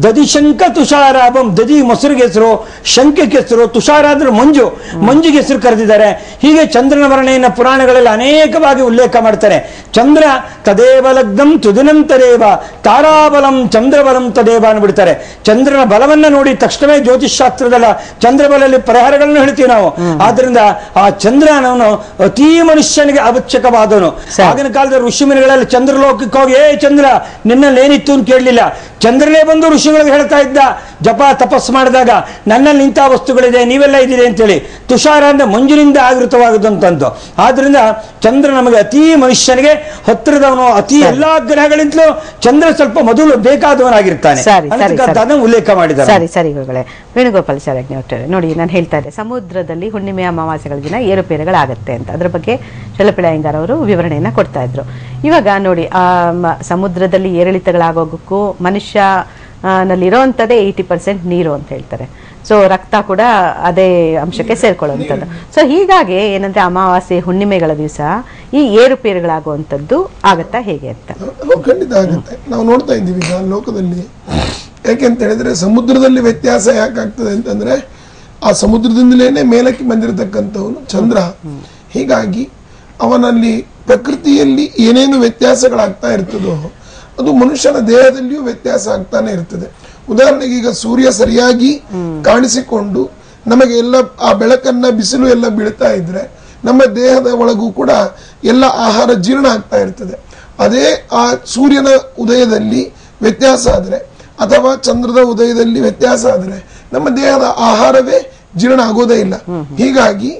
ದದಿಶಂಕ ತುಷಾರಾಭಂ, ದದಿ ಮೊಸರಿಗೆ ಹೆಸರು, ಶಂಖಕ್ಕೆ ಹೆಸರು, ತುಷಾರ ಅಂದ್ರೆ ಮಂಜು, ಮಂಜಿಗೆ ಹೆಸರು ಕರೆದಿದ್ದಾರೆ. ಹೀಗೆ ಚಂದ್ರನ ವರ್ಣೆಯನ್ನು ಪುರಾಣಗಳಲ್ಲಿ ಅನೇಕವಾಗಿ ಉಲ್ಲೇಖ ಮಾಡ್ತಾರೆ. ಚಂದ್ರ ತದೇವ ಲಗ್ನಂ ತುದಿನಂ ತದೇವ ತಾರಾಬಲಂ ಚಂದ್ರಬಲಂ ತದೇವ ಅನ್ಬಿಡ್ತಾರೆ. ಚಂದ್ರನ ಬಲವನ್ನ ನೋಡಿ ತಕ್ಷಣವೇ ಜ್ಯೋತಿಷ್ ಶಾಸ್ತ್ರದಲ್ಲ ಚಂದ್ರಬಲಲ್ಲಿ ಪರಿಹಾರಗಳನ್ನು ಹೇಳ್ತೀವಿ ನಾವು. ಆದ್ರಿಂದ ಆ ಚಂದ್ರನವನು ಅತೀ ಮನುಷ್ಯನಿಗೆ ಅವಶ್ಯಕವಾದವನು. ಆಗಿನ ಕಾಲದ ಋಷಿಮುನಿಗಳಲ್ಲಿ ಚಂದ್ರಲೋಕಕ್ಕೆ ಹೋಗಿ ಚಂದ್ರ ನಿನ್ನಲ್ಲಿ ಏನಿತ್ತು ಅಂತ ಕೇಳಲಿಲ್ಲ, ಚಂದ್ರನೇ ಬಂದು ಋಷಿಗಳಿಗೆ ಹೇಳ್ತಾ ಇದ್ದ. ಜಪ ತಪಸ್ಸು ಮಾಡಿದಾಗ ನನ್ನಲ್ಲಿ ಇಂಥ ವಸ್ತುಗಳಿದೆ, ನೀವೆಲ್ಲ ಇದ್ದೀರಿ ಅಂತೇಳಿ. ತುಷಾರ ಅಂದ್ರೆ ಮಂಜಿನಿಂದ ಆವೃತವಾಗುದಂತಂದು. ಆದ್ರಿಂದ ಚಂದ್ರ ನಮಗೆ ಅತೀ ಮನುಷ್ಯನಿಗೆ ಹತ್ತಿರದವನು. ಅತಿ ಎಲ್ಲಾ ಗ್ರಹಗಳಿಂದಲೂ ಚಂದ್ರ ಸ್ವಲ್ಪ ಮೊದಲು ಬೇಕಾದವನಾಗಿರ್ತಾನೆ. ಅದನ್ನು ಉಲ್ಲೇಖ ಮಾಡಿದ್ದಾರೆ. ಸರಿ ಸರಿ ಗುರುಗಳೇ. ವೇಣುಗೋಪಾಲಾಚಾರ್ಯ ನೋಡಿ, ನಾನು ಹೇಳ್ತಾ ಇದ್ದೆ ಸಮುದ್ರದಲ್ಲಿ ಹುಣ್ಣಿಮೆ ಅಮಾವಾಸ್ಯೆಗಳ ದಿನ ಏರುಪೇರುಗಳಾಗತ್ತೆ ಅಂತ. ಅದ್ರ ಬಗ್ಗೆ ಚಲಪಿಳ ಅಯ್ಯಂಗಾರ್ ಅವರು ವಿವರಣೆಯನ್ನ ಕೊಡ್ತಾ ಇದ್ರು. ಇವಾಗ ನೋಡಿ, ಸಮುದ್ರದಲ್ಲಿ ಏರಿಳಿತಗಳಾಗೋಕ್ಕೂ ಮನುಷ್ಯ ನಲ್ಲಿರೋಂಥದ್ದೇ 80% ನೀರು ಅಂತ ಹೇಳ್ತಾರೆ. ಸೊ ರಕ್ತ ಕೂಡ ಅದೇ ಅಂಶಕ್ಕೆ ಸೇರ್ಕೊಳ್ಳುವಂಥದ್ದು. ಸೊ ಹೀಗಾಗಿ ಏನಂದ್ರೆ ಅಮಾವಾಸ್ಯೆ ಹುಣ್ಣಿಮೆಗಳ ದಿವಸ ಈ ಏರುಪೇರುಗಳಾಗುವಂಥದ್ದು ಆಗತ್ತಾ ಹೇಗೆ ಅಂತ? ಖಂಡಿತ ಆಗುತ್ತೆ. ನಾವು ನೋಡ್ತಾ ಇದ್ದೀವಿ ಈಗ ಲೋಕದಲ್ಲಿ. ಯಾಕೆಂತ ಹೇಳಿದ್ರೆ ಸಮುದ್ರದಲ್ಲಿ ವ್ಯತ್ಯಾಸ ಯಾಕಾಗ್ತದೆ ಅಂತಂದ್ರೆ ಆ ಸಮುದ್ರದಿಂದಲೇ ಮೇಲಕ್ಕೆ ಬಂದಿರತಕ್ಕಂಥವನು ಚಂದ್ರ. ಹೀಗಾಗಿ ಅವನಲ್ಲಿ ಪ್ರಕೃತಿಯಲ್ಲಿ ಏನೇನು ವ್ಯತ್ಯಾಸಗಳಾಗ್ತಾ ಇರ್ತದೋ ಅದು ಮನುಷ್ಯನ ದೇಹದಲ್ಲಿಯೂ ವ್ಯತ್ಯಾಸ ಆಗ್ತಾನೆ ಇರ್ತದೆ. ಉದಾಹರಣೆಗೆ ಈಗ ಸೂರ್ಯ ಸರಿಯಾಗಿ ಕಾಣಿಸಿಕೊಂಡು ನಮಗೆ ಎಲ್ಲ ಆ ಬೆಳಕನ್ನ ಬಿಸಿಲು ಎಲ್ಲ ಬೀಳ್ತಾ ಇದ್ರೆ ನಮ್ಮ ದೇಹದ ಒಳಗೂ ಕೂಡ ಎಲ್ಲ ಆಹಾರ ಜೀರ್ಣ ಆಗ್ತಾ ಇರ್ತದೆ. ಅದೇ ಆ ಸೂರ್ಯನ ಉದಯದಲ್ಲಿ ವ್ಯತ್ಯಾಸ ಆದ್ರೆ ಅಥವಾ ಚಂದ್ರದ ಉದಯದಲ್ಲಿ ವ್ಯತ್ಯಾಸ ಆದ್ರೆ ನಮ್ಮ ದೇಹದ ಆಹಾರವೇ ಜೀರ್ಣ ಆಗೋದೇ ಇಲ್ಲ. ಹೀಗಾಗಿ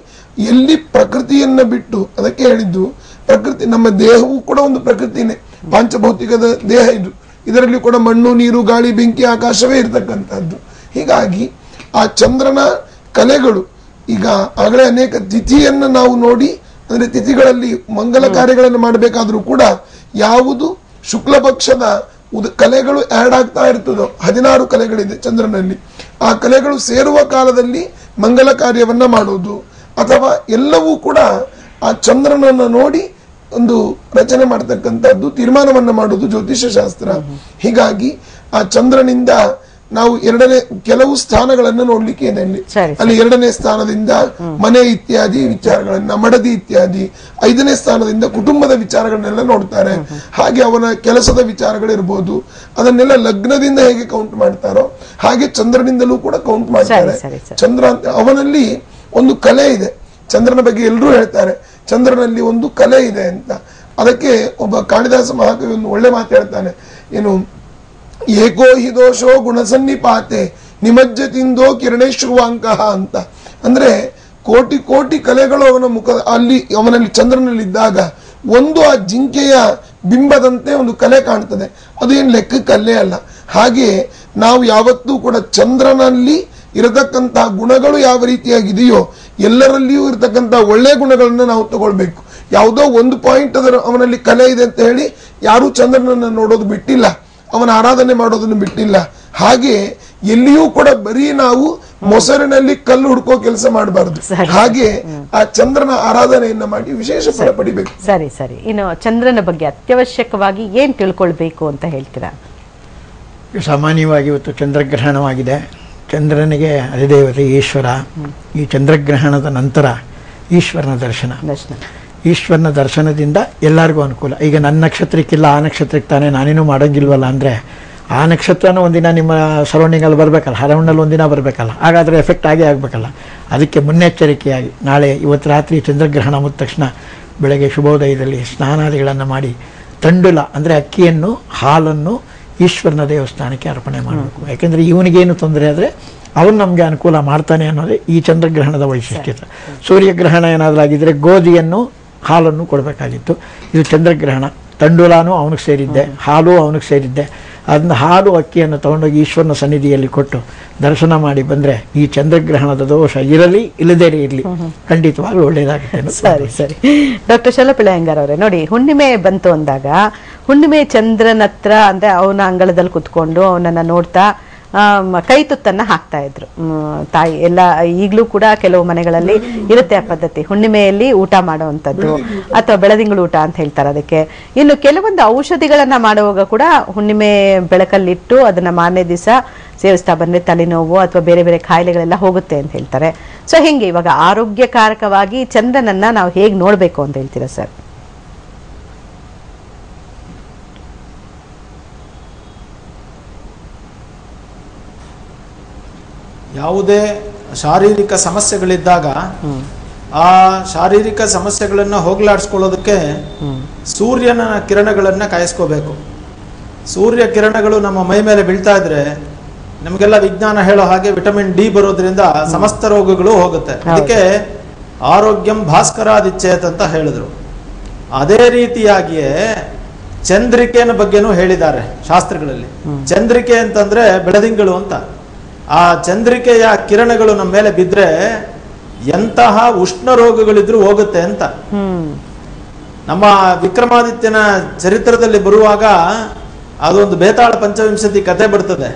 ಎಲ್ಲಿ ಪ್ರಕೃತಿಯನ್ನ ಬಿಟ್ಟು, ಅದಕ್ಕೆ ಹೇಳಿದ್ದು ಪ್ರಕೃತಿ, ನಮ್ಮ ದೇಹವೂ ಕೂಡ ಒಂದು ಪ್ರಕೃತಿನೇ, ಪಾಂಚಭೌತಿಕದ ದೇಹ ಇದು. ಇದರಲ್ಲಿ ಕೂಡ ಮಣ್ಣು, ನೀರು, ಗಾಳಿ, ಬೆಂಕಿ, ಆಕಾಶವೇ ಇರತಕ್ಕಂಥದ್ದು. ಹೀಗಾಗಿ ಆ ಚಂದ್ರನ ಕಲೆಗಳು ಈಗ ಆಗಲೇ ಅನೇಕ ತಿಥಿಯನ್ನು ನಾವು ನೋಡಿ, ಅಂದ್ರೆ ತಿಥಿಗಳಲ್ಲಿ ಮಂಗಲ ಕಾರ್ಯಗಳನ್ನು ಮಾಡಬೇಕಾದ್ರೂ ಕೂಡ ಯಾವುದು ಶುಕ್ಲ ಪಕ್ಷದ ಕಲೆಗಳು ಆಡ್ ಆಗ್ತಾ ಇರ್ತದೋ, 16 ಕಲೆಗಳಿದೆ ಚಂದ್ರನಲ್ಲಿ, ಆ ಕಲೆಗಳು ಸೇರುವ ಕಾಲದಲ್ಲಿ ಮಂಗಲ ಕಾರ್ಯವನ್ನ ಮಾಡೋದು ಅಥವಾ ಎಲ್ಲವೂ ಕೂಡ ಆ ಚಂದ್ರನನ್ನು ನೋಡಿ ಒಂದು ರಚನೆ ಮಾಡತಕ್ಕಂಥದ್ದು, ತೀರ್ಮಾನವನ್ನ ಮಾಡುವುದು ಜ್ಯೋತಿಷ್ಯ ಶಾಸ್ತ್ರ. ಹೀಗಾಗಿ ಆ ಚಂದ್ರನಿಂದ ನಾವು ಕೆಲವು ಸ್ಥಾನಗಳನ್ನು ನೋಡ್ಲಿಕ್ಕೆ ಇದೆ ಅಲ್ಲಿ. 2ನೇ ಸ್ಥಾನದಿಂದ ಮನೆ ಇತ್ಯಾದಿ ವಿಚಾರಗಳನ್ನ, ಮಡದಿ ಇತ್ಯಾದಿ, 5ನೇ ಸ್ಥಾನದಿಂದ ಕುಟುಂಬದ ವಿಚಾರಗಳನ್ನೆಲ್ಲ ನೋಡ್ತಾರೆ. ಹಾಗೆ ಅವನ ಕೆಲಸದ ವಿಚಾರಗಳಿರ್ಬೋದು, ಅದನ್ನೆಲ್ಲ ಲಗ್ನದಿಂದ ಹೇಗೆ ಕೌಂಟ್ ಮಾಡ್ತಾರೋ ಹಾಗೆ ಚಂದ್ರನಿಂದಲೂ ಕೂಡ ಕೌಂಟ್ ಮಾಡ್ತಾರೆ. ಚಂದ್ರ ಅವನಲ್ಲಿ ಒಂದು ಕಲೆ ಇದೆ. ಚಂದ್ರನ ಬಗ್ಗೆ ಎಲ್ಲರೂ ಹೇಳ್ತಾರೆ ಚಂದ್ರನಲ್ಲಿ ಒಂದು ಕಲೆ ಇದೆ ಅಂತ. ಅದಕ್ಕೆ ಒಬ್ಬ ಕಾಳಿದಾಸ ಮಹಾಕವಿ ಒಂದು ಒಳ್ಳೆ ಮಾತು ಹೇಳ್ತಾನೆ, ಏನು ಏಕೋ ಹಿ ದೋಷೋ ಗುಣಸನ್ನಿಪಾತೆ ನಿಮಜ್ಜ ತಿಂದೋ ಕಿರಣೇಶ್ರುವಾಂಕ ಅಂತ. ಅಂದ್ರೆ ಕೋಟಿ ಕೋಟಿ ಕಲೆಗಳು ಅವನ ಅವನಲ್ಲಿ ಚಂದ್ರನಲ್ಲಿ ಇದ್ದಾಗ ಒಂದು ಆ ಜಿಂಕೆಯ ಬಿಂಬದಂತೆ ಒಂದು ಕಲೆ ಕಾಣ್ತದೆ. ಅದು ಏನು ಲೆಕ್ಕಕ್ಕಲ್ಲೇ ಅಲ್ಲ. ಹಾಗೆ ನಾವು ಯಾವತ್ತೂ ಕೂಡ ಚಂದ್ರನಲ್ಲಿ ಇರತಕ್ಕಂತಹ ಗುಣಗಳು ಯಾವ ರೀತಿಯಾಗಿದೆಯೋ ಎಲ್ಲರಲ್ಲಿಯೂ ಇರತಕ್ಕಂತಹ ಒಳ್ಳೆ ಗುಣಗಳನ್ನ ನಾವು ತಗೊಳ್ಬೇಕು. ಯಾವುದೋ ಒಂದು ಪಾಯಿಂಟ್ ಅವನಲ್ಲಿ ಕಲೆ ಇದೆ ಅಂತ ಹೇಳಿ ಯಾರೂ ಚಂದ್ರನನ್ನ ನೋಡೋದು ಬಿಟ್ಟಿಲ್ಲ, ಅವನ ಆರಾಧನೆ ಮಾಡೋದನ್ನು ಬಿಟ್ಟಿಲ್ಲ. ಹಾಗೆ ಎಲ್ಲಿಯೂ ಕೂಡ ಬರೀ ನಾವು ಮೊಸರಿನಲ್ಲಿ ಕಲ್ಲು ಹುಡ್ಕೋ ಕೆಲಸ ಮಾಡಬಾರದು. ಹಾಗೆ ಆ ಚಂದ್ರನ ಆರಾಧನೆಯನ್ನ ಮಾಡಿ ವಿಶೇಷ ಫಲ ಪಡಿಬೇಕು. ಸರಿ ಸರಿ. ಇನ್ನು ಚಂದ್ರನ ಬಗ್ಗೆ ಅತ್ಯವಶ್ಯಕವಾಗಿ ಏನ್ ತಿಳ್ಕೊಳ್ಬೇಕು ಅಂತ ಹೇಳ್ತೀರಾ? ಸಾಮಾನ್ಯವಾಗಿ ಇವತ್ತು ಚಂದ್ರಗ್ರಹಣವಾಗಿದೆ. ಚಂದ್ರನಿಗೆ ಅಧಿದೇವತೆ ಈಶ್ವರ. ಈ ಚಂದ್ರಗ್ರಹಣದ ನಂತರ ಈಶ್ವರನ ದರ್ಶನ. ಈಶ್ವರನ ದರ್ಶನದಿಂದ ಎಲ್ಲರಿಗೂ ಅನುಕೂಲ. ಈಗ ನನ್ನ ನಕ್ಷತ್ರಕ್ಕಿಲ್ಲ, ಆ ನಕ್ಷತ್ರಕ್ಕೆ ತಾನೇ ನಾನೇನು ಮಾಡೋಂಗಿಲ್ವಲ್ಲ ಅಂದರೆ ಆ ನಕ್ಷತ್ರನೂ ಒಂದಿನ ನಿಮ್ಮ ಸರೌಂಡಿಂಗಲ್ಲಿ ಬರಬೇಕಲ್ಲ, ಹರೌಂಡಲ್ಲಿ ಒಂದಿನ ಬರಬೇಕಲ್ಲ, ಹಾಗಾದರೆ ಎಫೆಕ್ಟ್ ಆಗೇ ಆಗಬೇಕಲ್ಲ. ಅದಕ್ಕೆ ಮುನ್ನೆಚ್ಚರಿಕೆಯಾಗಿ ಇವತ್ತು ರಾತ್ರಿ ಚಂದ್ರಗ್ರಹಣ ಮುಗಿದ ತಕ್ಷಣ ಬೆಳಗ್ಗೆ ಶುಭೋದಯದಲ್ಲಿ ಸ್ನಾನಾದಿಗಳನ್ನು ಮಾಡಿ ತಂಡುಲ ಅಂದರೆ ಅಕ್ಕಿಯನ್ನು, ಹಾಲನ್ನು ಈಶ್ವರನ ದೇವಸ್ಥಾನಕ್ಕೆ ಅರ್ಪಣೆ ಮಾಡಬೇಕು. ಯಾಕೆಂದರೆ ಇವನಿಗೇನು ತೊಂದರೆ ಆದರೆ ಅವನು ನಮಗೆ ಅನುಕೂಲ ಮಾಡ್ತಾನೆ ಅನ್ನೋದೇ ಈ ಚಂದ್ರಗ್ರಹಣದ ವೈಶಿಷ್ಟ್ಯತೆ. ಸೂರ್ಯಗ್ರಹಣ ಏನಾದರೂ ಆಗಿದ್ದರೆ ಗೋಧಿಯನ್ನು, ಹಾಲನ್ನು ಕೊಡಬೇಕಾಗಿತ್ತು. ಇದು ಚಂದ್ರಗ್ರಹಣ. ತಂಡುಲಾನು ಅವನಿಗೆ ಸೇರಿದ್ದೆ, ಹಾಲು ಅವನಿಗೆ ಸೇರಿದ್ದೆ. ಅದನ್ನ ಹಾಲು ಅಕ್ಕಿಯನ್ನು ತಗೊಂಡೋಗಿ ಈಶ್ವರನ ಸನ್ನಿಧಿಯಲ್ಲಿ ಕೊಟ್ಟು ದರ್ಶನ ಮಾಡಿ ಬಂದರೆ ಈ ಚಂದ್ರಗ್ರಹಣದ ದೋಷ ಇರಲಿ ಇಲ್ಲದೇ ಇರಲಿ ಖಂಡಿತವಾಗ್ಲೂ ಒಳ್ಳೆಯದಾಗುತ್ತೆ. ಸರಿ ಸರಿ. ಡಾಕ್ಟರ್ ಶಲಪಿಳ್ಳ ಅಯ್ಯಂಗಾರ್ ಅವರೇ, ನೋಡಿ ಹುಣ್ಣಿಮೆ ಬಂತು ಅಂದಾಗ ಹುಣ್ಣಿಮೆ ಚಂದ್ರನ ಹತ್ರ ಅಂದ್ರೆ ಅವನ ಅಂಗಳದಲ್ಲಿ ಕುತ್ಕೊಂಡು ಅವನನ್ನ ನೋಡ್ತಾ ಕೈ ತುತ್ತನ್ನ ಹಾಕ್ತಾ ಇದ್ರು ತಾಯಿ ಎಲ್ಲ. ಈಗಲೂ ಕೂಡ ಕೆಲವು ಮನೆಗಳಲ್ಲಿ ಇರುತ್ತೆ ಆ ಪದ್ಧತಿ, ಹುಣ್ಣಿಮೆಯಲ್ಲಿ ಊಟ ಮಾಡುವಂಥದ್ದು ಅಥವಾ ಬೆಳದಿಂಗಳು ಊಟ ಅಂತ ಹೇಳ್ತಾರೆ ಅದಕ್ಕೆ. ಇನ್ನು ಕೆಲವೊಂದು ಔಷಧಿಗಳನ್ನ ಮಾಡುವಾಗ ಕೂಡ ಹುಣ್ಣಿಮೆ ಬೆಳಕಲ್ಲಿಟ್ಟು ಅದನ್ನ ಮಾರನೇ ದಿವಸ ಸೇವಿಸ್ತಾ ಬಂದ್ರೆ ತಲೆನೋವು ಅಥವಾ ಬೇರೆ ಬೇರೆ ಕಾಯಿಲೆಗಳೆಲ್ಲ ಹೋಗುತ್ತೆ ಅಂತ ಹೇಳ್ತಾರೆ. ಸೊ ಹೆಂಗೆ ಇವಾಗ ಆರೋಗ್ಯಕಾರಕವಾಗಿ ಚಂದ್ರನನ್ನ ನಾವು ಹೇಗೆ ನೋಡ್ಬೇಕು ಅಂತ ಹೇಳ್ತೀರಾ ಸರ್? ಯಾವುದೇ ಶಾರೀರಿಕ ಸಮಸ್ಯೆಗಳಿದ್ದಾಗ ಆ ಶಾರೀರಿಕ ಸಮಸ್ಯೆಗಳನ್ನು ಹೋಗಲಾಡಿಸ್ಕೊಳ್ಳೋದಕ್ಕೆ ಸೂರ್ಯನ ಕಿರಣಗಳನ್ನು ಕಾಯಿಸ್ಕೋಬೇಕು. ಸೂರ್ಯ ಕಿರಣಗಳು ನಮ್ಮ ಮೈ ಮೇಲೆ ಬೀಳ್ತಾ ಇದ್ರೆ ನಮಗೆಲ್ಲ ವಿಜ್ಞಾನ ಹೇಳೋ ಹಾಗೆ ವಿಟಮಿನ್ ಡಿ ಬರೋದ್ರಿಂದ ಸಮಸ್ತ ರೋಗಗಳು ಹೋಗುತ್ತೆ. ಅದಕ್ಕೆ ಆರೋಗ್ಯಂ ಭಾಸ್ಕರಾದಿಚ್ಛೇತ್ ಅಂತ ಹೇಳಿದ್ರು. ಅದೇ ರೀತಿಯಾಗಿಯೇ ಚಂದ್ರಿಕೆಯ ಬಗ್ಗೆನೂ ಹೇಳಿದ್ದಾರೆ ಶಾಸ್ತ್ರಗಳಲ್ಲಿ. ಚಂದ್ರಿಕೆ ಅಂತಂದ್ರೆ ಬೆಳದಿಂಗಳು ಅಂತ. ಆ ಚಂದ್ರಿಕೆಯ ಕಿರಣಗಳು ನಮ್ಮ ಮೇಲೆ ಬಿದ್ರೆ ಎಂತಹ ಉಷ್ಣ ರೋಗಗಳಿದ್ರೂ ಹೋಗುತ್ತೆ ಅಂತ. ನಮ್ಮ ವಿಕ್ರಮಾದಿತ್ಯನ ಚರಿತ್ರದಲ್ಲಿ ಬರುವಾಗ ಅದೊಂದು ಬೇತಾಳ ಪಂಚವಿಂಶತಿ ಕತೆ ಬರ್ತದೆ.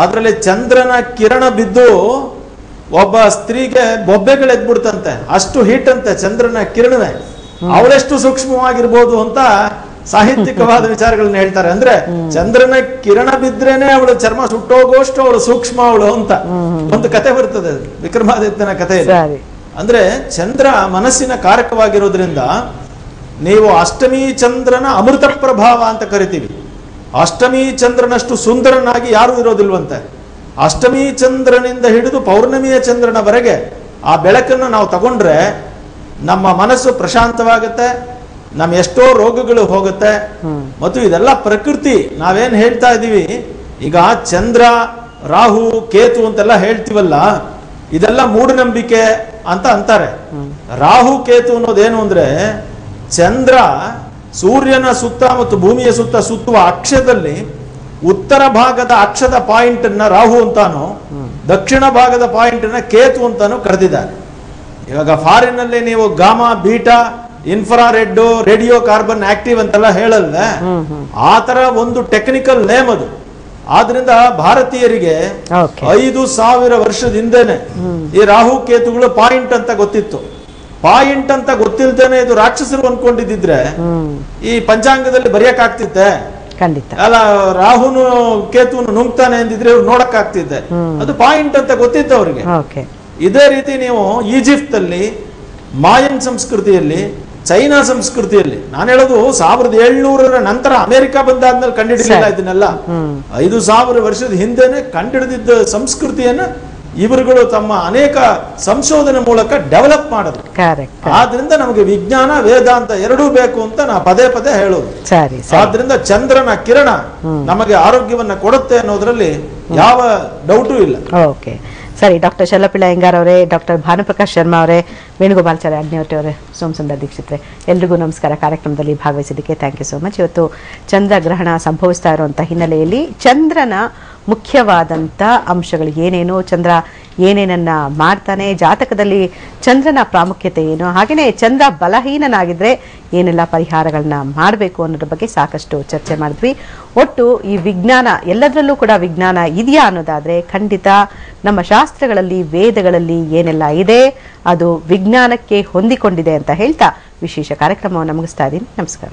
ಅದರಲ್ಲಿ ಚಂದ್ರನ ಕಿರಣ ಬಿದ್ದು ಒಬ್ಬ ಸ್ತ್ರೀಗೆ ಬೊಬ್ಬೆಗಳು ಎದ್ಬಿಡ್ತಂತೆ, ಅಷ್ಟು ಹೀಟ್ ಅಂತೆ ಚಂದ್ರನ ಕಿರಣವೇ. ಅವಳೆಷ್ಟು ಸೂಕ್ಷ್ಮವಾಗಿರ್ಬೋದು ಅಂತ ಸಾಹಿತ್ಯಿಕವಾದ ವಿಚಾರಗಳನ್ನ ಹೇಳ್ತಾರೆ. ಅಂದ್ರೆ ಚಂದ್ರನ ಕಿರಣ ಬಿದ್ರೇನೆ ಅವಳು ಚರ್ಮ ಸುಟ್ಟೋಗೋಷ್ಟು ಅವಳು ಸೂಕ್ಷ್ಮ ಅವಳು ಅಂತ ಒಂದು ಕತೆ ಬರ್ತದೆ ವಿಕ್ರಮಾದಿತ್ಯನ ಕತೆ. ಅಂದ್ರೆ ಚಂದ್ರ ಮನಸ್ಸಿನ ಕಾರಕವಾಗಿರೋದ್ರಿಂದ ನೀವು ಅಷ್ಟಮಿ ಚಂದ್ರನ ಅಮೃತ ಪ್ರಭಾವ ಅಂತ ಕರಿತೀವಿ. ಅಷ್ಟಮಿ ಚಂದ್ರನಷ್ಟು ಸುಂದರನಾಗಿ ಯಾರು ಇರೋದಿಲ್ವಂತೆ. ಅಷ್ಟಮಿ ಚಂದ್ರನಿಂದ ಹಿಡಿದು ಪೌರ್ಣಮಿಯ ಚಂದ್ರನವರೆಗೆ ಆ ಬೆಳಕನ್ನು ನಾವು ತಗೊಂಡ್ರೆ ನಮ್ಮ ಮನಸ್ಸು ಪ್ರಶಾಂತವಾಗುತ್ತೆ, ನಮ್ಮ ಎಷ್ಟೋ ರೋಗಗಳು ಹೋಗುತ್ತೆ. ಮತ್ತು ಇದೆಲ್ಲ ಪ್ರಕೃತಿ. ನಾವೇನ್ ಹೇಳ್ತಾ ಇದೀವಿ ಈಗ ಚಂದ್ರ ರಾಹು ಕೇತು ಅಂತೆಲ್ಲ ಹೇಳ್ತೀವಲ್ಲ, ಇದೆಲ್ಲ ಮೂಢನಂಬಿಕೆ ಅಂತ ಅಂತಾರೆ. ರಾಹು ಕೇತು ಅನ್ನೋದೇನು ಅಂದ್ರೆ ಚಂದ್ರ ಸೂರ್ಯನ ಸುತ್ತ ಮತ್ತು ಭೂಮಿಯ ಸುತ್ತ ಸುತ್ತುವ ಅಕ್ಷದಲ್ಲಿ ಉತ್ತರ ಭಾಗದ ಅಕ್ಷದ ಪಾಯಿಂಟ್ ಅನ್ನ ರಾಹು ಅಂತಾನು, ದಕ್ಷಿಣ ಭಾಗದ ಪಾಯಿಂಟ್ ಅನ್ನ ಕೇತು ಅಂತಾನು ಕರೆದಿದ್ದಾರೆ. ಇವಾಗ ಫಾರಿನ್ ಅಲ್ಲಿ ನೀವು gamma beta infrared radio carbon active ಅಂತೆಲ್ಲ ಹೇಳಲ್ವೇ, ಆ ತರ ಒಂದು ಟೆಕ್ನಿಕಲ್ ನೇಮ್ ಅದು. ಆದ್ರಿಂದ ಭಾರತೀಯರಿಗೆ 5000 ವರ್ಷದ ಹಿಂದೆನೆ ಈ ರಾಹು ಕೇತುಗಳು ಪಾಯಿಂಟ್ ಅಂತ ಗೊತ್ತಿತ್ತು. ಪಾಯಿಂಟ್ ಅಂತ ಗೊತ್ತಿಲ್ದೇನೆ ಇದು ರಾಕ್ಷಸರು ಅನ್ಕೊಂಡಿದ್ರೆ ಈ ಪಂಚಾಂಗದಲ್ಲಿ ಬರೆಯಕ್ ಆಗ್ತಿತ್ತೆ? ಖಂಡಿತ ಅಲ್ಲ. ರಾಹುನು ಕೇತುನು ನುಂಗ್ತಾನೆ ಅಂದಿದ್ರೆ ಇವ್ರು ನೋಡಕ್ ಆಗ್ತಿದ್ದೆ. ಅದು ಪಾಯಿಂಟ್ ಅಂತ ಗೊತ್ತಿತ್ತು ಅವ್ರಿಗೆ. ಇದೇ ರೀತಿ ನೀವು ಈಜಿಪ್ಟ್ ಅಲ್ಲಿ, ಮಾಯನ್ ಸಂಸ್ಕೃತಿಯಲ್ಲಿ, ಚೈನಾ ಸಂಸ್ಕೃತಿಯಲ್ಲಿ, ನಾನು ಹೇಳೋದು 1700ರ ನಂತರ ಅಮೆರಿಕ ಬಂದಾದ್ಮೇಲೆ ಕಂಡುಹಿಡಿಯಲಿಲ್ಲ ಇದನ್ನೆಲ್ಲ. 5000 ವರ್ಷದ ಹಿಂದೆನೆ ಕಂಡುಹಿಡಿದಿದ್ದ ಸಂಸ್ಕೃತಿಯನ್ನ ಇವರುಗಳು ತಮ್ಮ ಅನೇಕ ಸಂಶೋಧನೆ ಮೂಲಕ ಡೆವಲಪ್ ಮಾಡಿದ್ರು. ಆದ್ರಿಂದ ನಮಗೆ ವಿಜ್ಞಾನ ವೇದಾಂತ ಎರಡೂ ಬೇಕು ಅಂತ ನಾ ಪದೇ ಪದೇ ಹೇಳೋದು. ಆದ್ರಿಂದ ಚಂದ್ರನ ಕಿರಣ ನಮಗೆ ಆರೋಗ್ಯವನ್ನ ಕೊಡುತ್ತೆ ಅನ್ನೋದ್ರಲ್ಲಿ ಯಾವ ಡೌಟು ಇಲ್ಲ. ಓಕೆ ಸರಿ. ಡಾಕ್ಟರ್ ಶಲಪಿಳ್ಳ ಅಯ್ಯಂಗಾರ್ ಅವರೇ, ಡಾಕ್ಟರ್ ಭಾನುಪ್ರಕಾಶ್ ಶರ್ಮಾ ಅವರೇ, ವೇಣುಗೋಪಾಲಾಚಾರ್ಯ ಅಗ್ನಿಹೊಟ್ಟಿ ಅವರೇ, ಸೋಮಸುಂದರ್ ದೀಕ್ಷಿತ್ರೆ, ಎಲ್ರಿಗೂ ನಮಸ್ಕಾರ. ಕಾರ್ಯಕ್ರಮದಲ್ಲಿ ಭಾಗವಹಿಸಿದ್ದಕ್ಕೆ ಥ್ಯಾಂಕ್ ಯು ಸೋ ಮಚ್. ಇವತ್ತು ಚಂದ್ರಗ್ರಹಣ ಸಂಭವಿಸ್ತಾ ಇರುವಂಥ ಹಿನ್ನೆಲೆಯಲ್ಲಿ ಚಂದ್ರನ ಮುಖ್ಯವಾದಂಥ ಅಂಶಗಳು ಏನೇನು, ಚಂದ್ರ ಏನೇನನ್ನ ಮಾಡ್ತಾನೆ, ಜಾತಕದಲ್ಲಿ ಚಂದ್ರನ ಪ್ರಾಮುಖ್ಯತೆ ಏನು, ಹಾಗೆಯೇ ಚಂದ್ರ ಬಲಹೀನನಾಗಿದ್ರೆ ಏನೆಲ್ಲ ಪರಿಹಾರಗಳನ್ನ ಮಾಡಬೇಕು ಅನ್ನೋದ್ರ ಬಗ್ಗೆ ಸಾಕಷ್ಟು ಚರ್ಚೆ ಮಾಡಿದ್ವಿ. ಒಟ್ಟು ಈ ವಿಜ್ಞಾನ, ಎಲ್ಲದರಲ್ಲೂ ಕೂಡ ವಿಜ್ಞಾನ ಇದೆಯಾ ಅನ್ನೋದಾದ್ರೆ ಖಂಡಿತ ನಮ್ಮ ಶಾಸ್ತ್ರಗಳಲ್ಲಿ, ವೇದಗಳಲ್ಲಿ ಏನೆಲ್ಲ ಇದೆ ಅದು ವಿಜ್ಞಾನಕ್ಕೆ ಹೊಂದಿಕೊಂಡಿದೆ ಅಂತ ಹೇಳ್ತಾ ವಿಶೇಷ ಕಾರ್ಯಕ್ರಮವನ್ನು ಮುಗಿಸ್ತಾ ಇದ್ದೀನಿ. ನಮಸ್ಕಾರ.